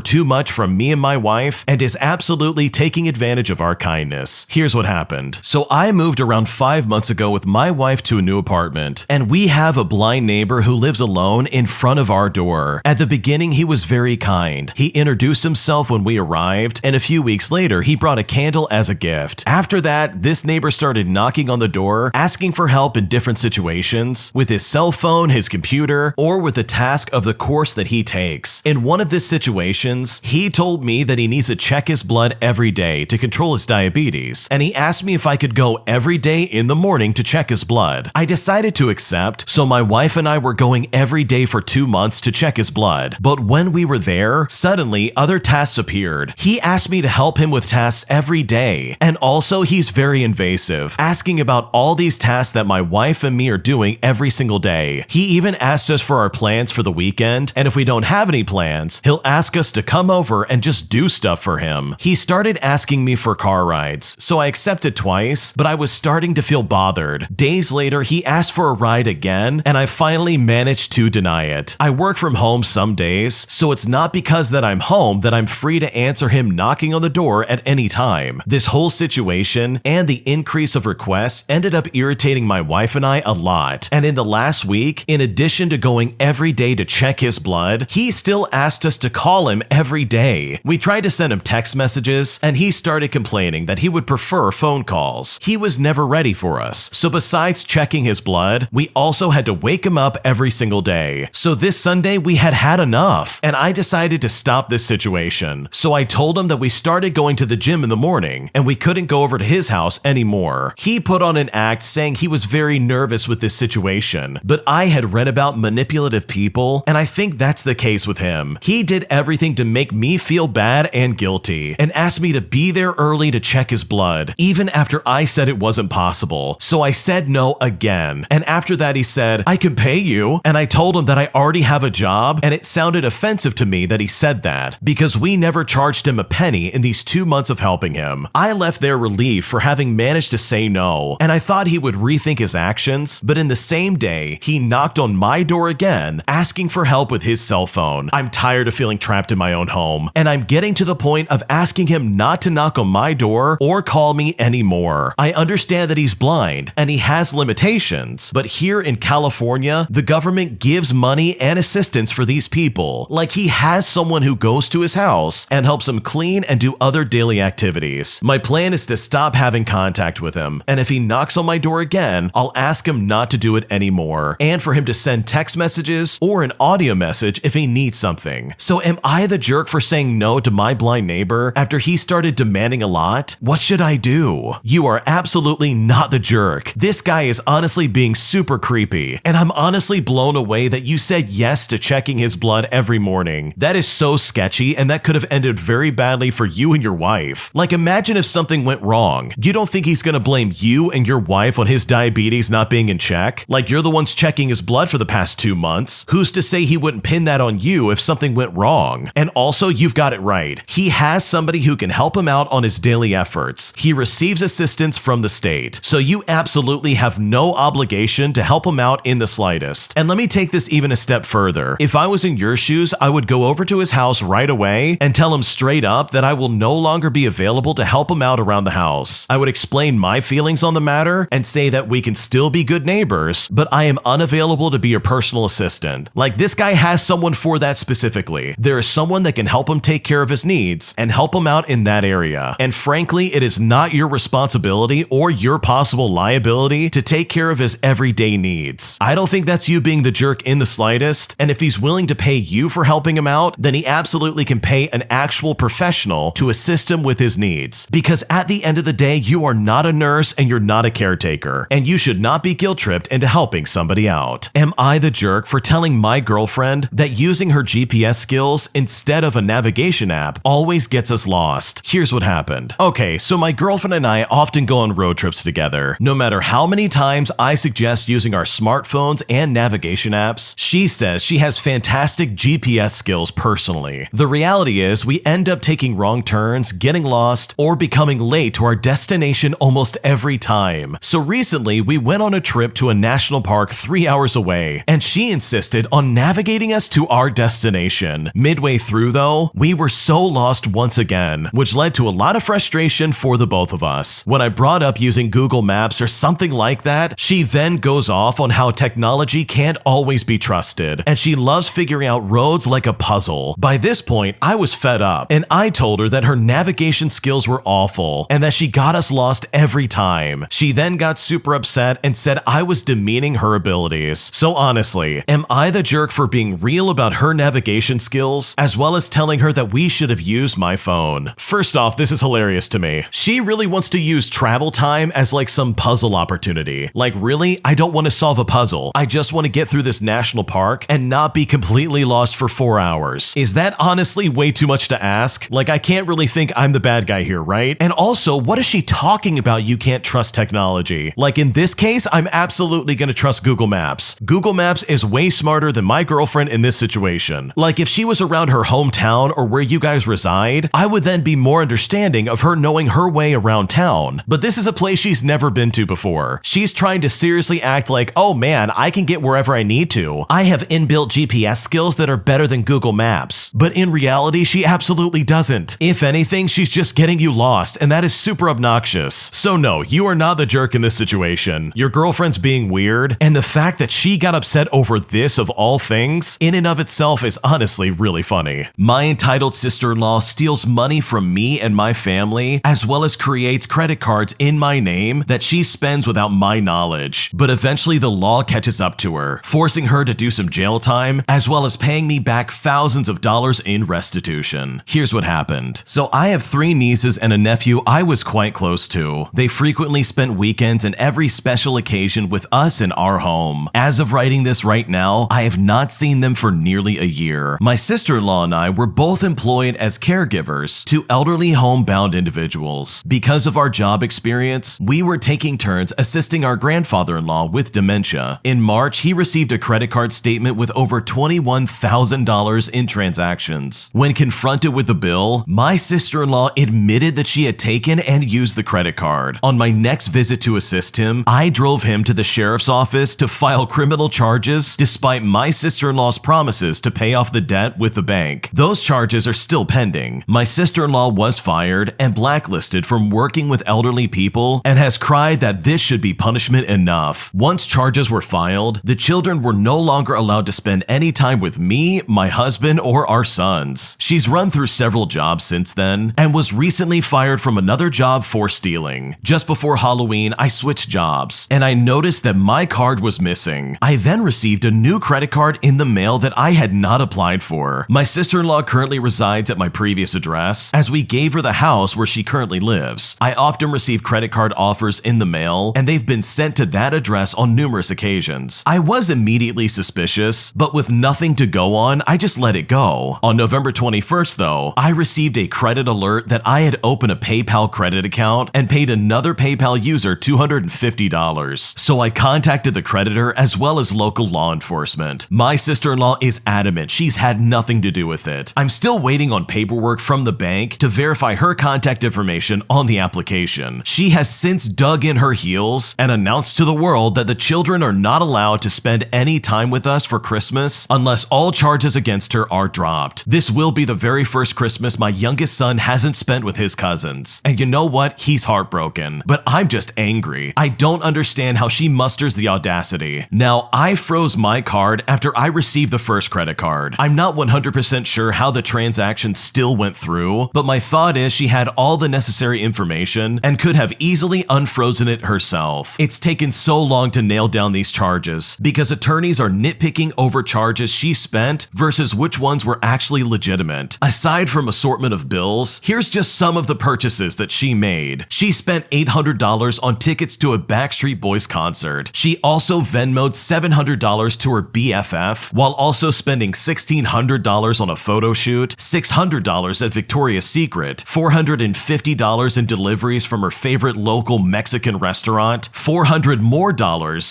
S1: too much from me and my wife and is absolutely taking advantage of our kindness? Here's what happened. So I moved around 5 months ago with my wife to a new apartment, and we have a blind neighbor who lives alone in front of our door. At the beginning, he was very kind. He introduced himself when we arrived, and a few weeks later, he brought a candle as a gift. After that, this neighbor started knocking on the door, asking for help in different situations, with his cell phone, his computer, or with the task of the course that he takes. In one of these situations, he told me that he needs to check his blood every day to control his diabetes, and he asked me if I could go every day in the morning to check his blood. I decided to accept, so my wife and I were going every day for 2 months to check his blood. But when we were there, suddenly other tasks appeared. He asked me to help him with tasks every day, and also he's very invasive, asking about all these tasks that my wife and me are doing every single day. He even asked us for our plans for the weekend, and if we don't have any plans, he'll ask us to come over and just do stuff for him. He started asking me for car rides, so I accepted twice, but I was starting to feel bothered. Days later, he asked for a ride again, and I finally managed to deny it. I work from home some days, so it's not because that I'm home that I'm free to answer him knocking on the door at any time. This whole situation and the increase of requests ended up irritating my wife and I a lot. And in the last week, in addition to going every day to check his blood, he still asked us to call him every day. We tried to send him text messages, and he started complaining that he would prefer phone calls. He was never ready for us. So besides checking his blood, we also had to wake him up every single day. So this Sunday, we had had enough, and I decided to stop this situation. So I told him that we started going to the gym in the morning, and we couldn't go over to his house anymore. He put on an act saying he was very nervous with this situation, but I had read about manipulative people, and I think that's the case with him. He did everything to make me feel bad and guilty, and asked me to be there early to check his blood, even after I said it wasn't possible. So I said no again, and after that he said, I can pay you, and I told him that I already have a job, and it sounded offensive to me that he said that, because we never charged him a penny in these 2 months of helping him. I left there relieved for having managed to say no, and I thought he would rethink his actions, but in the same day, he knocked on my door again, asking for help with his cell phone. I'm tired of feeling trapped in my own home, and I'm getting to the point of asking him not to knock on my door or call me anymore. I understand that he's blind, and he has limitations, but here in California, the government gives money and assistance for these people. Like, he has someone who goes to his house and helps him clean and do other daily activities. My plan is to stop having contact with him, and if he knocks on my door again, I'll ask him not to do it anymore, and for him to send text messages or an audio message if he needs something. So am I the jerk for saying no to my blind neighbor after he started demanding a lot? What should I do? You are absolutely not the jerk. This guy is honestly being super creepy, and I'm honestly blown away that you said yes to checking his blood every morning. That is so sketchy, and that could have ended very badly for you and your wife. Like, imagine if something went wrong. You don't think he's gonna blame you and your wife on his diabetes not being in check? Like, you're the ones checking his blood for the past 2 months. Who's to say he wouldn't pin that on you if something went wrong? And also, you've got it right. He has somebody who can help him out on his daily efforts. He receives assistance from the state. So you absolutely have no obligation to help him out in the slightest. And let me take this even a step further. brother. If I was in your shoes, I would go over to his house right away and tell him straight up that I will no longer be available to help him out around the house. I would explain my feelings on the matter and say that we can still be good neighbors, but I am unavailable to be your personal assistant. Like, this guy has someone for that specifically. There is someone that can help him take care of his needs and help him out in that area. And frankly, it is not your responsibility or your possible liability to take care of his everyday needs. I don't think that's you being the jerk in the slightest, and if he's willing to pay you for helping him out, then he absolutely can pay an actual professional to assist him with his needs. Because at the end of the day, you are not a nurse and you're not a caretaker, and you should not be guilt-tripped into helping somebody out. Am I the jerk for telling my girlfriend that using her GPS skills instead of a navigation app always gets us lost? Here's what happened. Okay, so my girlfriend and I often go on road trips together. No matter how many times I suggest using our smartphones and navigation apps, she says she has fantastic GPS skills personally. The reality is we end up taking wrong turns, getting lost, or becoming late to our destination almost every time. So recently, we went on a trip to a national park 3 hours away, and she insisted on navigating us to our destination. Midway through though, we were so lost once again, which led to a lot of frustration for the both of us. When I brought up using Google Maps or something like that, she then goes off on how technology can't always be trusted, and she loves figuring out roads like a puzzle. By this point, I was fed up, and I told her that her navigation skills were awful, and that she got us lost every time. She then got super upset and said I was demeaning her abilities. So honestly, am I the jerk for being real about her navigation skills, as well as telling her that we should have used my phone? First off, this is hilarious to me. She really wants to use travel time as like some puzzle opportunity. Like, really? I don't want to solve a puzzle. I just want to get through this national park and not be completely lost for 4 hours. Is that honestly way too much to ask? Like, I can't really think I'm the bad guy here, right? And also, what is she talking about? You can't trust technology. Like, in this case, I'm absolutely going to trust Google Maps. Google Maps is way smarter than my girlfriend in this situation. Like, if she was around her hometown or where you guys reside, I would then be more understanding of her knowing her way around town. But this is a place she's never been to before. She's trying to seriously act like, oh man, I can get wherever I need to. I have inbuilt GPS skills that are better than Google Maps. But in reality, she absolutely doesn't. If anything, she's just getting you lost, and that is super obnoxious. So no, you are not the jerk in this situation. Your girlfriend's being weird, and the fact that she got upset over this of all things, in and of itself is honestly really funny. My entitled sister-in-law steals money from me and my family, as well as creates credit cards in my name that she spends without my knowledge. But eventually the law catches up to her, forcing her to do some jail time, as well as paying me back thousands of dollars in restitution. Here's what happened. So I have 3 nieces and a nephew I was quite close to. They frequently spent weekends and every special occasion with us in our home. As of writing this right now, I have not seen them for nearly a year. My sister-in-law and I were both employed as caregivers to elderly homebound individuals. Because of our job experience, we were taking turns assisting our grandfather-in-law with dementia. In March, he received a credit card statement with over $21,000 in transactions. When confronted with the bill, my sister-in-law admitted that she had taken and used the credit card. On my next visit to assist him, I drove him to the sheriff's office to file criminal charges despite my sister-in-law's promises to pay off the debt with the bank. Those charges are still pending. My sister-in-law was fired and blacklisted from working with elderly people and has cried that this should be punishment enough. Once charges were filed, the children were no longer allowed to spend any time with me, my husband, or our sons. She's run through several jobs since then and was recently fired from another job for stealing. Just before Halloween, I switched jobs and I noticed that my card was missing. I then received a new credit card in the mail that I had not applied for. My sister-in-law currently resides at my previous address as we gave her the house where she currently lives. I often receive credit card offers in the mail and they've been sent to that address on numerous occasions. I was immediately suspicious, but with nothing to go on, I just let it go. On November 21st though, I received a credit alert that I had opened a PayPal credit account and paid another PayPal user $250. So I contacted the creditor as well as local law enforcement. My sister-in-law is adamant she's had nothing to do with it. I'm still waiting on paperwork from the bank to verify her contact information on the application. She has since dug in her heels and announced to the world that the children are not allowed to spend any time with us for Christmas Christmas unless all charges against her are dropped. This will be the very first Christmas my youngest son hasn't spent with his cousins. And you know what? He's heartbroken. But I'm just angry. I don't understand how she musters the audacity. Now, I froze my card after I received the first credit card. I'm not 100% sure how the transaction still went through, but my thought is she had all the necessary information and could have easily unfrozen it herself. It's taken so long to nail down these charges because attorneys are nitpicking over charges she spent versus which ones were actually legitimate. Aside from assortment of bills, here's just some of the purchases that she made. She spent $800 on tickets to a Backstreet Boys concert. She also Venmoed $700 to her BFF, while also spending $1,600 on a photo shoot, $600 at Victoria's Secret, $450 in deliveries from her favorite local Mexican restaurant, $400 more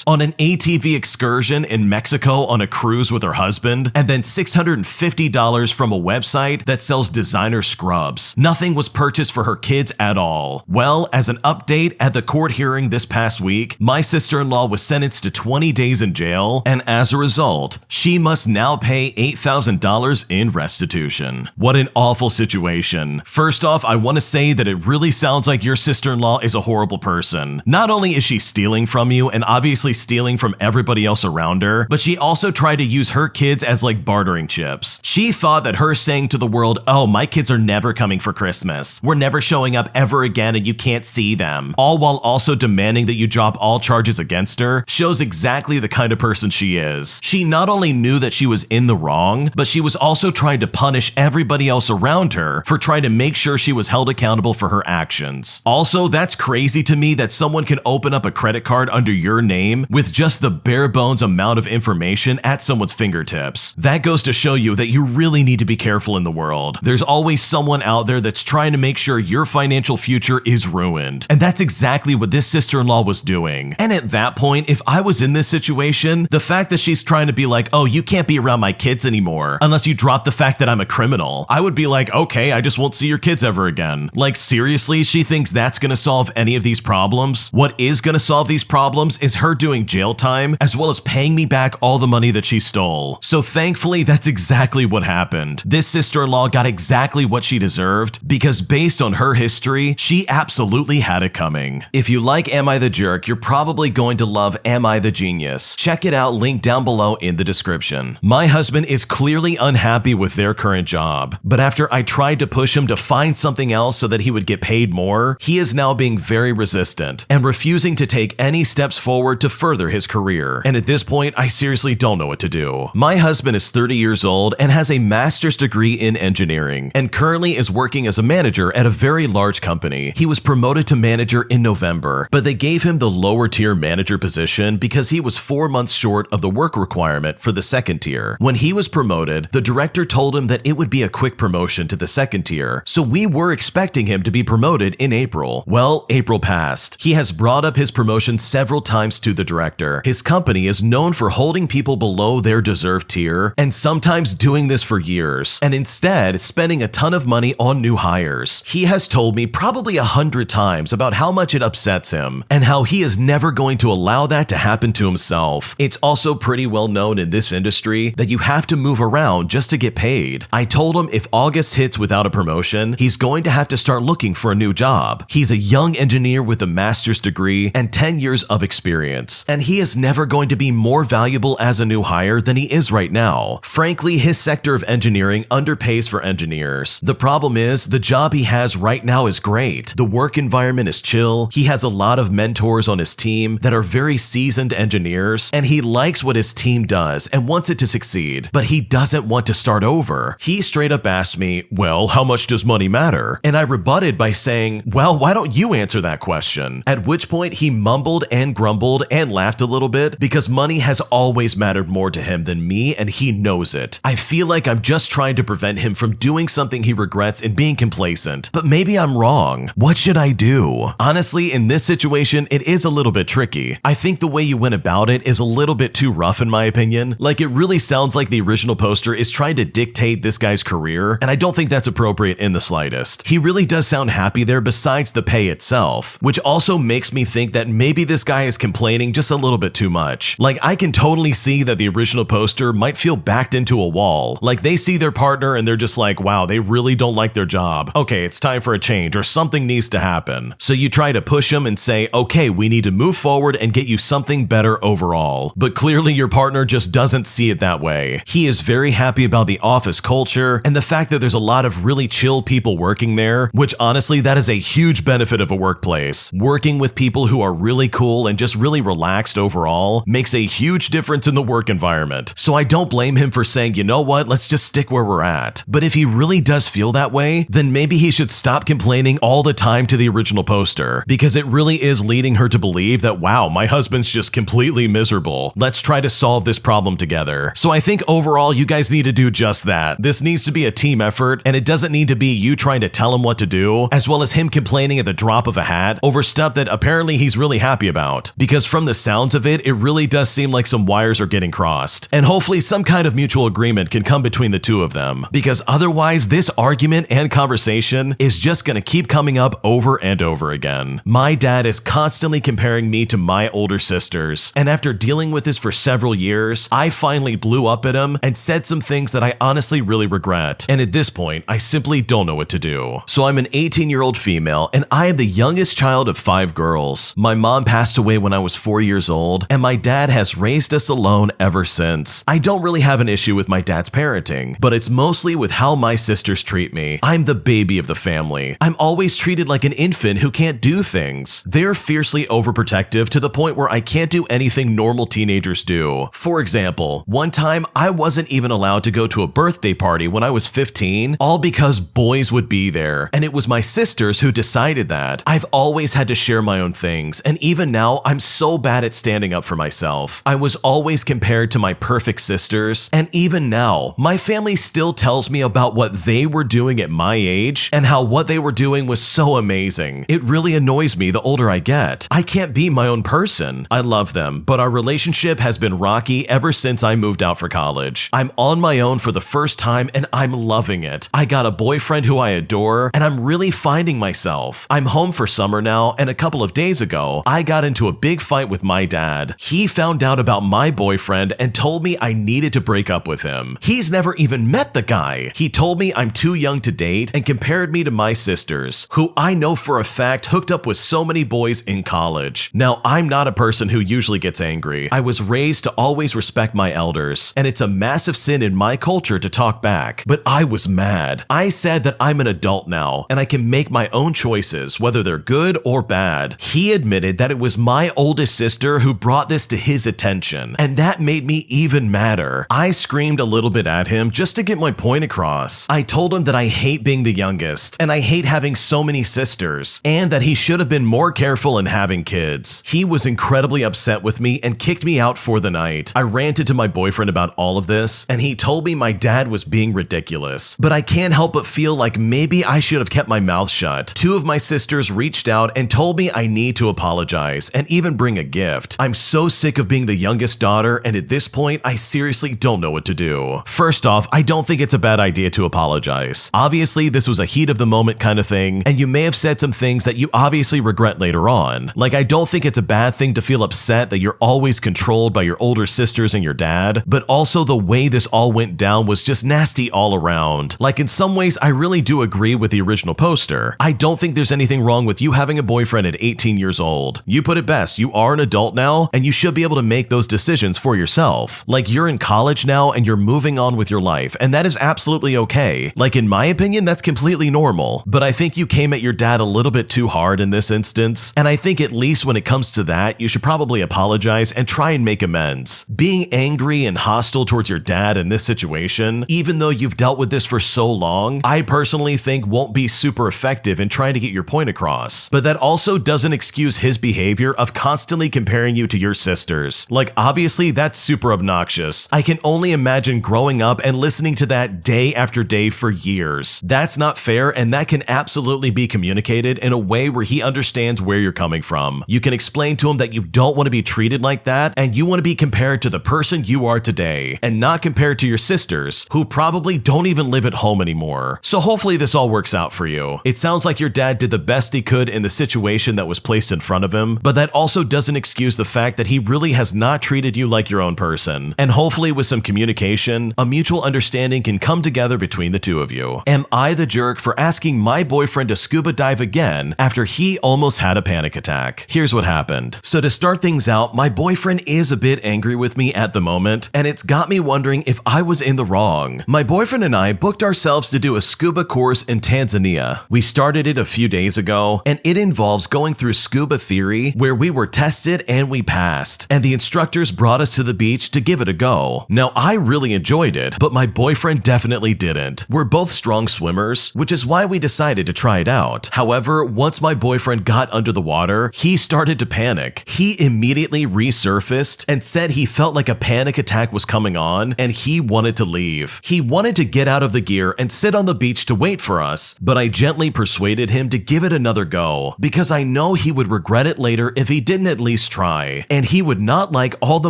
S1: on an ATV excursion in Mexico on a cruise with her husband, and then $650 from a website that sells designer scrubs. Nothing was purchased for her kids at all. Well, as an update, at the court hearing this past week, my sister-in-law was sentenced to 20 days in jail, and as a result, she must now pay $8,000 in restitution. What an awful situation. First off, I want to say that it really sounds like your sister-in-law is a horrible person. Not only is she stealing from you and obviously stealing from everybody else around her, but she also tried to use her kids as like bartering chips. She thought that her saying to the world, "Oh, my kids are never coming for Christmas. We're never showing up ever again and you can't see them," all while also demanding that you drop all charges against her, shows exactly the kind of person she is. She not only knew that she was in the wrong, but she was also trying to punish everybody else around her for trying to make sure she was held accountable for her actions. Also, that's crazy to me that someone can open up a credit card under your name with just the bare bones amount of information at someone's fingertips. That goes to show you that you really need to be careful in the world. There's always someone out there that's trying to make sure your financial future is ruined. And that's exactly what this sister-in-law was doing. And at that point, if I was in this situation, the fact that she's trying to be like, "Oh, you can't be around my kids anymore unless you drop the fact that I'm a criminal," I would be like, "Okay, I just won't see your kids ever again." Like, seriously, she thinks that's gonna solve any of these problems? What is gonna solve these problems is her doing jail time as well as paying me back all the money that she stole. So thankfully, that's exactly what happened. This sister-in-law got exactly what she deserved because based on her history, she absolutely had it coming. If you like Am I the Jerk, you're probably going to love Am I the Genius. Check it out, link down below in the description. My husband is clearly unhappy with their current job, but after I tried to push him to find something else so that he would get paid more, he is now being very resistant and refusing to take any steps forward to further his career. And at this point, I seriously don't know what to do. My husband is 30 years old and has a master's degree in engineering and currently is working as a manager at a very large company. He was promoted to manager in November, but they gave him the lower tier manager position because he was 4 months short of the work requirement for the second tier. When he was promoted, the director told him that it would be a quick promotion to the second tier, so we were expecting him to be promoted in April. Well, April passed. He has brought up his promotion several times to the director. His company is known for holding people below their deserved tier and sometimes doing this for years, and instead spending a ton of money on new hires. He has told me probably 100 times about how much it upsets him and how he is never going to allow that to happen to himself. It's also pretty well known in this industry that you have to move around just to get paid. I told him if August hits without a promotion, he's going to have to start looking for a new job. He's a young engineer with a master's degree and 10 years of experience, and he is never going to be more valuable as a new hire than he is right now. Frankly, his sector of engineering underpays for engineers. The problem is, the job he has right now is great. The work environment is chill, he has a lot of mentors on his team that are very seasoned engineers, and he likes what his team does and wants it to succeed, but he doesn't want to start over. He straight up asked me, "Well, how much does money matter?" And I rebutted by saying, "Well, why don't you answer that question?" At which point he mumbled and grumbled and laughed a little bit because money has always mattered more to him than me, and he knows it. I feel like I'm just trying to prevent him from doing something he regrets and being complacent, but maybe I'm wrong. What should I do? Honestly, in this situation, it is a little bit tricky. I think the way you went about it is a little bit too rough in my opinion. Like, it really sounds like the original poster is trying to dictate this guy's career, and I don't think that's appropriate in the slightest. He really does sound happy there besides the pay itself, which also makes me think that maybe this guy is complaining just a little bit too much. Like, I can totally see that the original original poster might feel backed into a wall. Like they see their partner and they're just like, wow, they really don't like their job. Okay, it's time for a change or something needs to happen. So you try to push them and say, okay, we need to move forward and get you something better overall. But clearly your partner just doesn't see it that way. He is very happy about the office culture and the fact that there's a lot of really chill people working there, which honestly, that is a huge benefit of a workplace. Working with people who are really cool and just really relaxed overall makes a huge difference in the work environment. So I don't blame him for saying, you know what, let's just stick where we're at. But if he really does feel that way, then maybe he should stop complaining all the time to the original poster, because it really is leading her to believe that, wow, my husband's just completely miserable. Let's try to solve this problem together. So I think overall, you guys need to do just that. This needs to be a team effort, and it doesn't need to be you trying to tell him what to do, as well as him complaining at the drop of a hat over stuff that apparently he's really happy about. Because from the sounds of it, it really does seem like some wires are getting crossed. And hopefully some kind of mutual agreement can come between the two of them, because otherwise this argument and conversation is just gonna keep coming up over and over again. My dad is constantly comparing me to my older sisters, and after dealing with this for several years, I finally blew up at him and said some things that I honestly really regret. And at this point, I simply don't know what to do. So I'm an 18-year-old female, and I am the youngest child of 5 girls. My mom passed away when I was 4 years old, and my dad has raised us alone ever since. I don't really have an issue with my dad's parenting, but it's mostly with how my sisters treat me. I'm the baby of the family. I'm always treated like an infant who can't do things. They're fiercely overprotective to the point where I can't do anything normal teenagers do. For example, one time I wasn't even allowed to go to a birthday party when I was 15, all because boys would be there, and it was my sisters who decided that. I've always had to share my own things, and even now I'm so bad at standing up for myself. I was always compared to my perfect sisters, and even now, my family still tells me about what they were doing at my age and how what they were doing was so amazing. It really annoys me the older I get. I can't be my own person. I love them, but our relationship has been rocky ever since I moved out for college. I'm on my own for the first time and I'm loving it. I got a boyfriend who I adore and I'm really finding myself. I'm home for summer now, and a couple of days ago, I got into a big fight with my dad. He found out about my boyfriend and told me I needed to break up with him. He's never even met the guy. He told me I'm too young to date and compared me to my sisters, who I know for a fact hooked up with so many boys in college. Now, I'm not a person who usually gets angry. I was raised to always respect my elders, and it's a massive sin in my culture to talk back. But I was mad. I said that I'm an adult now, and I can make my own choices, whether they're good or bad. He admitted that it was my oldest sister who brought this to his attention, and that made me even madder. I screamed a little bit at him just to get my point across. I told him that I hate being the youngest, and I hate having so many sisters, and that he should have been more careful in having kids. He was incredibly upset with me and kicked me out for the night. I ranted to my boyfriend about all of this, and he told me my dad was being ridiculous. But I can't help but feel like maybe I should have kept my mouth shut. 2 of my sisters reached out and told me I need to apologize and even bring a gift. I'm so sick of being the youngest daughter, and at this point, I seriously don't know what to do. First off, I don't think it's a bad idea to apologize. Obviously, this was a heat of the moment kind of thing, and you may have said some things that you obviously regret later on. Like, I don't think it's a bad thing to feel upset that you're always controlled by your older sisters and your dad, but also the way this all went down was just nasty all around. Like, in some ways, I really do agree with the original poster. I don't think there's anything wrong with you having a boyfriend at 18 years old. You put it best, you are an adult now, and you should be able to make those decisions for yourself. Like, you're in college now and you're moving on with your life, and that is absolutely okay. Like, in my opinion, that's completely normal. But I think you came at your dad a little bit too hard in this instance, and I think at least when it comes to that, you should probably apologize and try and make amends. Being angry and hostile towards your dad in this situation, even though you've dealt with this for so long, I personally think won't be super effective in trying to get your point across. But that also doesn't excuse his behavior of constantly comparing you to your sisters. Like, obviously that's super obnoxious. I can only imagine growing up and listening to that day after day for years. That's not fair, and that can absolutely be communicated in a way where he understands where you're coming from. You can explain to him that you don't want to be treated like that, and you want to be compared to the person you are today, and not compared to your sisters, who probably don't even live at home anymore. So hopefully this all works out for you. It sounds like your dad did the best he could in the situation that was placed in front of him, but that also doesn't excuse the fact that he really has not treated you like your own person. person. And hopefully with some communication, a mutual understanding can come together between the two of you. Am I the jerk for asking my boyfriend to scuba dive again after he almost had a panic attack? Here's what happened. So to start things out, my boyfriend is a bit angry with me at the moment, and it's got me wondering if I was in the wrong. My boyfriend and I booked ourselves to do a scuba course in Tanzania. We started it a few days ago, and it involves going through scuba theory where we were tested and we passed, and the instructors brought us to the beach to give it a go. Now, I really enjoyed it, but my boyfriend definitely didn't. We're both strong swimmers, which is why we decided to try it out. However, once my boyfriend got under the water, he started to panic. He immediately resurfaced and said he felt like a panic attack was coming on and he wanted to leave. He wanted to get out of the gear and sit on the beach to wait for us, but I gently persuaded him to give it another go because I know he would regret it later if he didn't at least try, and he would not like all the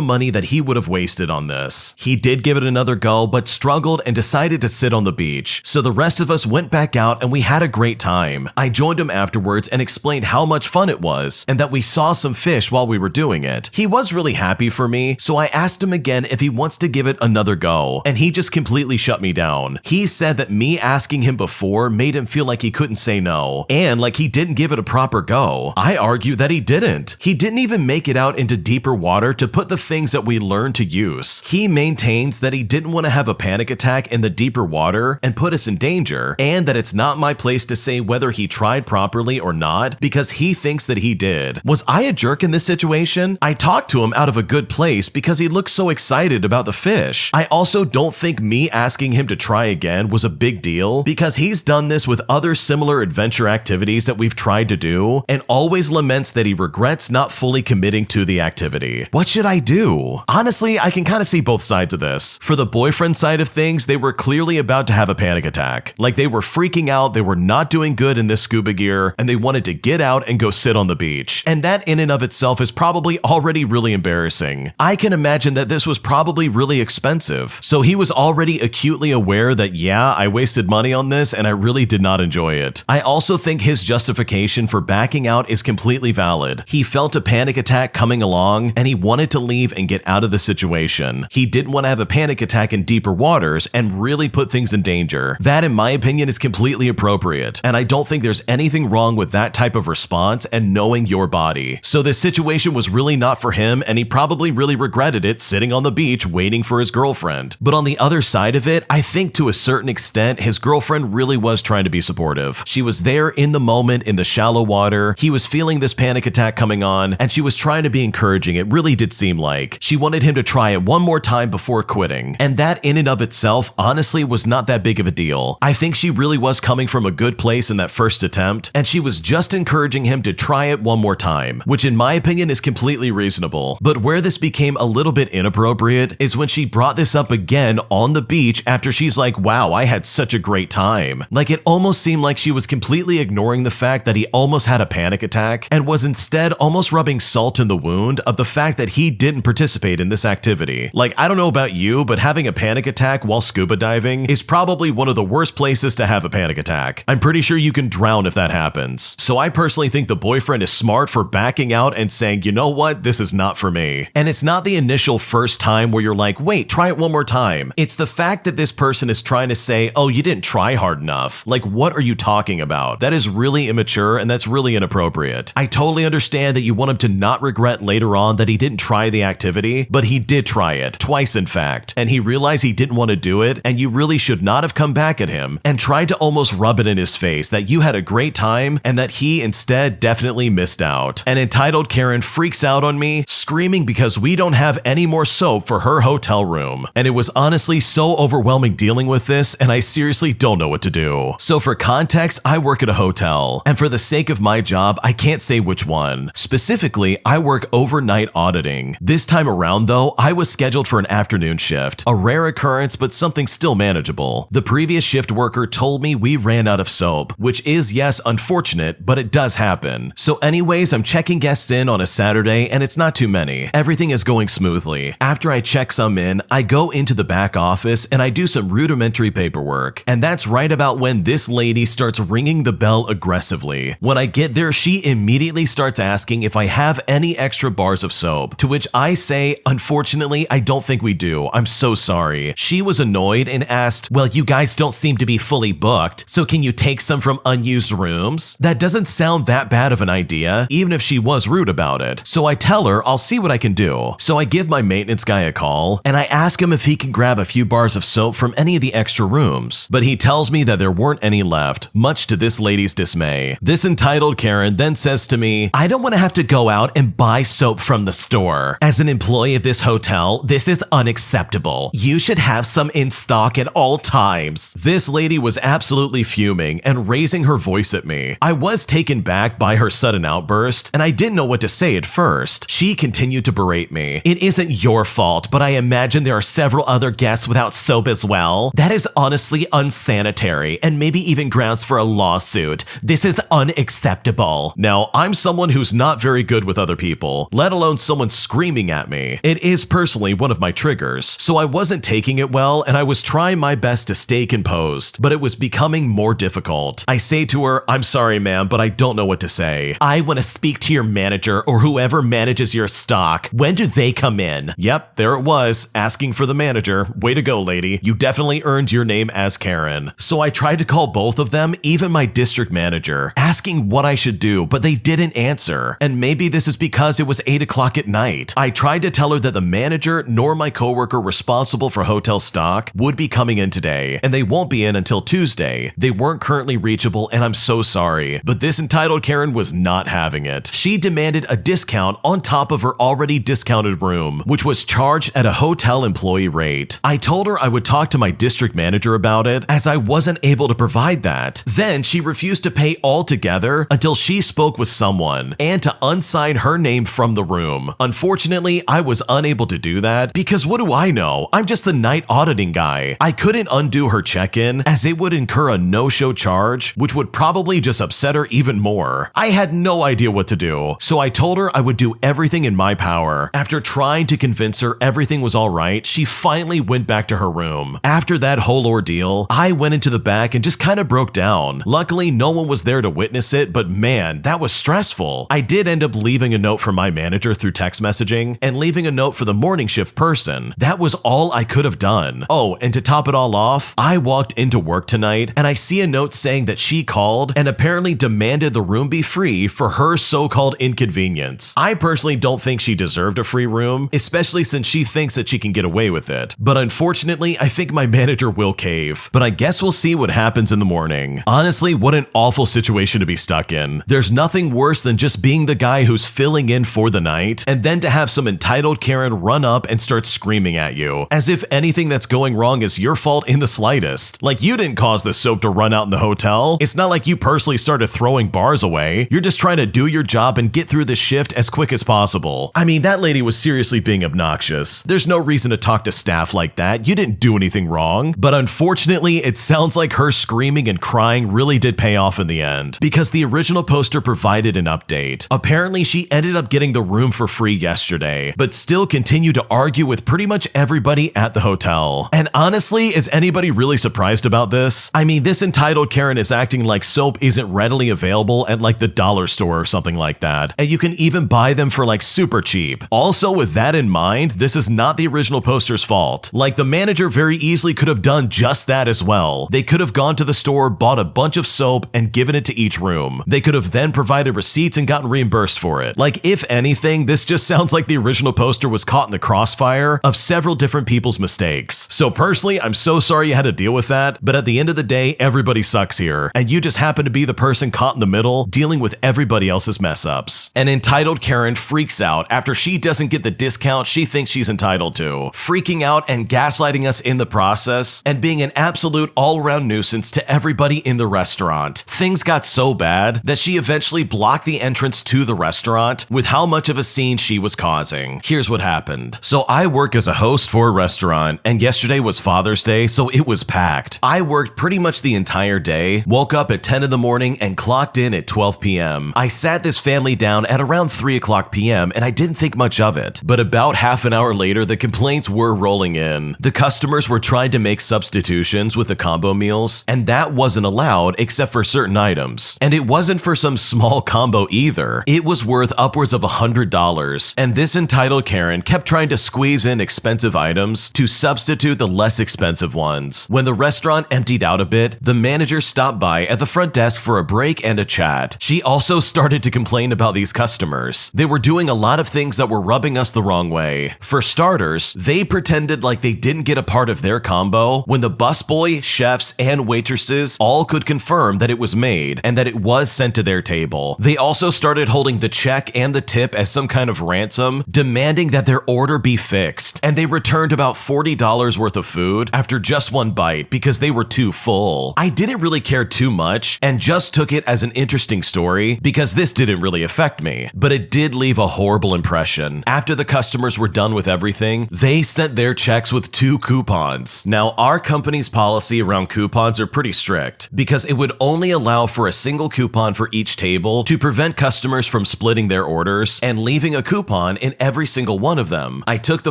S1: money that he would have wasted on this. He did give it another go, but struggled and decided to sit on the beach, so the rest of us went back out and we had a great time. I joined him afterwards and explained how much fun it was and that we saw some fish while we were doing it. He was really happy for me, so I asked him again if he wants to give it another go, and he just completely shut me down. He said that me asking him before made him feel like he couldn't say no, and like he didn't give it a proper go. I argue that he didn't. He didn't even make it out into deeper water to put the things that we learned to use. He maintains that he didn't want to have a panic attack in the deeper water and put us in danger, and that it's not my place to say whether he tried properly or not because he thinks that he did. Was I a jerk in this situation? I talked to him out of a good place because he looked so excited about the fish. I also don't think me asking him to try again was a big deal because he's done this with other similar adventure activities that we've tried to do and always laments that he regrets not fully committing to the activity. What should I do? Honestly, I can kind of see both sides of this. For the boyfriend side of things, they were clearly about to have a panic attack. Like they were freaking out, they were not doing good in this scuba gear, and they wanted to get out and go sit on the beach. And that in and of itself is probably already really embarrassing. I can imagine that this was probably really expensive. So he was already acutely aware that, yeah, I wasted money on this and I really did not enjoy it. I also think his justification for backing out is completely valid. He felt a panic attack coming along and he wanted to leave and get out of the situation. He didn't want to have a panic attack in deeper waters and really put things in danger. That, in my opinion, is completely appropriate, and I don't think there's anything wrong with that type of response and knowing your body. So this situation was really not for him, and he probably really regretted it sitting on the beach waiting for his girlfriend. But on the other side of it, I think to a certain extent, his girlfriend really was trying to be supportive. She was there in the moment in the shallow water. He was feeling this panic attack coming on, and she was trying to be encouraging. It really did seem like she wanted him to try it one more time before quitting. And that in and of itself, honestly, was not that big of a deal. I think she really was coming from a good place in that first attempt, and she was just encouraging him to try it one more time, which in my opinion is completely reasonable. But where this became a little bit inappropriate is when she brought this up again on the beach after she's like, wow, I had such a great time. Like it almost seemed like she was completely ignoring the fact that he almost had a panic attack and was instead almost rubbing salt in the wound of the fact that he didn't participate in this activity. Like, I don't know about you, but having a panic attack while scuba diving is probably one of the worst places to have a panic attack. I'm pretty sure you can drown if that happens. So I personally think the boyfriend is smart for backing out and saying, you know what, this is not for me. And it's not the initial first time where you're like, wait, try it one more time. It's the fact that this person is trying to say, oh, you didn't try hard enough. Like, what are you talking about? That is really immature and that's really inappropriate. I totally understand that you want him to not regret later on that he didn't try the activity, but he did try it, twice in fact, and he realized he didn't want to do it, and you really should not have come back at him and tried to almost rub it in his face that you had a great time and that he instead definitely missed out. An entitled Karen freaks out on me, screaming because we don't have any more soap for her hotel room. And it was honestly so overwhelming dealing with this, and I seriously don't know what to do. So for context, I work at a hotel, and for the sake of my job, I can't say which one. Specifically, I work overnight auditing. This time around though, I was scheduled for an afternoon shift, a rare occurrence but something still manageable. The previous shift worker told me we ran out of soap, which is, yes, unfortunate, but it does happen. So anyways, I'm checking guests in on a Saturday and it's not too many. Everything is going smoothly. After I check some in, I go into the back office and I do some rudimentary paperwork. And that's right about when this lady starts ringing the bell aggressively. When I get there, she immediately starts asking if I have any extra bars of soap, to which I say, unfortunately, unfortunately, I don't think we do. I'm so sorry. She was annoyed and asked, well, you guys don't seem to be fully booked, so can you take some from unused rooms? That doesn't sound that bad of an idea, even if she was rude about it. So I tell her I'll see what I can do. So I give my maintenance guy a call, and I ask him if he can grab a few bars of soap from any of the extra rooms, but he tells me that there weren't any left, much to this lady's dismay. This entitled Karen then says to me, I don't want to have to go out and buy soap from the store. As an employee of this hotel, this is unacceptable. You should have some in stock at all times. This lady was absolutely fuming and raising her voice at me. I was taken back by her sudden outburst, and I didn't know what to say at first. She continued to berate me. It isn't your fault, but I imagine there are several other guests without soap as well. That is honestly unsanitary and maybe even grounds for a lawsuit. This is unacceptable. Now, I'm someone who's not very good with other people, let alone someone screaming at me. It is personally one of my triggers, so I wasn't taking it well, and I was trying my best to stay composed, but it was becoming more difficult. I say to her, I'm sorry, ma'am, but I don't know what to say. I want to speak to your manager or whoever manages your stock. When do they come in? Yep, there it was, asking for the manager. Way to go, lady. You definitely earned your name as Karen. So I tried to call both of them, even my district manager, asking what I should do, but they didn't answer. And maybe this is because it was 8 o'clock at night. I tried to tell her that the manager nor my coworker responsible for hotel stock would be coming in today, and they won't be in until Tuesday. They weren't currently reachable, and I'm so sorry. But this entitled Karen was not having it. She demanded a discount on top of her already discounted room, which was charged at a hotel employee rate. I told her I would talk to my district manager about it, as I wasn't able to provide that. Then she refused to pay altogether until she spoke with someone and to unsign her name from the room. Unfortunately, I was unable to do that because what do I know? I'm just the night auditing guy. I couldn't undo her check-in as it would incur a no-show charge, which would probably just upset her even more. I had no idea what to do, so I told her I would do everything in my power. After trying to convince her everything was all right, she finally went back to her room. After that whole ordeal, I went into the back and just kind of broke down. Luckily, no one was there to witness it, but man, that was stressful. I did end up leaving a note for my manager through text messaging and leaving a note for the morning shift person. That was all I could have done. Oh, and to top it all off, I walked into work tonight and I see a note saying that she called and apparently demanded the room be free for her so-called inconvenience. I personally don't think she deserved a free room, especially since she thinks that she can get away with it. But unfortunately, I think my manager will cave. But I guess we'll see what happens in the morning. Honestly, what an awful situation to be stuck in. There's nothing worse than just being the guy who's filling in for the night, and then to have some entitled Karen run up and start screaming at you, as if anything that's going wrong is your fault in the slightest. Like you didn't cause the soap to run out in the hotel. It's not like you personally started throwing bars away. You're just trying to do your job and get through the shift as quick as possible. I mean, that lady was seriously being obnoxious. There's no reason to talk to staff like that. You didn't do anything wrong. But unfortunately, it sounds like her screaming and crying really did pay off in the end, because the original poster provided an update. Apparently, she ended up getting the room for free yesterday, but still continued to argue with pretty much everybody at the hotel. And honestly, is anybody really surprised about this? I mean, this entitled Karen is acting like soap isn't readily available at like the dollar store or something like that, and you can even buy them for like super cheap. Also, with that in mind, this is not the original poster's fault. Like, the manager very easily could have done just that as well. They could have gone to the store, bought a bunch of soap, and given it to each room. They could have then provided receipts and gotten reimbursed for it. Like, if anything, this just sounds like the original poster was caught in the crossfire of several different people's mistakes. So personally, I'm so sorry you had to deal with that, but at the end of the day, everybody sucks here, and you just happen to be the person caught in the middle, dealing with everybody else's mess ups. An entitled Karen freaks out after she doesn't get the discount she thinks she's entitled to, freaking out and gaslighting us in the process, and being an absolute all-around nuisance to everybody in the restaurant. Things got so bad that she eventually blocked the entrance to the restaurant with how much of a scene she was causing. Here's what happened. So I work as a host for a restaurant, and yesterday was Father's Day, so it was packed. I worked pretty much the entire day, woke up at 10 in the morning, and clocked in at 12 p.m. I sat this family down at around 3 o'clock p.m., and I didn't think much of it. But about half an hour later, the complaints were rolling in. The customers were trying to make substitutions with the combo meals, and that wasn't allowed except for certain items. And it wasn't for some small combo either. It was worth upwards of $100, and this entitled Karen and kept trying to squeeze in expensive items to substitute the less expensive ones. When the restaurant emptied out a bit, the manager stopped by at the front desk for a break and a chat. She also started to complain about these customers. They were doing a lot of things that were rubbing us the wrong way. For starters, they pretended like they didn't get a part of their combo when the busboy, chefs, and waitresses all could confirm that it was made and that it was sent to their table. They also started holding the check and the tip as some kind of ransom, demanding that their order be fixed. And they returned about $40 worth of food after just one bite because they were too full. I didn't really care too much and just took it as an interesting story because this didn't really affect me, but it did leave a horrible impression. After the customers were done with everything, they sent their checks with 2 coupons. Now, our company's policy around coupons are pretty strict because it would only allow for a single coupon for each table to prevent customers from splitting their orders and leaving a coupon in every single one of them. I took the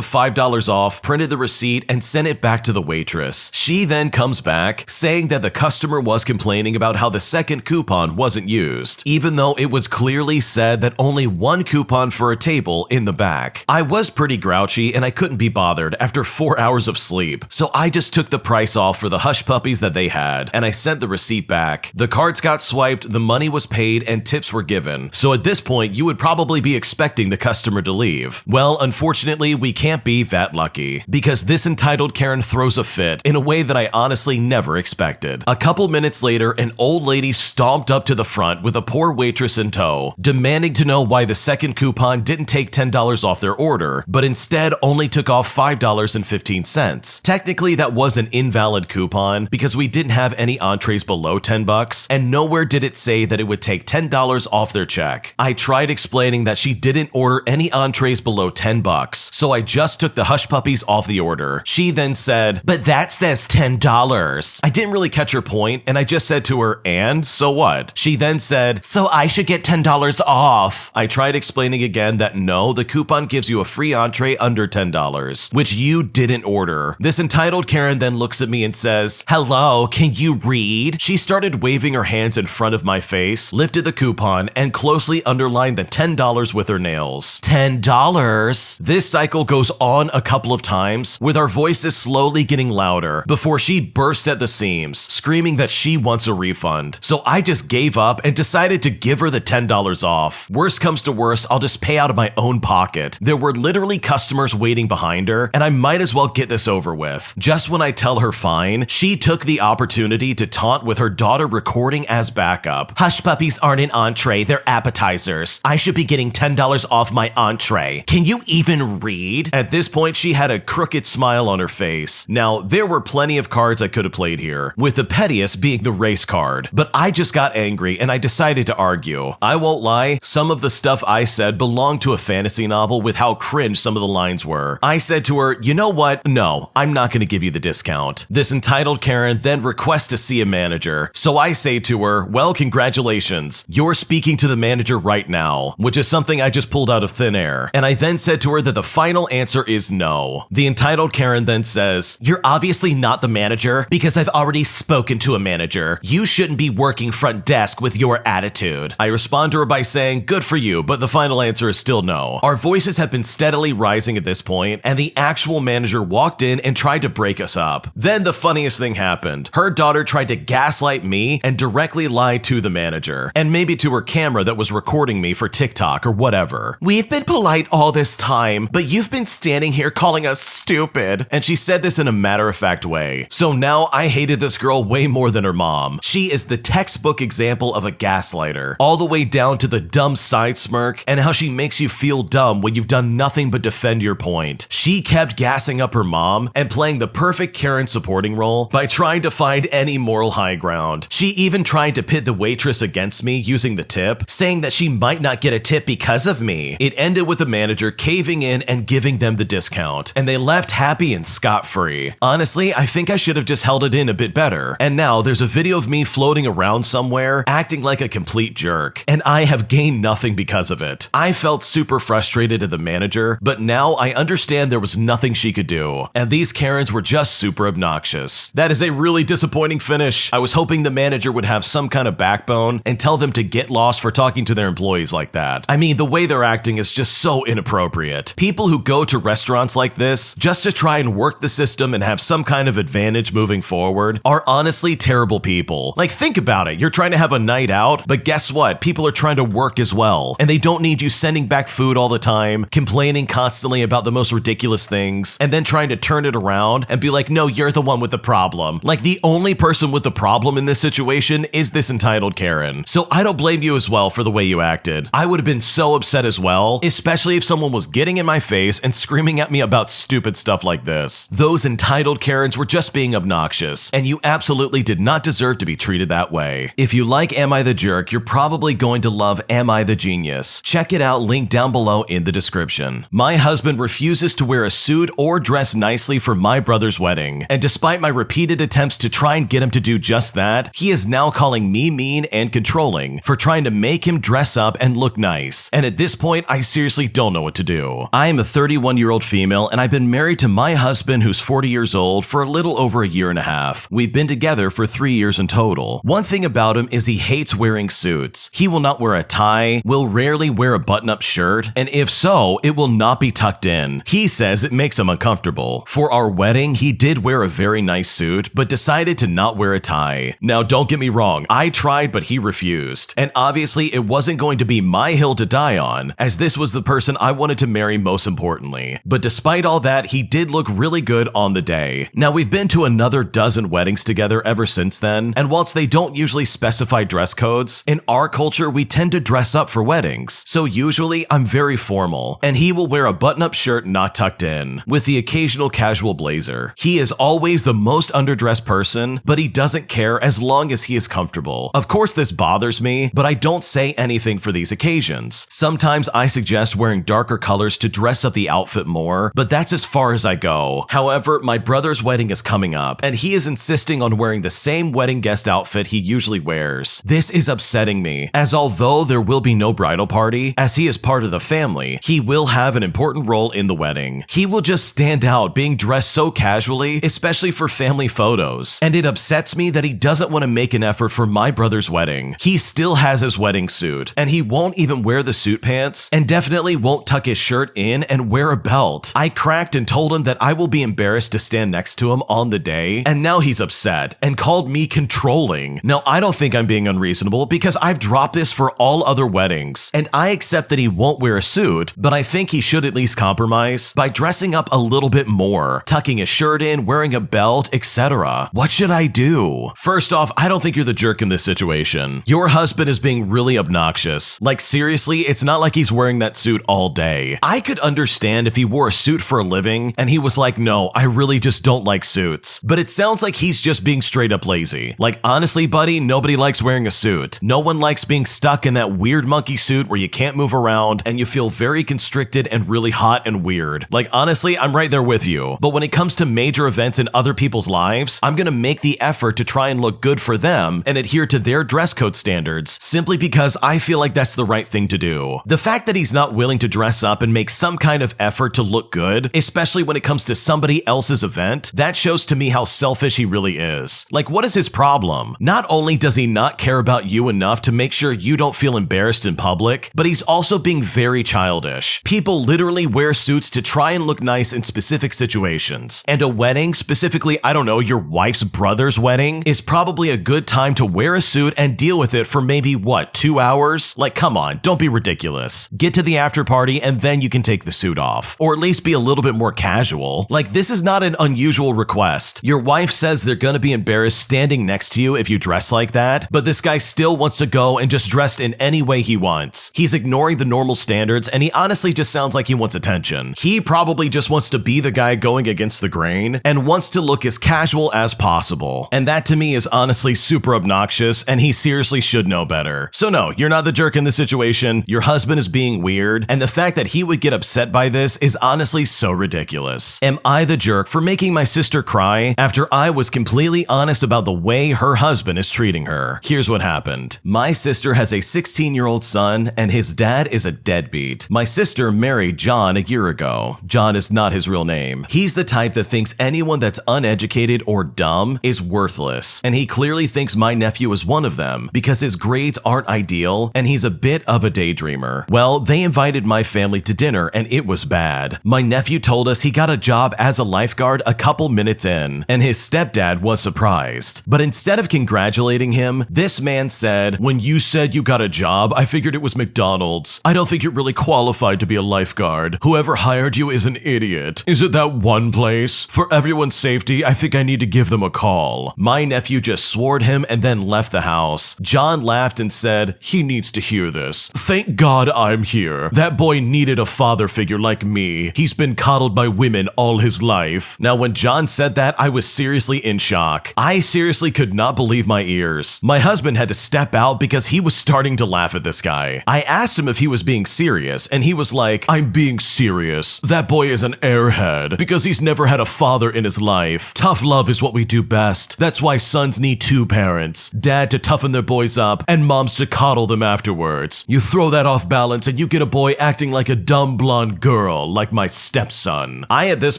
S1: $5 off, printed the receipt, and sent it back to the waitress. She then comes back saying that the customer was complaining about how the second coupon wasn't used, even though it was clearly said that only 1 coupon for a table in the back. I was pretty grouchy and I couldn't be bothered after 4 hours of sleep, so I just took the price off for the hush puppies that they had, and I sent the receipt back. The cards got swiped, the money was paid, and tips were given. So at this point, you would probably be expecting the customer to leave. Well, unfortunately, we can't be that lucky, because this entitled Karen throws a fit in a way that I honestly never expected. A couple minutes later, an old lady stomped up to the front with a poor waitress in tow, demanding to know why the second coupon didn't take $10 off their order, but instead only took off $5.15. Technically, that was an invalid coupon because we didn't have any entrees below $10, and nowhere did it say that it would take $10 off their check. I tried explaining that she didn't order any entrees below $10, so I just took the hush puppies off the order. She then said, "But that says $10. I didn't really catch her point, and I just said to her, "And so what?" She then said, "So I should get $10 off." I tried explaining again that no, the coupon gives you a free entree under $10, which you didn't order. This entitled Karen then looks at me and says, "Hello, can you read?" She started waving her hands in front of my face, lifted the coupon, and closely underlined the $10 with her nails. $10? This cycle goes on a couple of times, with our voices slowly getting louder before she burst at the seams, screaming that she wants a refund. So I just gave up and decided to give her the $10 off. Worst comes to worst, I'll just pay out of my own pocket. There were literally customers waiting behind her, and I might as well get this over with. Just when I tell her fine, she took the opportunity to taunt with her daughter recording as backup. "Hush puppies aren't an entree, they're appetizers. I should be getting $10 off my entree. Can you even read?" At this point, she had a crooked smile on her face. Now, there were plenty of cards I could have played here, with the pettiest being the race card, but I just got angry and I decided to argue. I won't lie, some of the stuff I said belonged to a fantasy novel with how cringe some of the lines were. I said to her, "You know what? No, I'm not going to give you the discount." This entitled Karen then requests to see a manager, so I say to her, "Well, congratulations. You're speaking to the manager right now," which is something I just pulled out of thin air. And I then said to her that the final answer is no. The entitled Karen then says, "You're obviously not the manager because I've already spoken to a manager. You shouldn't be working front desk with your attitude." I respond to her by saying, "Good for you, but the final answer is still no." Our voices have been steadily rising at this point, and the actual manager walked in and tried to break us up. Then the funniest thing happened. Her daughter tried to gaslight me and directly lie to the manager, and maybe to her camera that was recording me for TikTok or whatever. "We've been polite all this time, but you've been standing here calling us stupid." And she said this in a matter-of-fact way. So now I hated this girl way more than her mom. She is the textbook example of a gaslighter, all the way down to the dumb side smirk and how she makes you feel dumb when you've done nothing but defend your point. She kept gassing up her mom and playing the perfect Karen supporting role by trying to find any moral high ground. She even tried to pit the waitress against me using the tip, saying that she might not get a tip because of me. It ended with the manager caving in and giving them the discount, and they left happy and scot-free. Honestly, I think I should have just held it in a bit better. And now there's a video of me floating around somewhere, acting like a complete jerk, and I have gained nothing because of it. I felt super frustrated at the manager, but now I understand there was nothing she could do, and these Karens were just super obnoxious. That is a really disappointing finish. I was hoping the manager would have some kind of backbone and tell them to get lost for talking to their employees like that. I mean, the way they're acting is just so inappropriate. bullshit. People who go to restaurants like this just to try and work the system and have some kind of advantage moving forward are honestly terrible people. Like, think about it. You're trying to have a night out, but guess what? People are trying to work as well, and they don't need you sending back food all the time, complaining constantly about the most ridiculous things, and then trying to turn it around and be like, no, you're the one with the problem. Like, the only person with the problem in this situation is this entitled Karen. So I don't blame you as well for the way you acted. I would have been so upset as well, especially if someone was getting in my face and screaming at me about stupid stuff like this. Those entitled Karens were just being obnoxious, and you absolutely did not deserve to be treated that way. If you like Am I the Jerk, you're probably going to love Am I the Genius. Check it out, link down below in the description. My husband refuses to wear a suit or dress nicely for my brother's wedding, and despite my repeated attempts to try and get him to do just that, he is now calling me mean and controlling for trying to make him dress up and look nice. And at this point, I seriously don't know what to do. I am a 31-year-old female, and I've been married to my husband, who's 40 years old, for a little over a year and a half. We've been together for 3 years in total. One thing about him is he hates wearing suits. He will not wear a tie, will rarely wear a button-up shirt, and if so, it will not be tucked in. He says it makes him uncomfortable. For our wedding, he did wear a very nice suit, but decided to not wear a tie. Now, don't get me wrong, I tried, but he refused. And obviously, it wasn't going to be my hill to die on, as this was the person I wanted to marry most importantly. But despite all that, he did look really good on the day. Now, we've been to another dozen weddings together ever since then, and whilst they don't usually specify dress codes, in our culture, we tend to dress up for weddings. So usually, I'm very formal, and he will wear a button-up shirt not tucked in, with the occasional casual blazer. He is always the most underdressed person, but he doesn't care as long as he is comfortable. Of course, this bothers me, but I don't say anything for these occasions. Sometimes I suggest wearing darker colors to dress up the outfit more, but that's as far as I go. However, my brother's wedding is coming up, and he is insisting on wearing the same wedding guest outfit he usually wears. This is upsetting me, as although there will be no bridal party, as he is part of the family, he will have an important role in the wedding. He will just stand out being dressed so casually, especially for family photos, and it upsets me that he doesn't want to make an effort for my brother's wedding. He still has his wedding suit, and he won't even wear the suit pants, and definitely won't tuck his shirt in and wear a belt. I cracked and told him that I will be embarrassed to stand next to him on the day, and now he's upset and called me controlling. Now, I don't think I'm being unreasonable because I've dropped this for all other weddings, and I accept that he won't wear a suit, but I think he should at least compromise by dressing up a little bit more, tucking his shirt in, wearing a belt, etc. What should I do? First off, I don't think you're the jerk in this situation. Your husband is being really obnoxious. Like, seriously, it's not like he's wearing that suit all day. I could understand if he wore a suit for a living and he was like, no, I really just don't like suits. But it sounds like he's just being straight up lazy. Like, honestly, buddy, nobody likes wearing a suit. No one likes being stuck in that weird monkey suit where you can't move around and you feel very constricted and really hot and weird. Like, honestly, I'm right there with you. But when it comes to major events in other people's lives, I'm gonna make the effort to try and look good for them and adhere to their dress code standards simply because I feel like that's the right thing to do. The fact that he's not willing to dress up and make some kind of effort to look good, especially when it comes to somebody else's event, that shows to me how selfish he really is. Like, what is his problem? Not only does he not care about you enough to make sure you don't feel embarrassed in public, but he's also being very childish. People literally wear suits to try and look nice in specific situations. And a wedding, specifically, I don't know, your wife's brother's wedding, is probably a good time to wear a suit and deal with it for maybe, what, 2 hours? Like, come on, don't be ridiculous. Get to the after party and then you can take the suit off. Or at least be a little bit more casual. Like, this is not an unusual request. Your wife says they're gonna be embarrassed standing next to you if you dress like that, but this guy still wants to go and just dress in any way he wants. He's ignoring the normal standards, and he honestly just sounds like he wants attention. He probably just wants to be the guy going against the grain and wants to look as casual as possible. And that to me is honestly super obnoxious, and he seriously should know better. So no, you're not the jerk in this situation. Your husband is being weird, and the fact that he would get upset by this is honestly so ridiculous. Am I the jerk for making my sister cry after I was completely honest about the way her husband is treating her? Here's what happened. My sister has a 16-year-old son, and his dad is a deadbeat. My sister married John a year ago. John is not his real name. He's the type that thinks anyone that's uneducated or dumb is worthless, and he clearly thinks my nephew is one of them because his grades aren't ideal and he's a bit of a daydreamer. Well, they invited my family to dinner dinner and it was bad. My nephew told us he got a job as a lifeguard a couple minutes in, and his stepdad was surprised. But instead of congratulating him, this man said, "When you said you got a job, I figured it was McDonald's. I don't think you're really qualified to be a lifeguard. Whoever hired you is an idiot. Is it that one place? For everyone's safety, I think I need to give them a call." My nephew just swore at him and then left the house. John laughed and said, "He needs to hear this. Thank God I'm here. That boy needed a father figure like me. He's been coddled by women all his life." Now, when John said that, I was seriously in shock. I seriously could not believe my ears. My husband had to step out because he was starting to laugh at this guy. I asked him if he was being serious, and he was like, "I'm being serious. That boy is an airhead because he's never had a father in his life. Tough love is what we do best. That's why sons need two parents, dad to toughen their boys up and moms to coddle them afterwards. You throw that off balance and you get a boy acting like a dumb blonde girl, like my stepson." I at this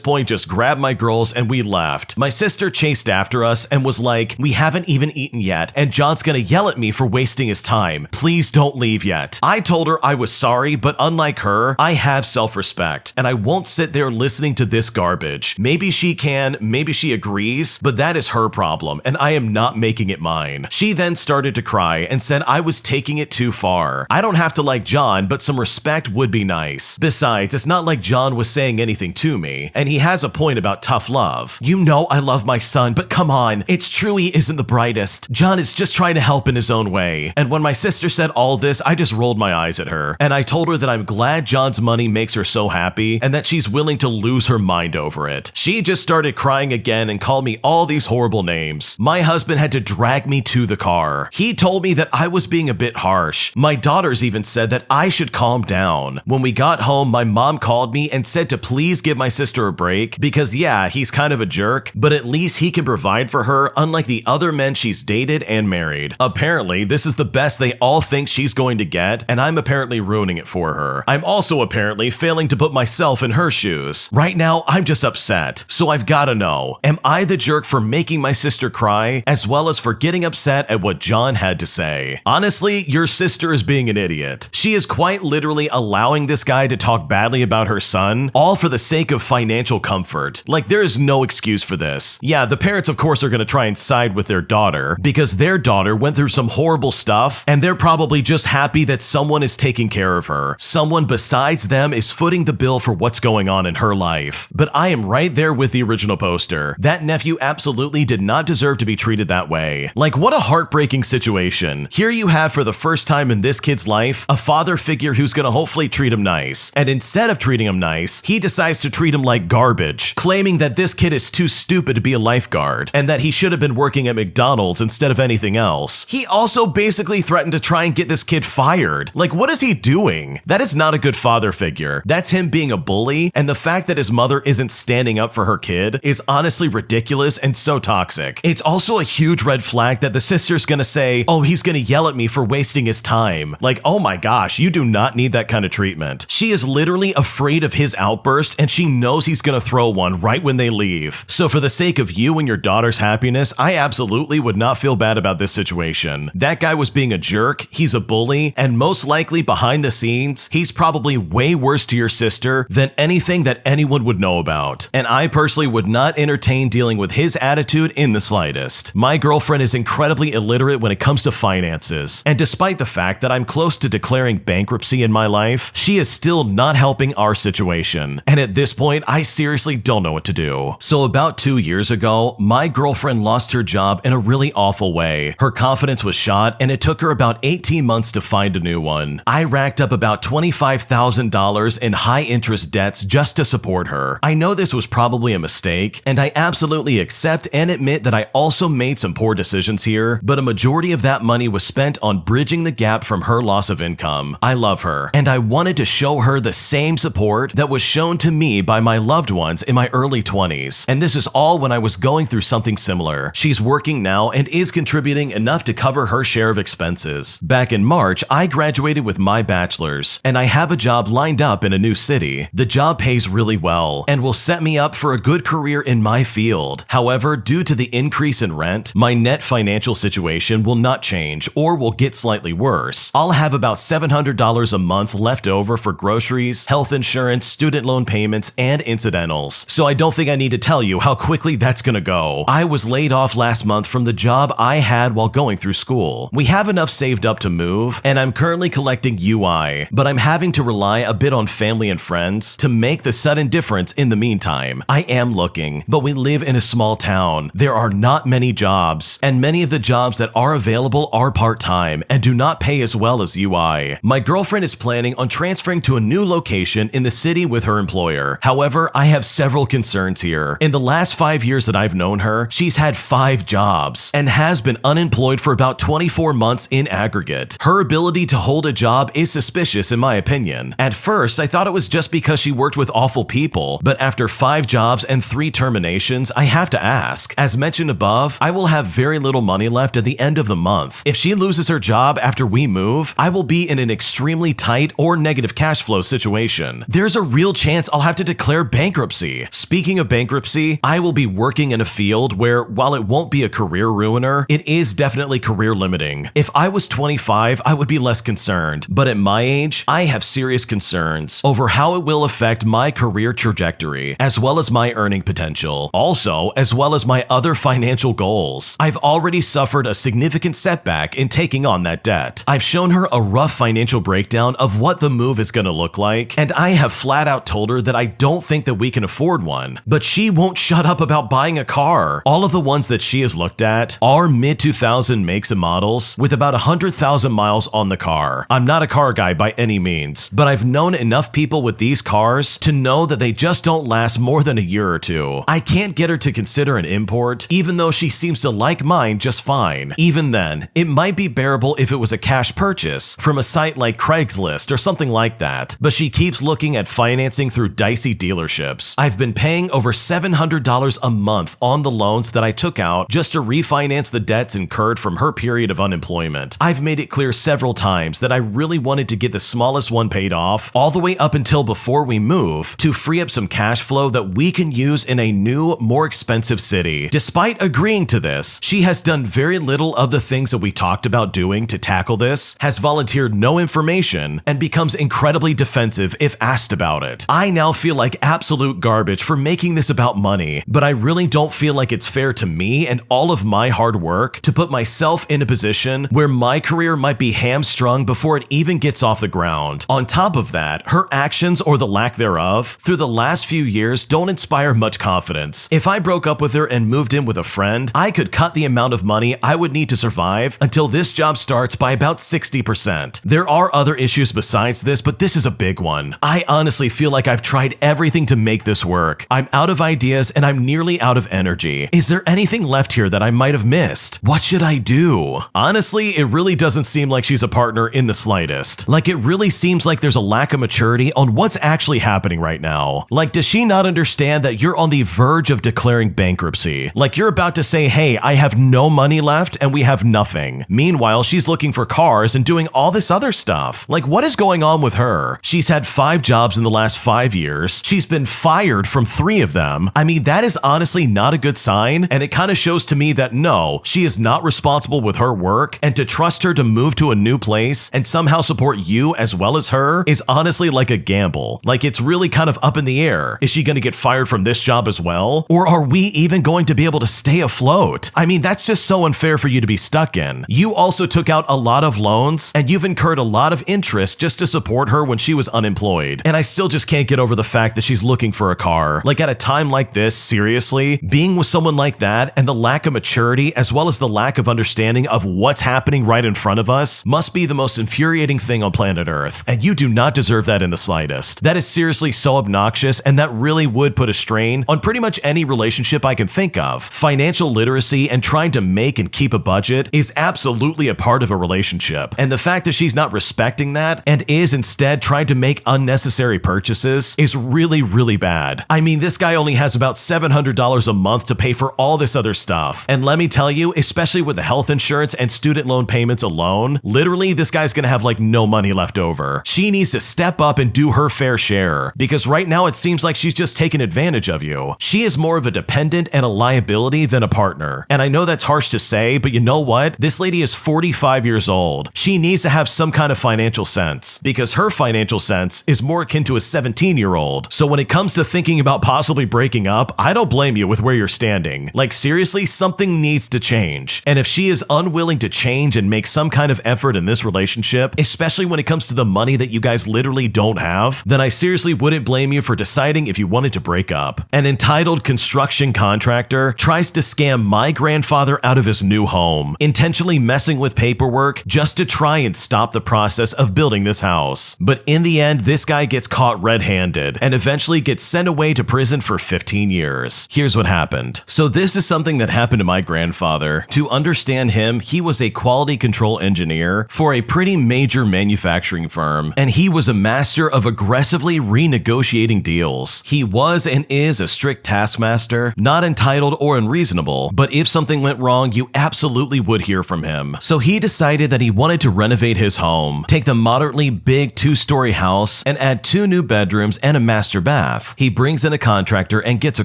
S1: point just grabbed my girls and we left. My sister chased after us and was like, "We haven't even eaten yet, and John's gonna yell at me for wasting his time. Please don't leave yet." I told her I was sorry, but unlike her, I have self-respect, and I won't sit there listening to this garbage. Maybe she can, maybe she agrees, but that is her problem, and I am not making it mine. She then started to cry and said I was taking it too far. I don't have to like John, but some respect would be nice. Besides, it's not like John was saying anything to me, and he has a point about tough love. You know I love my son, but come on, it's true he isn't the brightest. John is just trying to help in his own way. And when my sister said all this, I just rolled my eyes at her, and I told her that I'm glad John's money makes her so happy and that she's willing to lose her mind over it. She just started crying again and called me all these horrible names. My husband had to drag me to the car. He told me that I was being a bit harsh. My daughters even said that I should calm down. When we got home, my mom called me and said to please give my sister a break because yeah, he's kind of a jerk, but at least he can provide for her unlike the other men she's dated and married. Apparently, this is the best they all think she's going to get, and I'm apparently ruining it for her. I'm also apparently failing to put myself in her shoes. Right now, I'm just upset. So I've gotta know, am I the jerk for making my sister cry, as well as for getting upset at what John had to say? Honestly, your sister is being an idiot. She is quite literally allowing this guy to talk badly about her son, all for the sake of financial comfort. Like, there is no excuse for this. Yeah, the parents of course are gonna try and side with their daughter, because their daughter went through some horrible stuff, and they're probably just happy that someone is taking care of her. Someone besides them is footing the bill for what's going on in her life. But I am right there with the original poster. That nephew absolutely did not deserve to be treated that way. Like, what a heartbreaking situation. Here you have, for the first time in this kid's life, a father figure who's gonna hopefully treat him nice. And instead of treating him nice, he decides to treat him like garbage, claiming that this kid is too stupid to be a lifeguard, and that he should have been working at McDonald's instead of anything else. He also basically threatened to try and get this kid fired. Like, what is he doing? That is not a good father figure. That's him being a bully, and the fact that his mother isn't standing up for her kid is honestly ridiculous and so toxic. It's also a huge red flag that the sister's gonna say, "Oh, he's gonna yell at me for wasting his time." Like, oh my gosh, you do not need that kind of treatment. She is literally afraid of his outburst, and she knows he's gonna throw one right when they leave. So for the sake of you and your daughter's happiness, I absolutely would not feel bad about this situation. That guy was being a jerk, he's a bully, and most likely behind the scenes, he's probably way worse to your sister than anything that anyone would know about. And I personally would not entertain dealing with his attitude in the slightest. My girlfriend is incredibly illiterate when it comes to finances, and despite the fact that I'm close to declaring bankruptcy in my life, she is still not helping our situation. And at this point, I seriously don't know what to do. So about 2 years ago, my girlfriend lost her job in a really awful way. Her confidence was shot, and it took her about 18 months to find a new one. I racked up about $25,000 in high-interest debts just to support her. I know this was probably a mistake, and I absolutely accept and admit that I also made some poor decisions here, but a majority of that money was spent on bridging the gap from her loss of income. I love her, and I wanted to show her the same support that was shown to me by my loved ones in my early 20s, and this is all when I was going through something similar. She's working now and is contributing enough to cover her share of expenses. Back in March, I graduated with my bachelor's, and I have a job lined up in a new city. The job pays really well and will set me up for a good career in my field. However, due to the increase in rent, my net financial situation will not change or will get slightly worse. I'll have about $700 a month left over for groceries groceries, health insurance, student loan payments, and incidentals. So I don't think I need to tell you how quickly that's gonna go. I was laid off last month from the job I had while going through school. We have enough saved up to move, and I'm currently collecting UI, but I'm having to rely a bit on family and friends to make the sudden difference in the meantime. I am looking, but we live in a small town. There are not many jobs, and many of the jobs that are available are part-time and do not pay as well as UI. My girlfriend is planning on transferring to a new location in the city with her employer. However, I have several concerns here. In the last 5 years that I've known her, she's had 5 jobs and has been unemployed for about 24 months in aggregate. Her ability to hold a job is suspicious in my opinion. At first, I thought it was just because she worked with awful people, but after 5 jobs and 3 terminations, I have to ask. As mentioned above, I will have very little money left at the end of the month. If she loses her job after we move, I will be in an extremely tight or negative cash flow situation. There's a real chance I'll have to declare bankruptcy. Speaking of bankruptcy, I will be working in a field where, while it won't be a career ruiner, it is definitely career limiting. If I was 25, I would be less concerned, but at my age, I have serious concerns over how it will affect my career trajectory, as well as my earning potential. Also, as well as my other financial goals. I've already suffered a significant setback in taking on that debt. I've shown her a rough financial breakdown of what the move is gonna look like, and I have flat out told her that I don't think that we can afford one. But she won't shut up about buying a car. All of the ones that she has looked at are mid-2000 makes and models with about 100,000 miles on the car. I'm not a car guy by any means, but I've known enough people with these cars to know that they just don't last more than a year or two. I can't get her to consider an import, even though she seems to like mine just fine. Even then, it might be bearable if it was a cash purchase from a site like Craigslist or something like that, but she keeps looking at financing through dicey dealerships. I've been paying over $700 a month on the loans that I took out just to refinance the debts incurred from her period of unemployment. I've made it clear several times that I really wanted to get the smallest one paid off all the way up until before we move to free up some cash flow that we can use in a new, more expensive city. Despite agreeing to this, she has done very little of the things that we talked about doing to tackle this, has volunteered no information, and becomes incredibly defensive if asked about it. I now feel like absolute garbage for making this about money, but I really don't feel like it's fair to me and all of my hard work to put myself in a position where my career might be hamstrung before it even gets off the ground. On top of that, her actions or the lack thereof through the last few years don't inspire much confidence. If I broke up with her and moved in with a friend, I could cut the amount of money I would need to survive until this job starts by about 60%. There are other issues besides this, but this is a big one. I honestly feel like I've tried everything to make this work. I'm out of ideas and I'm nearly out of energy. Is there anything left here that I might have missed? What should I do? Honestly, it really doesn't seem like she's a partner in the slightest. Like, it really seems like there's a lack of maturity on what's actually happening right now. Like, does she not understand that you're on the verge of declaring bankruptcy? Like, you're about to say, hey, I have no money left and we have nothing. Meanwhile, she's looking for cars and doing all this other stuff. Like, what is going on with her? She's had 5 jobs in the last 5 years. She's been fired from 3 of them. I mean, that is honestly not a good sign, and it kind of shows to me that no, she is not responsible with her work, and to trust her to move to a new place and somehow support you as well as her is honestly like a gamble. Like, it's really kind of up in the air. Is she going to get fired from this job as well? Or are we even going to be able to stay afloat? I mean, that's just so unfair for you to be stuck in. You also took out a lot of loans, and you've incurred a lot of interest just to support her when she was unemployed. And I still just can't get over the fact that she's looking for a car. Like, at a time like this, seriously, being with someone like that and the lack of maturity as well as the lack of understanding of what's happening right in front of us must be the most infuriating thing on planet Earth. And you do not deserve that in the slightest. That is seriously so obnoxious, and that really would put a strain on pretty much any relationship I can think of. Financial literacy and trying to make and keep a budget is absolutely a part of a relationship. And the fact that she's not respecting that and is instead trying to make unnecessary purchases is really, really bad. I mean, this guy only has about $700 a month to pay for all this other stuff. And let me tell you, especially with the health insurance and student loan payments alone, literally this guy's gonna have like no money left over. She needs to step up and do her fair share, because right now it seems like she's just taking advantage of you. She is more of a dependent and a liability than a partner. And I know that's harsh to say, but you know what? This lady is 45 years old. She needs to have some kind of financial sense, because her financial financial sense, is more akin to a 17-year-old. So when it comes to thinking about possibly breaking up, I don't blame you with where you're standing. Like seriously, something needs to change. And if she is unwilling to change and make some kind of effort in this relationship, especially when it comes to the money that you guys literally don't have, then I seriously wouldn't blame you for deciding if you wanted to break up. An entitled construction contractor tries to scam my grandfather out of his new home, intentionally messing with paperwork just to try and stop the process of building this house. But in the end, this guy gets caught red-handed and eventually gets sent away to prison for 15 years. Here's what happened. So this is something that happened to my grandfather. To understand him, he was a quality control engineer for a pretty major manufacturing firm, and he was a master of aggressively renegotiating deals. He was and is a strict taskmaster, not entitled or unreasonable, but if something went wrong, you absolutely would hear from him. So he decided that he wanted to renovate his home, take the moderately big 2-story house, and add 2 new bedrooms and a master bath. He brings in a contractor and gets a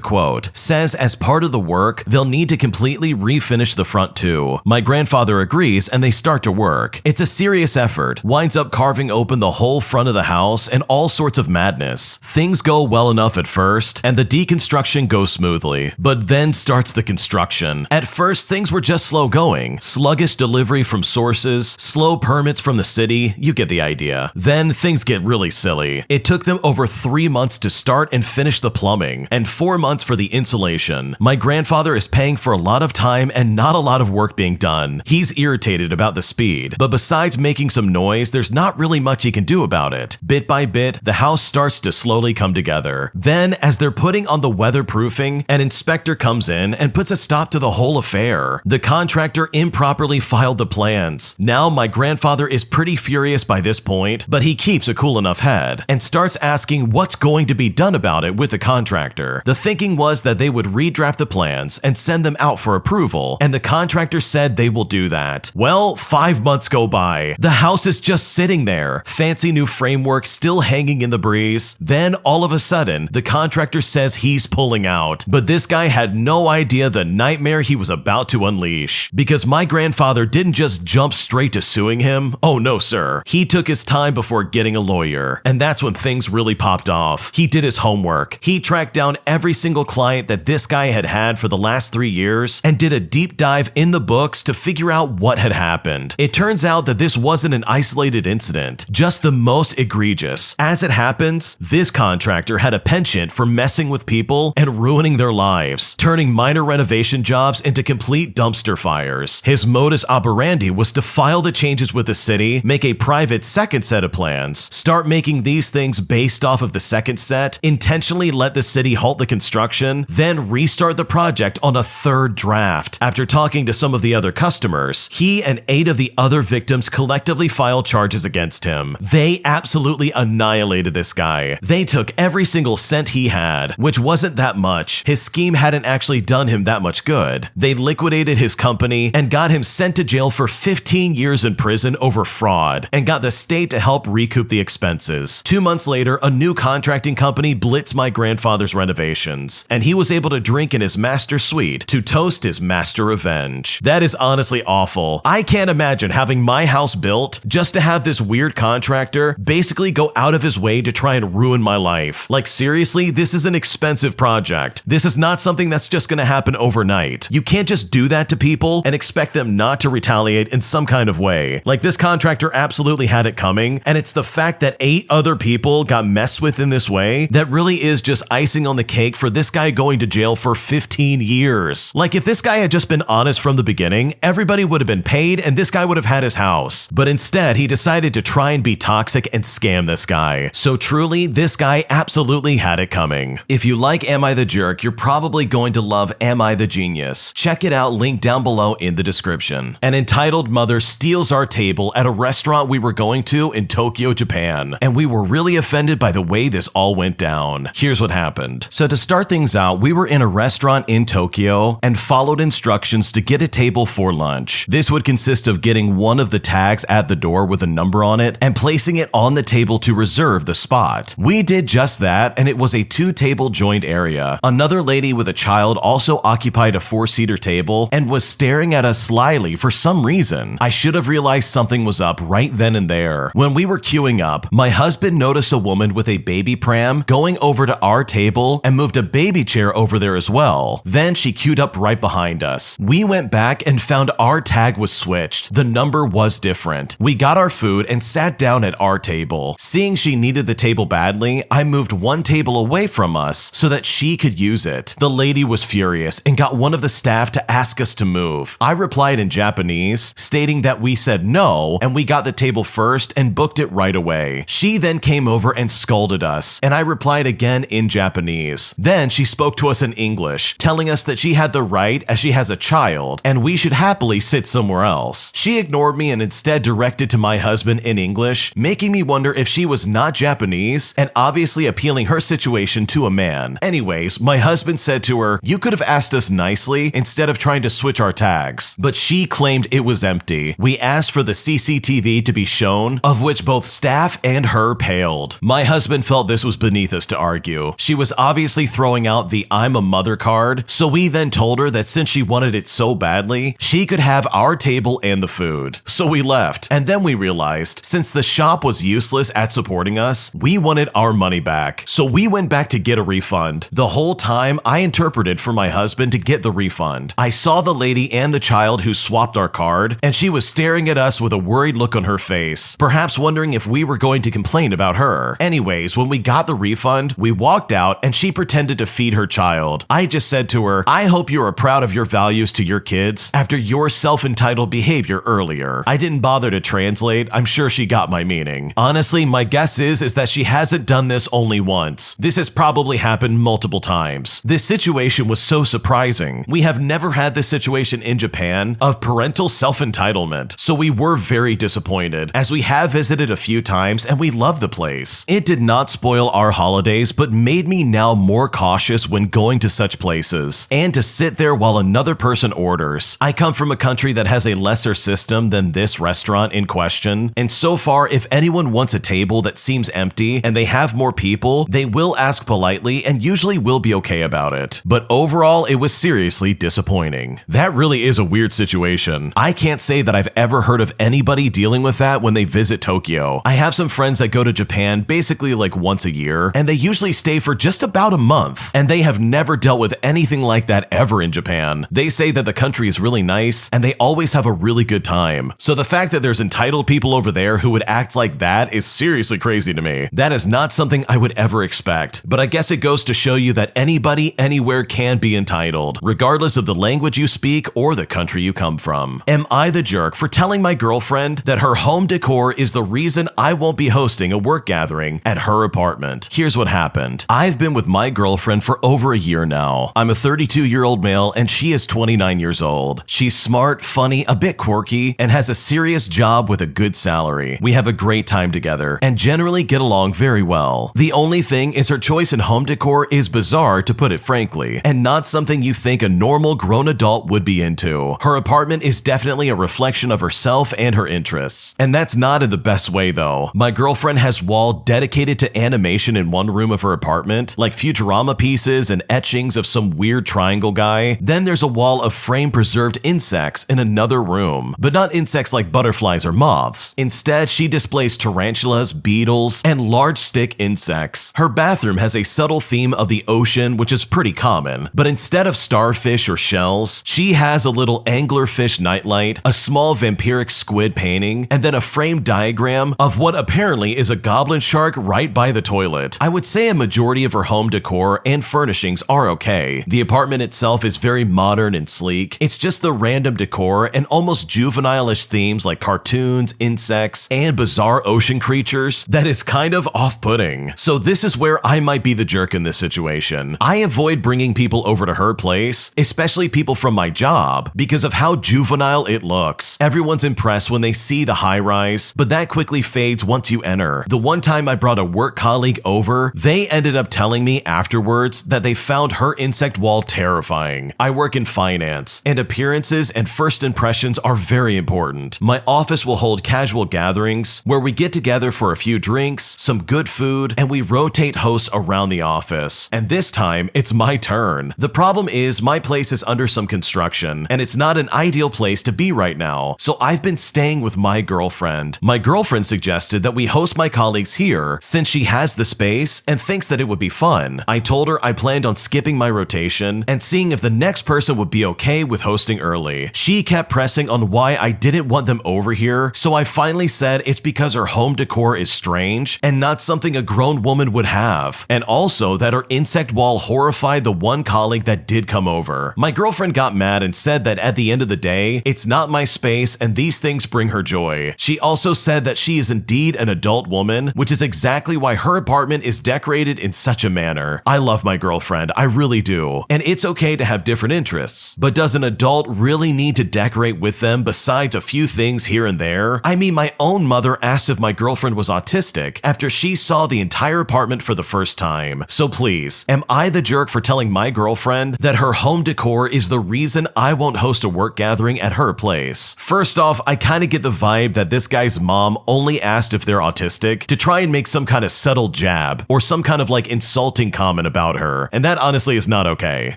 S1: quote. Says as part of the work, they'll need to completely refinish the front too. My grandfather agrees and they start to work. It's a serious effort, winds up carving open the whole front of the house and all sorts of madness. Things go well enough at first, and the deconstruction goes smoothly, but then starts the construction. At first, things were just slow going. Sluggish delivery from sources, slow permits from the city, you get the idea. Then things get really silly. It took them over 3 months to start and finish the plumbing, and 4 months for the insulation. My grandfather is paying for a lot of time and not a lot of work being done. He's irritated about the speed, but besides making some noise, there's not really much he can do about it. Bit by bit, the house starts to slowly come together. Then, as they're putting on the weatherproofing, an inspector comes in and puts a stop to the whole affair. The contractor improperly filed the plans. Now my grandfather is pretty furious by this point, but he keeps a cool enough head and starts asking what's going to be done about it with the contractor. The thinking was that they would redraft the plans and send them out for approval, and the contractor said they will do that. Well, 5 months go by. The house is just sitting there, fancy new framework still hanging in the breeze. Then all of a sudden, the contractor says he's pulling out, but this guy had no idea the nightmare he was about to unleash, because my grandfather didn't just jump straight to suing him. Oh no, sir. He took his time before getting a lawyer, and that's when things really popped off. He did his homework. He tracked down every single client that this guy had had for the last 3 years and did a deep dive in the books to figure out what had happened. It turns out that this wasn't an isolated incident, just the most egregious. As it happens, this contractor had a penchant for messing with people and ruining their lives, turning minor renovation jobs into complete dumpster fires. His modus operandi was to file the changes with the city, make a private second set of plans, start making these things based off of the second set, intentionally let the city halt the construction, then restart the project on a third draft. After talking to some of the other customers, he and 8 of the other victims collectively filed charges against him. They absolutely annihilated this guy. They took every single cent he had, which wasn't that much. His scheme hadn't actually done him that much good. They liquidated his company and got him sent to jail for 15 years in prison over fraud, and got the state to help recoup the expenses. 2 months later, a new contracting company blitzed my grandfather's renovations, and he was able to drink in his master suite to toast his master revenge. That is honestly awful. I can't imagine having my house built just to have this weird contractor basically go out of his way to try and ruin my life. Like seriously, this is an expensive project. This is not something that's just gonna happen overnight. You can't just do that to people and expect them not to retaliate in some kind of way. Like this contractor absolutely had it coming, and it's the fact that 8 other people got messed with in this way that really is just icing on the cake for this guy going to jail for 15 years. Like if this guy had just been honest from the beginning, everybody would have been paid and this guy would have had his house. But instead, he decided to try and be toxic and scam this guy. So truly, this guy absolutely had it coming. If you like Am I the Jerk, you're probably going to love Am I the Genius. Check it out, link down below in the description. An entitled mother steals our table at a restaurant we were going to in Tokyo, Japan, and we were really offended by the way this all went down. Here's what happened. So to start things out, we were in a restaurant in Tokyo and followed instructions to get a table for lunch. This would consist of getting one of the tags at the door with a number on it and placing it on the table to reserve the spot. We did just that, and it was a 2-table joined area. Another lady with a child also occupied a 4-seater table and was staring at us slyly for some reason. I should have realized something was up right then and there. When we were queuing up, my husband noticed a woman with a baby pram going over to our table and moved a baby chair over there as well. Then she queued up right behind us. We went back and found our tag was switched. The number was different. We got our food and sat down at our table. Seeing she needed the table badly, I moved one table away from us so that she could use it. The lady was furious and got one of the staff to ask us to move. I replied in Japanese, stating that we said no, and we got the table first and booked it right away. She then came over and scolded us, and I replied again in Japanese. Then she spoke to us in English, telling us that she had the right as she has a child, and we should happily sit somewhere else. She ignored me and instead directed to my husband in English, making me wonder if she was not Japanese and obviously appealing her situation to a man. Anyways, my husband said to her, "You could have asked us nicely instead of trying to switch our tags," but she claimed it was empty. We asked for the CCTV to be shown, of which both staff and her paled. My husband felt this was beneath us to argue. She was obviously throwing out the "I'm a mother" card, so we then told her that since she wanted it so badly, she could have our table and the food. So we left, and then we realized since the shop was useless at supporting us, we wanted our money back. So we went back to get a refund. The whole time, I interpreted for my husband to get the refund. I saw the lady and the child who swapped our card, and she was staring at us with a worried look on her face, perhaps wondering if we were going to complain about her. Anyways, when we got the refund, we walked out and she pretended to feed her child. I just said to her, "I hope you are proud of your values to your kids after your self-entitled behavior earlier." I didn't bother to translate. I'm sure she got my meaning. Honestly, my guess is that she hasn't done this only once. This has probably happened multiple times. This situation was so surprising. We have never had this situation in Japan of parental self-entitlement, so we were very disappointed, as we have visited a few times and we love the place. It did not spoil our holidays, but made me now more cautious when going to such places, and to sit there while another person orders. I come from a country that has a lesser system than this restaurant in question, and so far, if anyone wants a table that seems empty and they have more people, they will ask politely and usually will be okay about it. But overall, it was seriously disappointing. That really is a weird situation. I can't say that I've ever heard of anybody dealing with that when they visit Tokyo. I have some friends that go to Japan basically like once a year, and they usually stay for just about a month, and they have never dealt with anything like that ever in Japan. They say that the country is really nice, and they always have a really good time. So the fact that there's entitled people over there who would act like that is seriously crazy to me. That is not something I would ever expect. But I guess it goes to show you that anybody, anywhere can be entitled, regardless of the language you speak or the country you come from. Am I the jerk for telling my girlfriend that her home decor is the reason I won't be hosting a work gathering at her apartment? Here's what happened. I've been with my girlfriend for over a year now. I'm a 32-year-old male and she is 29 years old. She's smart, funny, a bit quirky, and has a serious job with a good salary. We have a great time together and generally get along very well. The only thing is her choice in home decor is bizarre, to put it frankly, and not something you think a normal grown adult would be into. Her apartment is definitely a reflection of herself and her interests, and that's not in the best way though. My girlfriend has wall dedicated to animation in one room of her apartment, like Futurama pieces and etchings of some weird triangle guy. Then there's a wall of frame-preserved insects in another room, but not insects like butterflies or moths. Instead, she displays tarantulas, beetles, and large stick insects. Her bathroom has a subtle theme of the ocean, which is pretty common, but instead of starfish or shells, she has a little anglerfish nightlight, a small vampiric squid painting, and then a framed diagram of what apparently is a goblin shark right by the toilet. I would say a majority of her home decor and furnishings are okay. The apartment itself is very modern and sleek. It's just the random decor and almost juvenile-ish themes like cartoons, insects, and bizarre ocean creatures that is kind of off-putting. So this is where I might be the jerk in this situation. I avoid bringing people over to her place, especially people from my job, because of how juvenile it looks. Everyone's impressed when they see the high-rise, but that quickly fades once you enter. The one time I brought a work colleague over, they ended up telling me afterwards that they found her insect wall terrifying. I work in finance, and appearances and first impressions are very important. My office will hold casual gatherings where we get together for a few drinks, some good food, and we rotate hosts around the office. And this time, it's my turn. The problem is my place is under some construction, and it's not an ideal place to be right now, so I've been staying with my girlfriend. My girlfriend suggested suggested that we host my colleagues here since she has the space and thinks that it would be fun. I told her I planned on skipping my rotation and seeing if the next person would be okay with hosting early. She kept pressing on why I didn't want them over here, so I finally said it's because her home decor is strange and not something a grown woman would have, and also that her insect wall horrified the one colleague that did come over. My girlfriend got mad and said that at the end of the day, it's not my space and these things bring her joy. She also said that she is indeed an adult woman, which is exactly why her apartment is decorated in such a manner. I love my girlfriend, I really do, and it's okay to have different interests, but does an adult really need to decorate with them besides a few things here and there? I mean, my own mother asked if my girlfriend was autistic after she saw the entire apartment for the first time. So please, am I the jerk for telling my girlfriend that her home decor is the reason I won't host a work gathering at her place? First off, I kind of get the vibe that this guy's mom only asked if they're autistic to try and make some kind of subtle jab or some kind of like insulting comment about her, and that honestly is not okay.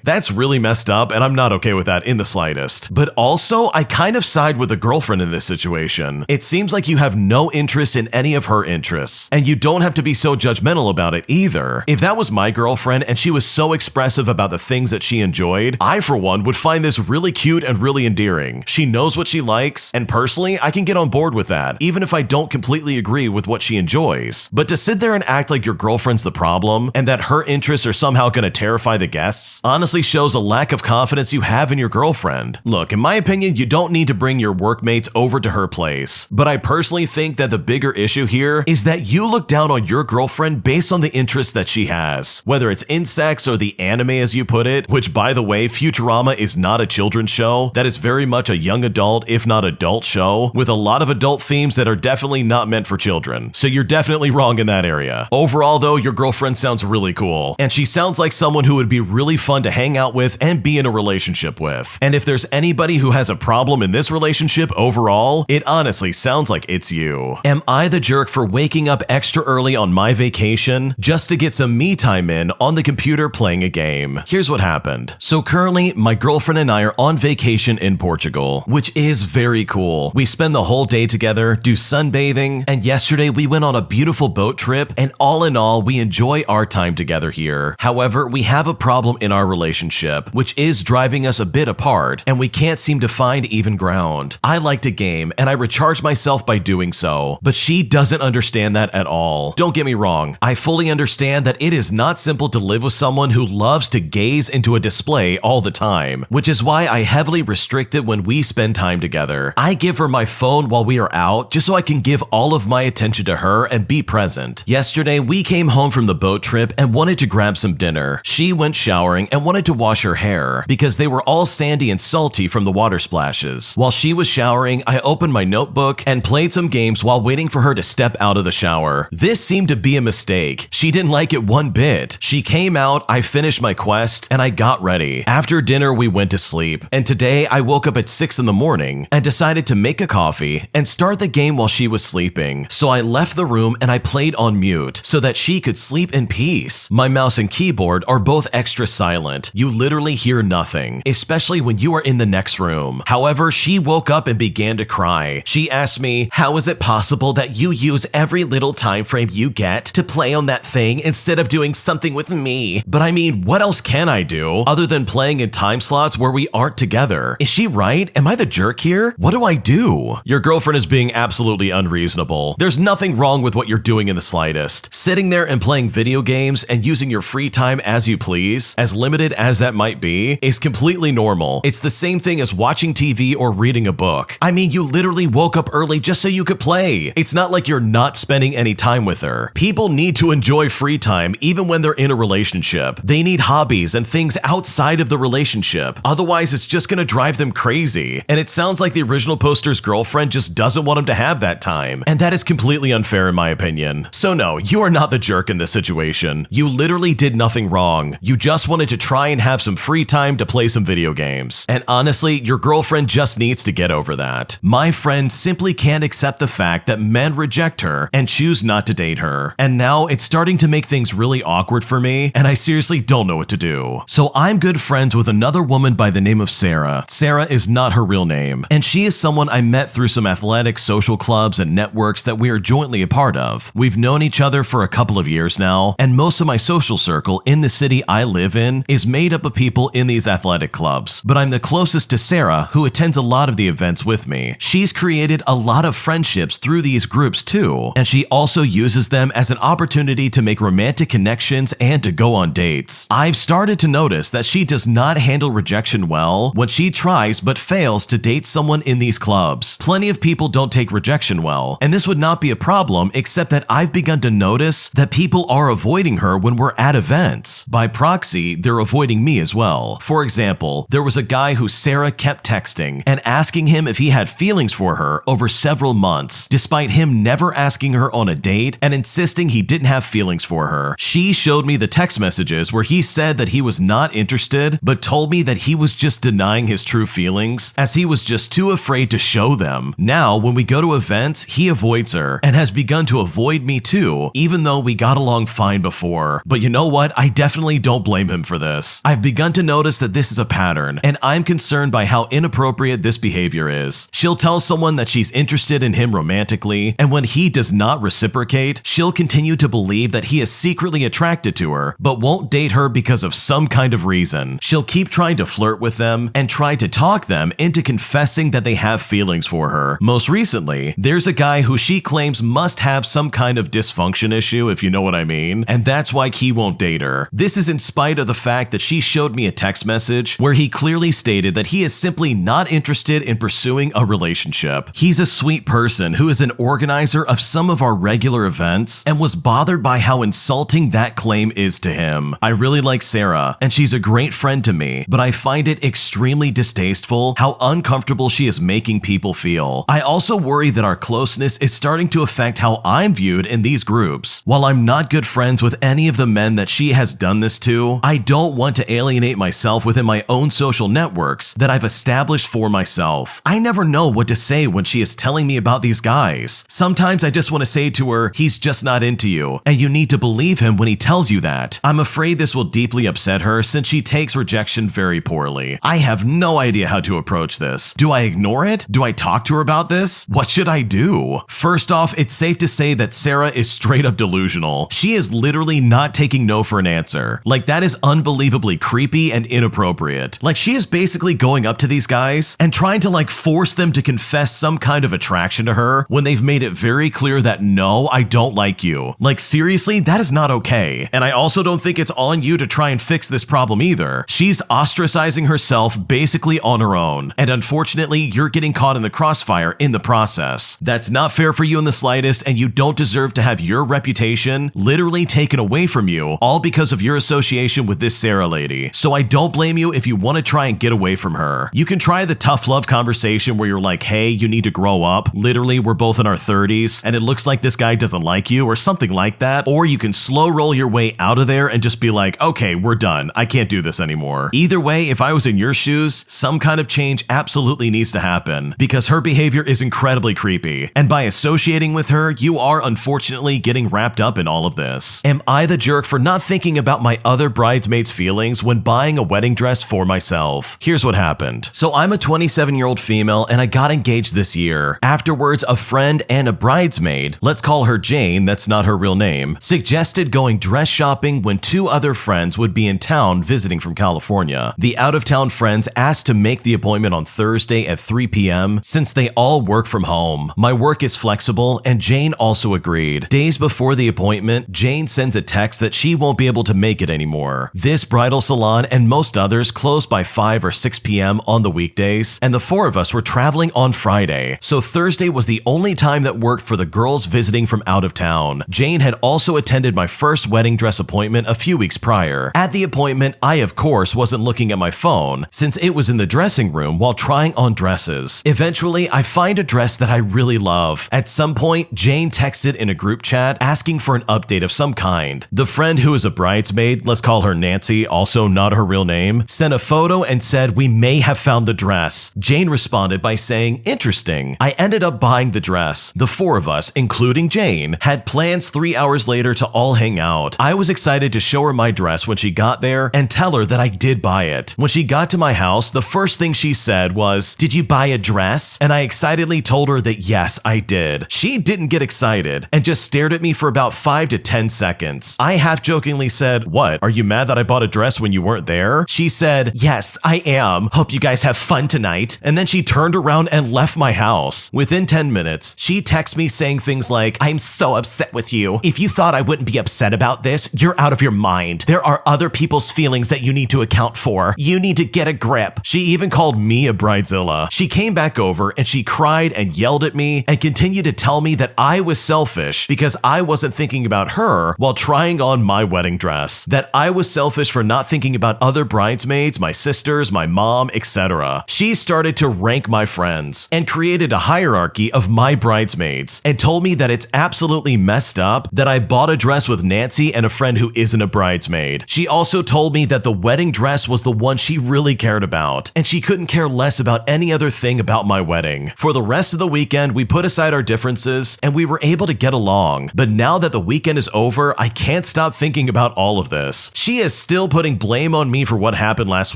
S1: That's really messed up and I'm not okay with that in the slightest. But also, I kind of side with the girlfriend in this situation. It seems like you have no interest in any of her interests, and you don't have to be so judgmental about it either. If that was my girlfriend and she was so expressive about the things that she enjoyed, I for one would find this really cute and really endearing. She knows what she likes, and personally, I can get on board with that, even if I don't completely agree with what she enjoys. But to sit there and act like your girlfriend's the problem, and that her interests are somehow gonna terrify the guests, honestly shows a lack of confidence you have in your girlfriend. Look, in my opinion, you don't need to bring your workmates over to her place, but I personally think that the bigger issue here is that you look down on your girlfriend based on the interests that she has, whether it's insects or the anime as you put it, which by the way, Futurama is not a children's show. That is very much a young adult, if not adult show, with a lot of adult themes that are definitely not meant for children. So you're definitely wrong in that area. Overall though, your girlfriend sounds really cool, and she sounds like someone who would be really fun to hang out with and be in a relationship with. And if there's anybody who has a problem in this relationship overall, it honestly sounds like it's you. Am I the jerk for waking up extra early on my vacation just to get some me time in on the computer playing a game? Here's what happened. So currently, my girlfriend and I are on vacation in Portugal, which is very cool. We spend the whole day together, do sunbathing, and yesterday we went on a beautiful boat trip, and all in all, we enjoy our time together here. However, we have a problem in our relationship, which is driving us a bit apart, and we can't seem to find even ground. I like to game, and I recharge myself by doing so, but she doesn't understand that at all. Don't get me wrong, I fully understand that it is not simple to live with someone who loves to gaze into a display all the time, which is why I heavily restrict it when we spend time together. I give her my phone while we are out just so I can give all of my attention to her and be present. Yesterday, we came home from the boat trip and wanted to grab some dinner. She went showering and wanted to wash her hair because they were all sandy and salty from the water splashes. While she was showering, I opened my notebook and played some games while waiting for her to step out of the shower. This seemed to be a mistake. She didn't like it one bit. She came out, I finished my quest, and I got ready. After dinner, we went to sleep, and today I woke up at 6 in the morning and decided to make a coffee and start the game while she was sleeping. So I left the room and I played on mute so that she could sleep in peace. My mouse and keyboard are both extra silent. You literally hear nothing, especially when you are in the next room. However, she woke up and began to cry. She asked me, "How is it possible that you use every little time frame you get to play on that thing instead of doing something with me?" But I mean, what else can I do other than playing in time slots where we aren't together? Is she right? Am I the jerk here? What do I do? Your girlfriend is being absolutely unreasonable. There's nothing wrong with what you're doing in the slightest. Sitting there and playing video games and using your free time as you please, as limited as that might be, is completely normal. It's the same thing as watching TV or reading a book. I mean, you literally woke up early just so you could play. It's not like you're not spending any time with her. People need to enjoy free time even when they're in a relationship. They need hobbies and things outside of the relationship. Otherwise, it's just gonna drive them crazy. And it sounds like the original poster's girlfriend just doesn't want him to have that time. And that is completely unfair in my opinion. So no, you are not the jerk in this situation. You literally did nothing wrong. You just wanted to try and have some free time to play some video games. And honestly, your girlfriend just needs to get over that. My friend simply can't accept the fact that men reject her and choose not to date her. And now it's starting to make things really awkward for me, and I seriously don't know what to do. So I'm good friends with another woman by the name of Sarah. Sarah is not her real name, and she is someone I met through some athletic social clubs and networks that we are jointly a part of. We've known each other for a couple of years now, and most of my social circle in the city I live in is made up of people in these athletic clubs, but I'm the closest to Sarah, who attends a lot of the events with me. She's created a lot of friendships through these groups too, and she also uses them as an opportunity to make romantic connections and to go on dates. I've started to notice that she does not handle rejection well when she tries but fails to date someone in these clubs. Plenty of people don't take rejection well, and this would not be a problem except that I've begun to notice that people are avoiding her when we're at events. By proxy, they're avoiding me as well. For example, there was a guy who Sarah kept texting and asking him if he had feelings for her over several months, despite him never asking her on a date and insisting he didn't have feelings for her. She showed me the text messages where he said that he was not interested, but told me that he was just denying his true feelings as he was just too afraid to show them. Now, when we go to events, he avoids her and has begun to avoid me too, even though we got along fine before. But you know what? I definitely don't blame him for this. I've begun to notice that this is a pattern, and I'm concerned by how inappropriate this behavior is. She'll tell someone that she's interested in him romantically, and when he does not reciprocate, she'll continue to believe that he is secretly attracted to her, but won't date her because of some kind of reason. She'll keep trying to flirt with them and try to talk them into confessing that they have feelings for her. Most recently, there's a guy who she claims must have some kind of dysfunction issue, if you know what I mean, and that's why he won't date her. This is in spite of the fact that she showed me a text message where he clearly stated that he is simply not interested in pursuing a relationship. He's a sweet person who is an organizer of some of our regular events and was bothered by how insulting that claim is to him. I really like Sarah, and she's a great friend to me, but I find it extremely distasteful how uncomfortable she is making people feel. I also worry that our closeness is starting to affect how I'm viewed in these groups. While I'm not good friends with any of the men that she has done this to, I don't want to alienate myself within my own social networks that I've established for myself. I never know what to say when she is telling me about these guys. Sometimes I just want to say to her, he's just not into you, and you need to believe him when he tells you that. I'm afraid this will deeply upset her since she takes rejection very poorly. I have no idea how to approach this. Do I ignore it? Do I talk to her about this? What should I do? First off, it's safe to say that Sarah is straight up delusional. She is literally not taking no for an answer. Like, that is unbelievably creepy and inappropriate. Like, she is basically going up to these guys and trying to force them to confess some kind of attraction to her when they've made it very clear that no, I don't like you. Like, seriously, that is not okay. And I also don't think it's on you to try and fix this problem either. She's ostracizing herself basically on her own, and unfortunately, you're getting caught in the crossfire in the process. That's not fair for you in the slightest, and you don't deserve to have your reputation literally taken away from you, all because of your association with this Sarah lady. So I don't blame you if you want to try and get away from her. You can try the tough love conversation where you're like, hey, you need to grow up. Literally, we're both in our 30s, and it looks like this guy doesn't like you, or something like that. Or you can slow roll your way out of there and just be like, okay, we're done. I can't do this anymore. Either way, if I was in your shoes, some kind of change absolutely needs to happen because her behavior is incredibly creepy. And by associating with her, you are unfortunately getting wrapped up in all of this. Am I the jerk for not thinking about my other bridesmaids' feelings when buying a wedding dress for myself? Here's what happened. So I'm a 27-year-old female and I got engaged this year. Afterwards, a friend and a bridesmaid, let's call her Jane, that's not her real name, suggested going dress shopping when two other friends would be in town visiting from California. The out-of-town friends asked to make the appointment on Thursday at 3 p.m. since they all work from home. My work is flexible and Jane also agreed. Days before the appointment, Jane sends a text that she won't be able to make it anymore. This bridal salon and most others close by 5 or 6 p.m. on the weekdays, and the four of us were traveling on Friday, so Thursday was the only time that worked for the girls visiting from out of town. Jane had also attended my first wedding dress appointment a few weeks prior. At the appointment, I of course wasn't looking at my phone since it was in the dressing room while trying on dresses. Eventually, I find a dress that I really love. At some point, Jane texted in a group chat asking for an update of some kind. The friend who is a bridesmaid, let's call her Nancy, also not her real name, sent a photo and said, we may have found the dress. Jane responded by saying, interesting. I ended up buying the dress. The four of us, including Jane, had plans 3 hours later to all hang out. I was excited to show her my dress when she got there and tell her that I did buy it. When she got to my house, the first thing she said was, did you buy a dress? And I excitedly told her that yes, I did. did. She didn't get excited and just stared at me for about 5 to 10 seconds. I half-jokingly said, "What, are you mad that I bought a dress when you weren't there?" She said, "Yes, I am. Hope you guys have fun tonight." And then she turned around and left my house. Within 10 minutes, she texted me saying things like, "I'm so upset with you. If you thought I wouldn't be upset about this, you're out of your mind. There are other people's feelings that you need to account for. You need to get a grip." She even called me a bridezilla. She came back over and she cried and yelled at me and continued to tell me that I was selfish because I wasn't thinking about her while trying on my wedding dress. That I was selfish for not thinking about other bridesmaids, my sisters, my mom, etc. She started to rank my friends and created a hierarchy of my bridesmaids and told me that it's absolutely messed up that I bought a dress with Nancy and a friend who isn't a bridesmaid. She also told me that the wedding dress was the one she really cared about, and she couldn't care less about any other thing about my wedding. For the rest of the weekend, we put aside our differences and we were able to get along. But now that the weekend is over, I can't stop thinking about all of this. She is still putting blame on me for what happened last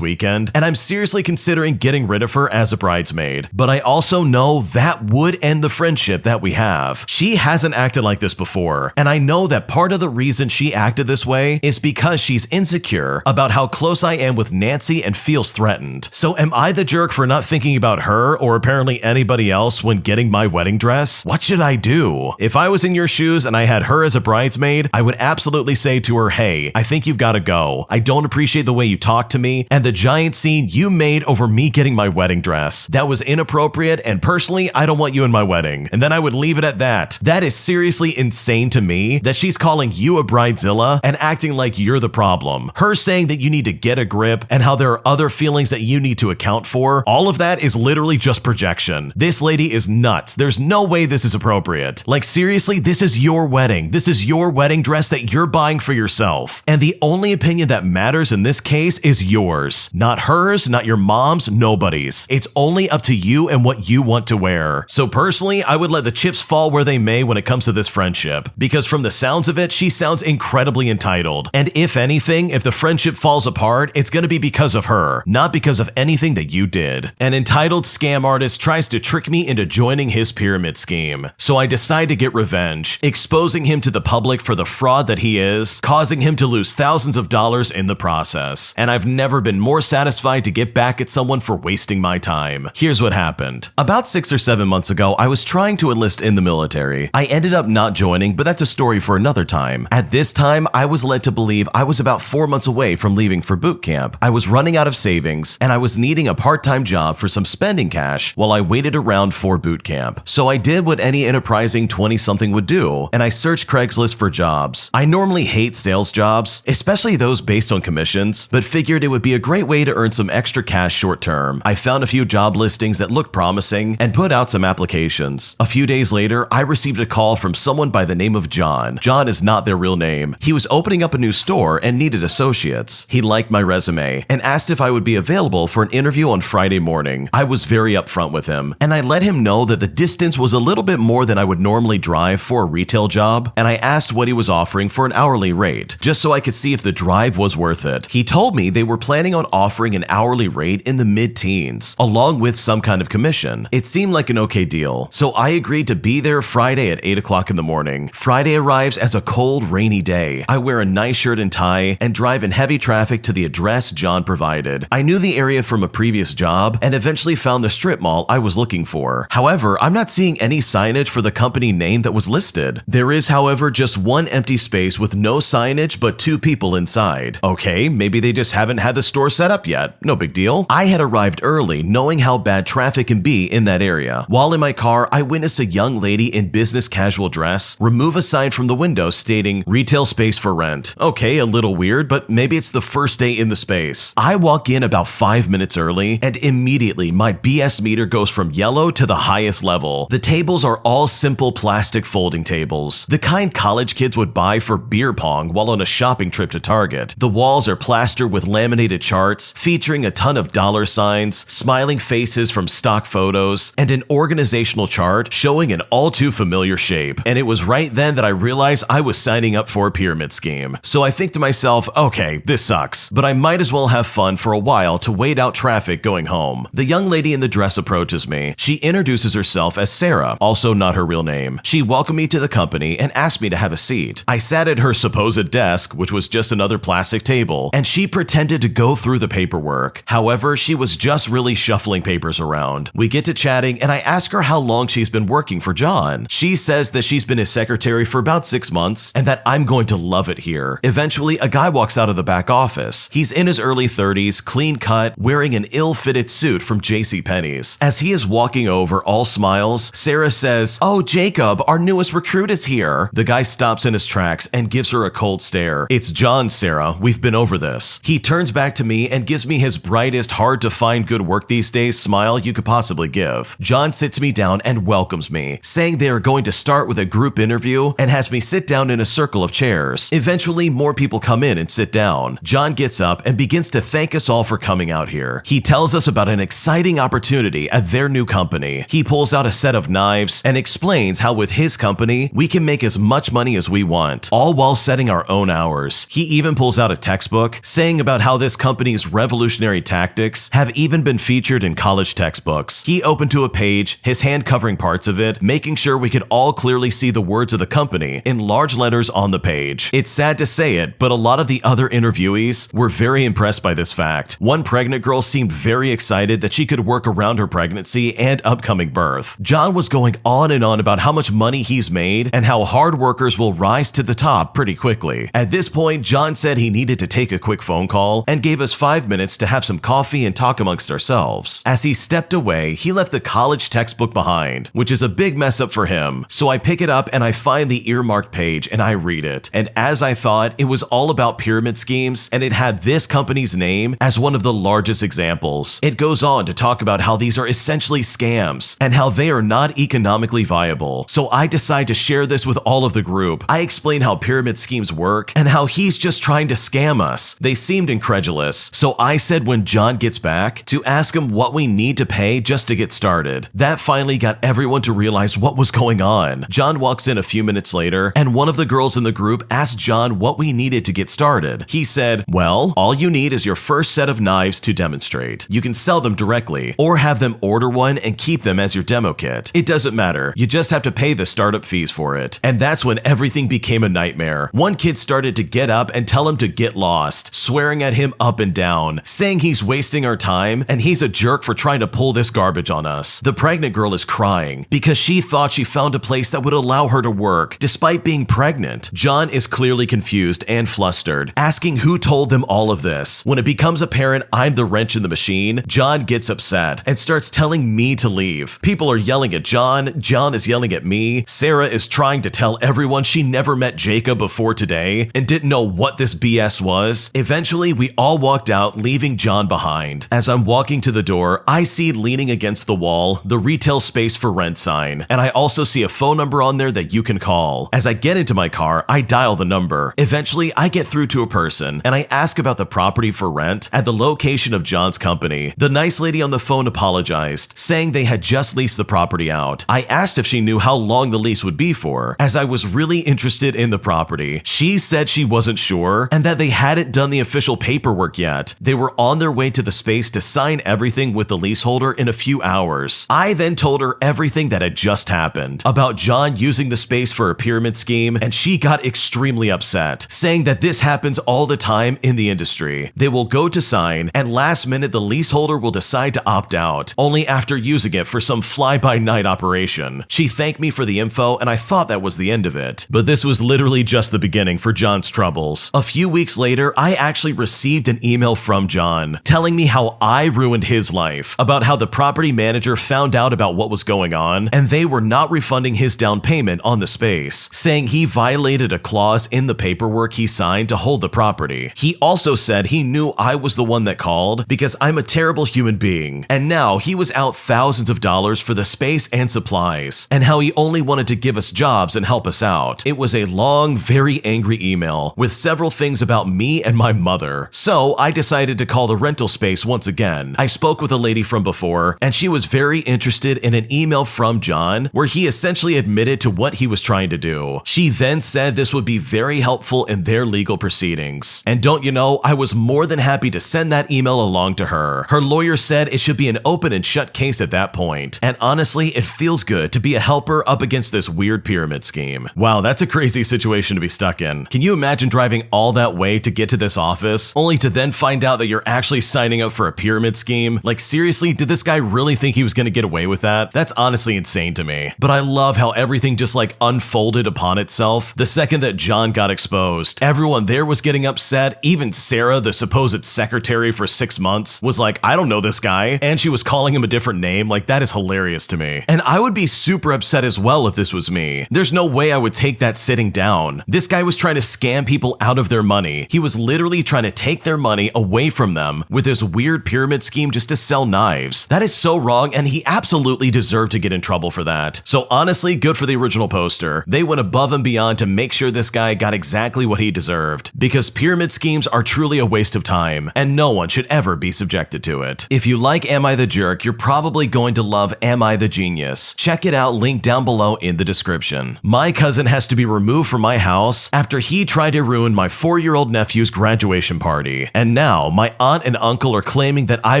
S1: weekend, and I'm seriously considering getting rid of her as a bridesmaid. But I also know that would end the friendship that we have. She hasn't acted like this before, and I know that part of the reason she acted this way is because she's insecure about how close I am with Nancy and feels threatened. So am I the jerk for not thinking about her or apparently anybody else when getting my wedding dress? What should I do? If I was in your shoes and I had her as a bridesmaid, I would absolutely say to her, "Hey, I think you've got to go. I don't appreciate the way you talk to me and the giant scene you made over me getting my wedding dress. That was inappropriate, and personally, I don't want you in my wedding." And then I would leave it at that. That is seriously insane to me that she's calling you a bridezilla and acting like you're the problem. Her saying that you need to get a grip and how there are other feelings that you need to account for, all of that is literally just projection. This lady is nuts. There's no way this is appropriate. Like seriously, this is your wedding. This is your wedding dress that you're buying for yourself. And the only opinion that matters in this case is yours. Not hers, not your mom's, nobody's. It's only up to you and what you want to wear. So personally, I would let the chips fall where they may when it comes to this friendship. Because from the sounds of it, she sounds incredibly entitled. And if anything, if the friendship falls apart, it's gonna be because of her, not because of anything that you did. An entitled scam artist tries to trick me into joining his pyramid scheme. So I decide to get revenge, exposing him to the public for the fraud that he is, causing him to lose thousands of dollars in the process. And I've never been more satisfied to get back at someone for wasting my time. Here's what happened. About 6 or 7 months ago, I was trying to enlist in the military. I ended up not joining, but that's a story for another time. At this time, I was led to believe I was about 4 months away from leaving for boot camp. I was running out of savings, and I was needing a part-time job for some spending cash while I waited around for boot camp. So I did what any enterprising 20-something would do, and I searched Craigslist for jobs. I normally hate sales jobs, especially those based on commissions, but figured it would be a great way to earn some extra cash short-term. I found a few job listings that looked promising and put out some applications. A few days later, I received a call from someone by the name of John. John is not their real name. He was opening up a new store and needed associates. He liked my resume and asked if I would be available for an interview on Friday morning. I was very upfront with him, and I let him know that the distance was a little bit more than I would normally drive for a retail job, and I asked what he was offering for an hourly rate, just so I could see if the drive was worth it. He told me they were planning on offering an hourly rate in the mid-teens, along with some kind of commission. It seemed like an okay deal, so I agreed to be there Friday at 8 o'clock in the morning. Friday arrives as a cold, rainy day. I wear a nice shirt and tie and drive in heavy traffic to the address John provided. I knew the area from a previous job and eventually found the strip mall I was looking for. However, I'm not seeing any signage for the company name that was listed. There is, however, just one empty space with no signage but 2 people inside. Okay, maybe they just haven't had the store set up yet. No big deal. I had arrived early, knowing how bad traffic can be in that area. While in my car, I witnessed a young lady in business casual dress remove a sign from the window stating retail space for rent. Okay, a little weird, but maybe it's the first day in the space. I walk in about 5 minutes early, and immediately my BS meter goes from yellow to the highest level. The tables are all simple plastic folding tables, the kind college kids would buy for beer pong while on a shopping trip to Target. The walls are plastered with laminated charts featuring a ton of dollar signs, smiling faces from stock photos, and an organizational chart showing an all too familiar shape. And it was right then that I realized I was signing up for a pyramid scheme. So I think to myself, okay, this sucks, but I might as well have fun for a while to wait out traffic going home. The young lady in the dress approaches me. She introduces herself as Sarah, also not her real name. She welcomed me to the company and asked me to have a seat. I sat at her supposed desk, which was just another plastic table, and she pretended to go through the paperwork. However, she was just really shuffling papers around. We get to chatting and I ask her how long she's been working for John. She says that she's been his secretary for about 6 months and that I'm going to love it here. Eventually, a guy walks out of the back office. He's in his early 30s, clean cut, wearing an ill-fitted suit from JCPenney's. As he is walking over, all smiles, Sarah says, "Oh, Jacob, our newest recruit is here." The guy stops in his tracks and gives her a cold stare. "It's John, Sarah. We've been over this." He turns back to me and gives me his brightest, hard-to-find good work these days smile you could possibly give. John sits me down and welcomes me, saying they are going to start with a group interview and has me sit down in a circle of chairs. Eventually, more people come in and sit down. John gets up and begins to thank us all for coming out here. He tells us about an exciting opportunity at their new company. He pulls out a set of knives and explains how with his company, we can make as much money as we want, all while setting our own hours. He even pulls out a textbook saying about how this company's revolutionary tactics have even been featured in college textbooks. He opened to a page, his hand covering parts of it, making sure we could all clearly see the words of the company in large letters on the page. It's sad to say it, but a lot of the other interviewees were very impressed by this fact. One pregnant girl seemed very excited that she could work around her pregnancy and upcoming birth. John was going on and on about how much money he's made and how hard workers will rise to the top pretty quickly. At this point, John said he needed to take a quick phone call and gave us 5 minutes to have some coffee and talk amongst ourselves. As he stepped away, he left the college textbook behind, which is a big mess up for him. So I pick it up and I find the earmarked page and I read it. And as I thought, it was all about pyramid schemes and it had this company's name as one of the largest examples. It goes on to talk about how these are essentially scams and how they are not economically viable. So I decide to share this with all of the group. I explain how pyramid schemes work and how he's just trying to scam us. They seemed incredulous. So I said when John gets back to ask him what we need to pay just to get started. That finally got everyone to realize what was going on. John walks in a few minutes later and one of the girls in the group asked John what we needed to get started. He said, "Well, all you need is your first set of knives to demonstrate. You can sell them directly or have them order one and keep them as your demo kit. It doesn't matter. You just have to pay the startup fees for it." And that's when everything became a nightmare. One kid started to get up and tell him to get lost, swearing at him up and down, saying he's wasting our time and he's a jerk for trying to pull this garbage on us. The pregnant girl is crying because she thought she found a place that would allow her to work despite being pregnant. John is clearly confused and flustered, asking who told them all of this. When it becomes apparent I'm the wrench in the machine, John gets upset and starts telling me to leave. People are yelling at John, John is yelling at me, Sarah is trying to tell everyone she never met Jacob before today and didn't know what this BS was. Eventually, we all walked out, leaving John behind. As I'm walking to the door, I see leaning against the wall the retail space for rent sign, and I also see a phone number on there that you can call. As I get into my car, I dial the number. Eventually, I get through to a person, and I ask about the property for rent at the location of John's company. The nice lady on the phone apologized, saying they had just leased the property out. I asked if she knew how long the lease would be for, as I was really interested in the property. She said she wasn't sure, and that they hadn't done the official paperwork yet. They were on their way to the space to sign everything with the leaseholder in a few hours. I then told her everything that had just happened, about John using the space for a pyramid scheme, and she got extremely upset, saying that this happens all the time in the industry. They will go to sign, and last minute the leaseholder will decide to opt out, only after using it for some fly-by-night operation. She thanked me for the info, and I thought that was the end of it. But this was literally just the beginning for John's troubles. A few weeks later, I actually received an email from John, telling me how I ruined his life, about how the property manager found out about what was going on, and they were not refunding his down payment on the space, saying he violated a clause in the paperwork he signed to hold the property. He also said he knew I was the one that called because I'm a terrible human being, and now he was out thousands of dollars for the space and supplies, and how he only wanted to give us jobs and help us out. It was a long, very angry email with several things about me and my mother. So I decided to call the rental space once again. I spoke with a lady from before, and she was very interested in an email from John where he essentially admitted to what he was trying to do. She then said this would be very helpful in their legal proceedings. And don't you know, I was more than happy to send that email along to her. Her lawyer said it should be an open and shut case at that point. And honestly, it feels feels good to be a helper up against this weird pyramid scheme. Wow, that's a crazy situation to be stuck in. Can you imagine driving all that way to get to this office, only to then find out that you're actually signing up for a pyramid scheme? Like seriously, did this guy really think he was gonna get away with that? That's honestly insane to me. But I love how everything just like unfolded upon itself the second that John got exposed. Everyone there was getting upset. Even Sarah, the supposed secretary for 6 months, was like, I don't know this guy. And she was calling him a different name. Like, that is hilarious to me. And I would be super upset as well if this was me. There's no way I would take that sitting down. This guy was trying to scam people out of their money. He was literally trying to take their money away from them with this weird pyramid scheme just to sell knives. That is so wrong, and he absolutely deserved to get in trouble for that. So honestly, good for the original poster. They went above and beyond to make sure this guy got exactly what he deserved. Because pyramid schemes are truly a waste of time, and no one should ever be subjected to it. If you like Am I the Jerk, you're probably going to love Am I the Genius. Check it out, link down below in the description. My cousin has to be removed from my house after he tried to ruin my 4-year-old nephew's graduation party. And now my aunt and uncle are claiming that I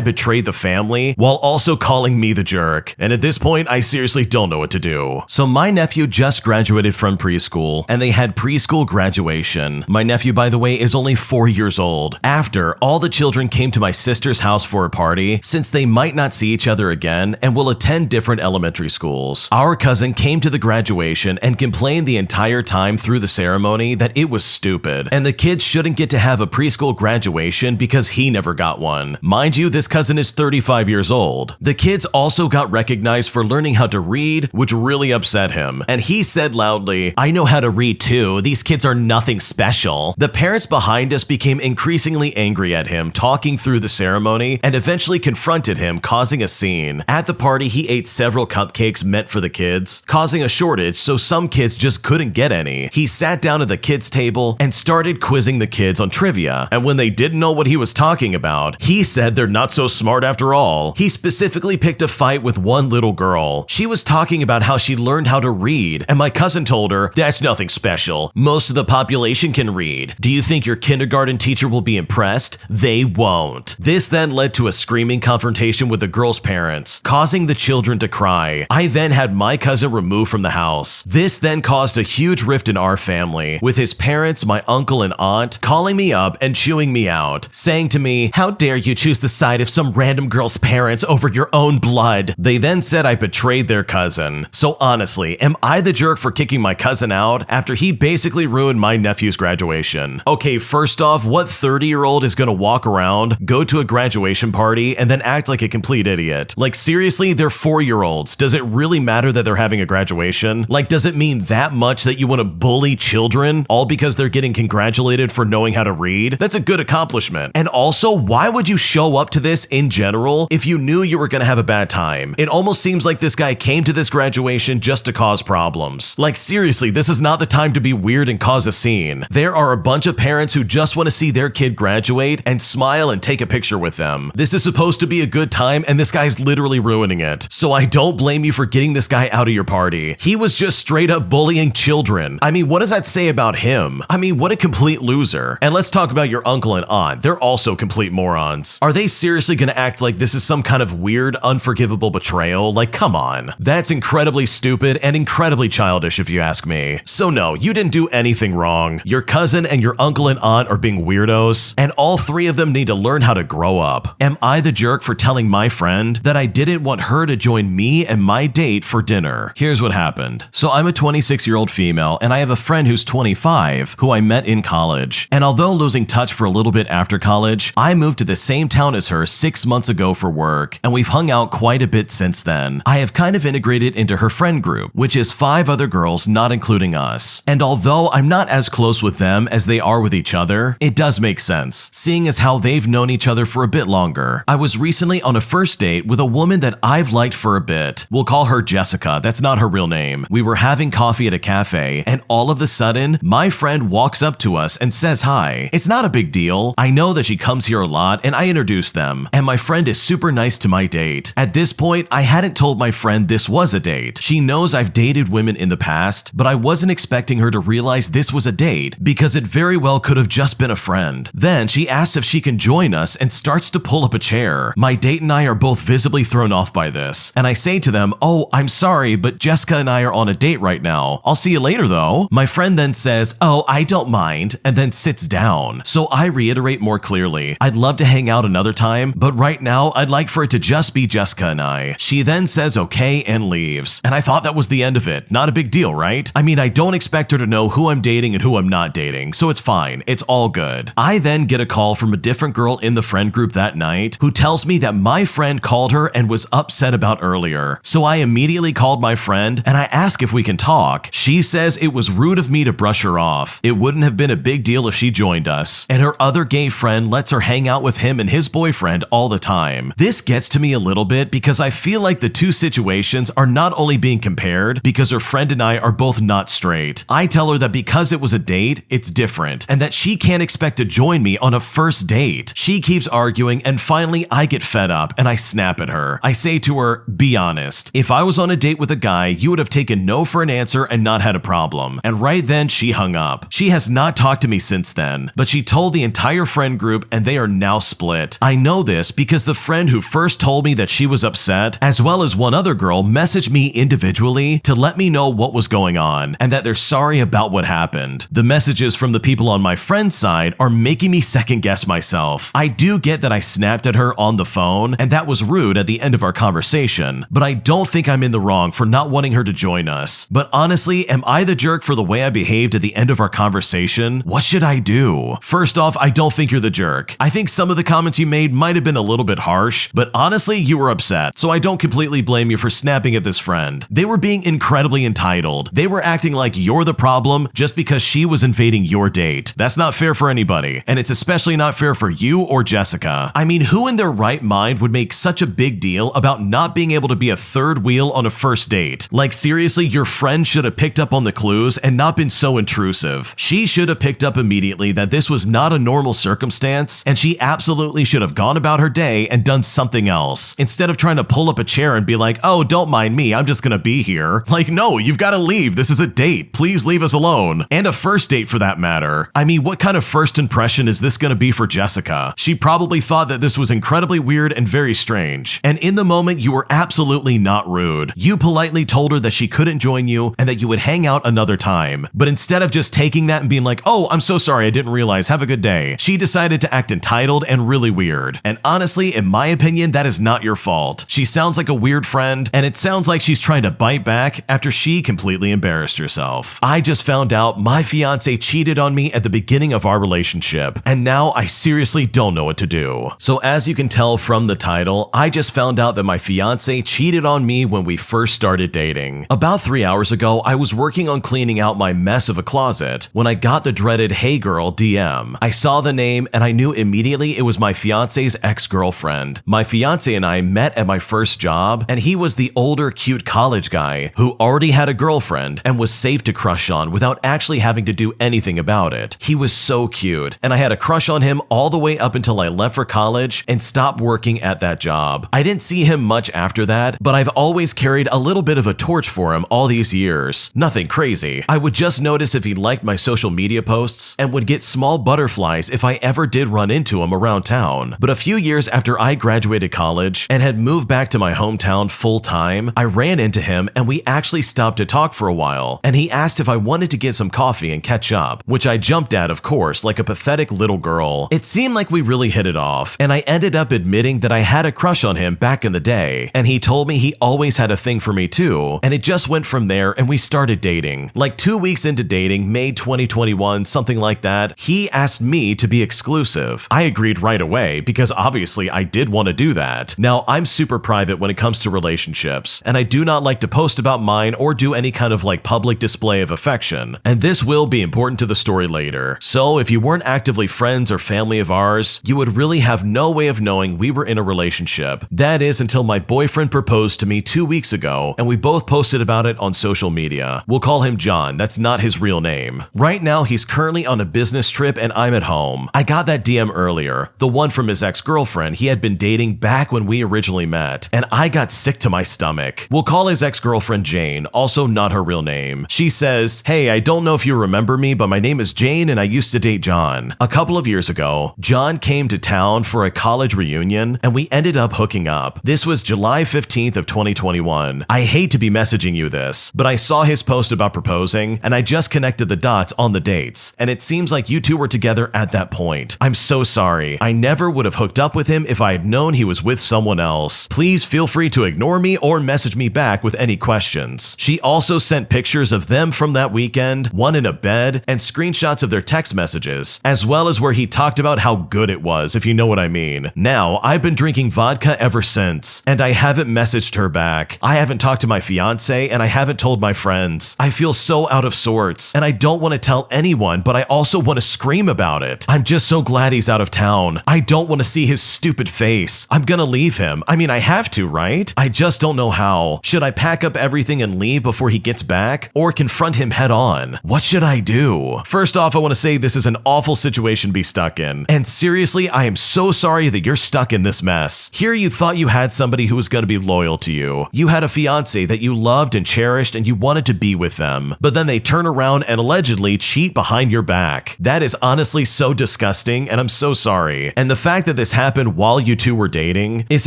S1: betrayed the family while also calling me the jerk. And at this point, I seriously don't know what to do. So my nephew just graduated from preschool, and they had preschool graduation. My nephew, by the way, is only 4 years old. After, all the children came to my sister's house for a party, since they might not see each other again and will attend different elementary schools. Our cousin came to the graduation and complained the entire time through the ceremony that it was stupid, and the kids shouldn't get to have a preschool graduation because he never got one. Mind you, this cousin is 35 years old. The kids also got recognized for learning how to read, which really upset him. And he said loudly, I know how to read too, these kids are nothing special. The parents behind us became increasingly angry at him talking through the ceremony and eventually confronted him, causing a scene. At the party, he ate several cupcakes meant for the kids, causing a shortage so some kids just couldn't get any. He sat down at the kids' table and started quizzing the kids on trivia, and when they didn't know what he was talking about, he said they're not so smart after all. He specifically picked a fight with one little girl. She was talking about how she learned how to read, and my cousin told her, that's nothing special. Most of the population can read. Do you think your kindergarten teacher will be impressed? They won't. This then led to a screaming confrontation with the girl's parents, causing the children to cry. I then had my cousin removed from the house. This then caused a huge rift in our family, with his parents, my uncle and aunt, calling me up and chewing me out, saying to me, how dare you choose the side of some random girl's parents over your own blood? They then said I betrayed their cousin. So honestly, am I the jerk for kicking my cousin out after he basically ruined my nephew's graduation? Okay, first off, what 30-year-old is gonna walk around, go to a graduation party, and then act like a complete idiot? Like seriously, they're 4-year-olds. Does it really matter that they're having a graduation? Like, does it mean that much that you want to bully children all because they're getting congratulated for knowing how to read? That's a good accomplishment. And also, why would you show up to this in general if you knew you were gonna have a bad time? It almost seems like this guy came to this graduation just to cause problems. Like seriously, this is not the time to be weird and cause a scene. There are a bunch of parents who just want to see their kid graduate and smile and take a picture with them. This is supposed to be a good time, and this guy's literally ruining it. So I don't blame you for getting this guy out of your party. He was just straight up bullying children. I mean, what does that say about him? I mean, what a complete loser. And let's talk about your uncle and aunt. They're also complete morons. Are they seriously gonna act like this is some kind of weird, unforgivable betrayal? Like, come on. That's incredibly stupid and incredibly childish if you ask me. So no, you didn't do anything wrong. Your cousin and your uncle and aunt are being weirdos, and all three of them need to learn how to grow up. Am I the jerk for telling my friend that I didn't want her to join me and my date for dinner? Here's what happened. So I'm a 26-year-old female, and I have a friend who's 25 who I met in college. And although losing touch for a little bit after college, I moved to the same town as her 6 months ago for work, and we've hung out quite a bit since then. I have kind of integrated into her friend group, which is 5 other girls, not including us. And although I'm not as close with them as they are with each other, it does make sense, seeing as how they've known each other for a bit longer. I was recently on a first date with a woman that I've liked for a bit. We'll call her Jessica, that's not her real name. We were having coffee at a cafe, and all of a sudden, my friend walks up to us and says hi. It's not a big deal. I know that she comes here a lot, and I introduced them, and my friend is super nice to my date. At this point, I hadn't told my friend this was a date. She knows I've dated women in the past, but I wasn't expecting her to realize this was a date because it very well could have just been a friend. Then she asks if she can join us and starts to pull up a chair. My date and I are both visibly thrown off by this, and I say to them, oh "Oh, I'm sorry, but Jessica and I are on a date right now. I'll see you later though." My friend then says, "Oh, I don't mind," and then sits down. So I reiterate more clearly, "I'd love to hang out another time, but right now I'd like for it to just be Jessica and I." She then says okay and leaves. And I thought that was the end of it. Not a big deal, right? I mean, I don't expect her to know who I'm dating and who I'm not dating, so it's fine. It's all good. I then get a call from a different girl in the friend group that night who tells me that my friend called her and was upset about earlier. So I immediately called my friend and I ask if we can talk. She says it was rude of me to brush her off. It wouldn't have been a big deal if she joined us. And her other gay friend lets her hang out with him and his boyfriend all the time. This gets to me a little bit because I feel like the two situations are not only being compared because her friend and I are both not straight. I tell her that because it was a date, it's different, and that she can't expect to join me on a first date. She keeps arguing, and finally I get fed up and I snap at her. I say to her, "Be honest. If I was on a date with a guy, you would have taken no for an answer and not had a problem." And right then she hung up. She has not talked to me since then, but she told the entire friend group and they are now split. I know this because the friend who first told me that she was upset, as well as one other girl, messaged me individually to let me know what was going on and that they're sorry about what happened. The messages from the people on my friend's side are making me second guess myself. I do get that I snapped at her on the phone and that was rude at the end of our conversation, but I don't think I'm in the wrong for not wanting her to join us. But honestly, am I the jerk for the way I behaved at the end of our conversation? What should I do? First off, I don't think you're the jerk. I think some of the comments you made might have been a little bit harsh, but honestly, you were upset, so I don't completely blame you for snapping at this friend. They were being incredibly entitled. They were acting like you're the problem just because she was invading your date. That's not fair for anybody, and it's especially not fair for you or Jessica. I mean, who in their right mind would make such a big deal about not being able to be a third wheel on a first date? Like seriously, your friend should have picked up on the clues and not been so intrusive. She should have picked up immediately that this was not a normal circumstance, and she absolutely should have gone about her day and done something else, instead of trying to pull up a chair and be like, "Oh, don't mind me, I'm just gonna be here." Like, no, you've gotta leave. This is a date. Please leave us alone. And a first date for that matter. I mean, what kind of first impression is this gonna be for Jessica? She probably thought that this was incredibly weird and very strange. And in the moment, you were absolutely not rude. You politely told her that she couldn't join you and that you would hang out another time. But instead of just taking that and being like, "Oh, I'm so sorry, I didn't realize, have a good day," she decided to act entitled and really weird. And honestly, in my opinion, that is not your fault. She sounds like a weird friend, and it sounds like she's trying to bite back after she completely embarrassed herself. I just found out my fiance cheated on me at the beginning of our relationship, and now I seriously don't know what to do. So as you can tell from the title, I just found out that my fiance cheated on me when we first started dating. About 3 hours ago, I was working on cleaning out my mess of a closet when I got the dreaded "Hey girl" DM. I saw the name and I knew immediately it was my fiance's ex-girlfriend. My fiance and I met at my first job, and he was the older, cute college guy who already had a girlfriend and was safe to crush on without actually having to do anything about it. He was so cute, and I had a crush on him all the way up until I left for college and stopped working at that job. I didn't see him much after that, but I've always carried a little bit of a torch for him all these years. Nothing crazy. I would just notice if he liked my social media posts and would get small butterflies if I ever did run into him around town. But a few years after I graduated college and had moved back to my hometown full time, I ran into him and we actually stopped to talk for a while, and he asked if I wanted to get some coffee and catch up, which I jumped at, of course, like a pathetic little girl. It seemed like we really hit it off, and I ended up admitting that I had a crush on him back in the day, and he told me he always had a thing for me too, and it just went from there and we started dating. Like 2 weeks into dating, May 2021, something like that, he asked me to be exclusive. I agreed right away because obviously I did want to do that. Now, I'm super private when it comes to relationships, and I do not like to post about mine or do any kind of like public display of affection, and this will be important to the story later. So if you weren't actively friends or family of ours, you would really have no way of knowing we were in a relationship. That is until my boyfriend proposed to me 2 weeks ago, and we both posted about it on social media. We'll call him John, that's not his real name. Right now, he's currently on a business trip and I'm at home. I got that DM earlier, the one from his ex-girlfriend he had been dating back when we originally met, and I got sick to my stomach. We'll call his ex-girlfriend Jane, also not her real name. She says, "Hey, I don't know if you remember me, but my name is Jane and I used to date John. A couple of years ago, John came to town for a college reunion and we ended up hooking up. This was July 15th of 2020 2021. I hate to be messaging you this, but I saw his post about proposing, and I just connected the dots on the dates, and it seems like you two were together at that point. I'm so sorry. I never would have hooked up with him if I had known he was with someone else. Please feel free to ignore me or message me back with any questions. She also sent pictures of them from that weekend, one in a bed, and screenshots of their text messages, as well as where he talked about how good it was, if you know what I mean. Now, I've been drinking vodka ever since, and I haven't messaged her back. I haven't talked to my fiance, and I haven't told my friends. I feel so out of sorts, and I don't want to tell anyone, but I also want to scream about it. I'm just so glad he's out of town. I don't want to see his stupid face. I'm gonna leave him. I mean, I have to, right? I just don't know how. Should I pack up everything and leave before he gets back, or confront him head on? What should I do? First off, I want to say this is an awful situation to be stuck in, and seriously, I am so sorry that you're stuck in this mess. Here you thought you had somebody who was going to be loyal to you. You had a fiance that you loved and cherished and you wanted to be with them, but then they turn around and allegedly cheat behind your back. That is honestly so disgusting, and I'm so sorry. And the fact that this happened while you two were dating is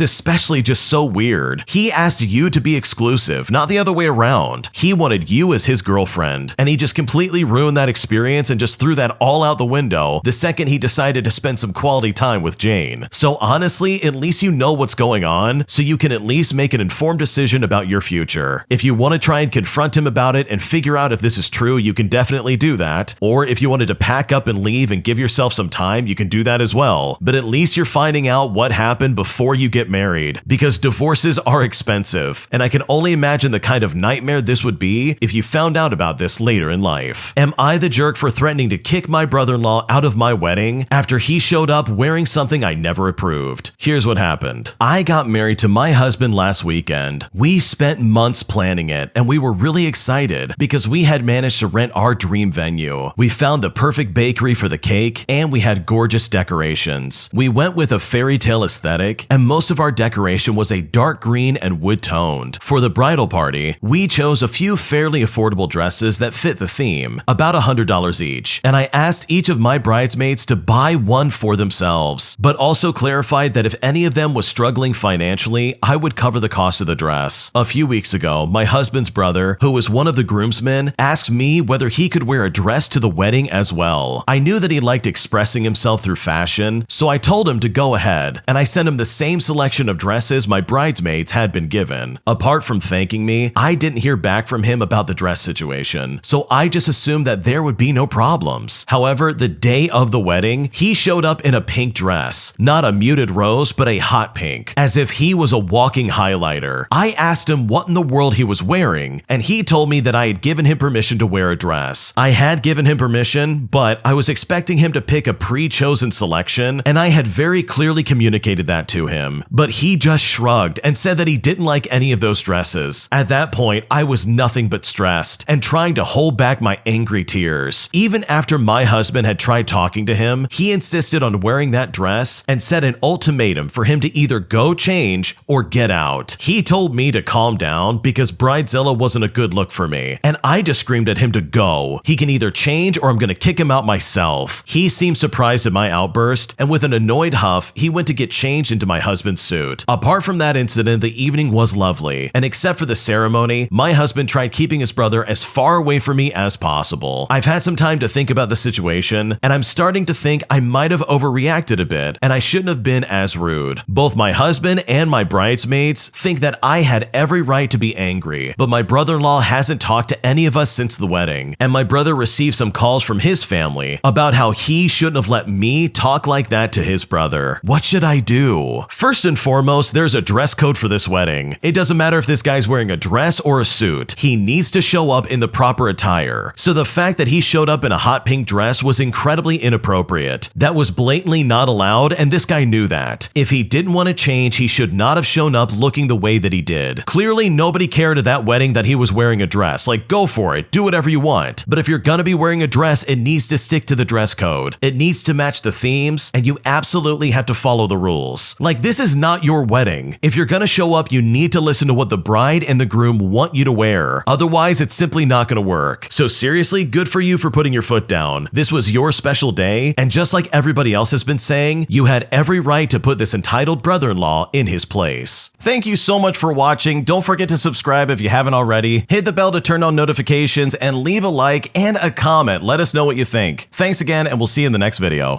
S1: especially just so weird. He asked you to be exclusive, not the other way around. He wanted you as his girlfriend, and he just completely ruined that experience and just threw that all out the window the second he decided to spend some quality time with Jane. So honestly, at least you know what's going on, so you can at least make an informed decision about your future. If you want to try and confront him about it and figure out if this is true, you can definitely do that. Or if you wanted to pack up and leave and give yourself some time, you can do that as well. But at least you're finding out what happened before you get married, because divorces are expensive, and I can only imagine the kind of nightmare this would be if you found out about this later in life. Am I the jerk for threatening to kick my brother-in-law out of my wedding after he showed up wearing something I never approved? Here's what happened. I got married to my husband last weekend. We spent months planning it, and we were really excited because we had managed to rent our dream venue. We found the perfect bakery for the cake, and we had gorgeous decorations. We went with a fairy tale aesthetic, and most of our decoration was a dark green and wood-toned. For the bridal party, we chose a few fairly affordable dresses that fit the theme, about $100 each, and I asked each of my bridesmaids to buy one for themselves, but also clarified that if any of them was struggling financially, I would cover the cost of the dress. A few weeks ago, my husband's brother, who was one of the groomsmen, asked me whether he could wear a dress to the wedding as well. I knew that he liked expressing himself through fashion, so I told him to go ahead, and I sent him the same selection of dresses my bridesmaids had been given. Apart from thanking me, I didn't hear back from him about the dress situation, so I just assumed that there would be no problems. However, the day of the wedding, he showed up in a pink dress, not a muted rose, but a hot pink, as if he was a walking highlighter. I asked him what in the world he was wearing, and he told me that I had given him permission to wear a dress. I had given him permission, but I was expecting him to pick a pre-chosen selection, and I had very clearly communicated that to him, but he just shrugged and said that he didn't like any of those dresses. At that point, I was nothing but stressed and trying to hold back my angry tears. Even after my husband had tried talking to him, he insisted on wearing that dress and set an ultimatum for him to either go change or get out. He told me to calm down because Bridezilla wasn't a good look for me, and I just screamed at him to go. He can either change or I'm gonna kick him out myself. He seemed surprised at my outburst, and with an annoyed huff, he went to get changed into my husband's suit. Apart from that incident, the evening was lovely, and except for the ceremony, my husband tried keeping his brother as far away from me as possible. I've had some time to think about the situation, and I'm starting to think I might have overreacted a bit, and I shouldn't have been as rude. Both my husband and my bridesmaids think that I had every right to be angry, but my brother-in-law hasn't talked to any of us since the wedding, and my brother received some calls from his family about how he shouldn't have let me talk like that to his brother. What should I do? First and foremost, there's a dress code for this wedding. It doesn't matter if this guy's wearing a dress or a suit. He needs to show up in the proper attire. So the fact that he showed up in a hot pink dress was incredibly inappropriate. That was blatantly not allowed, and this guy knew that. If he didn't want to change, he should not have shown up looking the way that he did. Clearly, nobody cared at that wedding that he was wearing a dress. Like, go for it. Do whatever you want. But if you're gonna be wearing a dress, it needs to stick to the dress code. It needs to match the themes, and you absolutely have to follow the rules. Like, this is not your wedding. If you're gonna show up, you need to listen to what the bride and the groom want you to wear. Otherwise, it's simply not gonna work. So seriously, good for you for putting your foot down. This was your special day, and just like everybody else has been saying, you had every right to put this entitled brother-in-law in his place. Thank you so much much for watching. Don't forget to subscribe if you haven't already. Hit the bell to turn on notifications and leave a like and a comment. Let us know what you think. Thanks again, and we'll see you in the next video.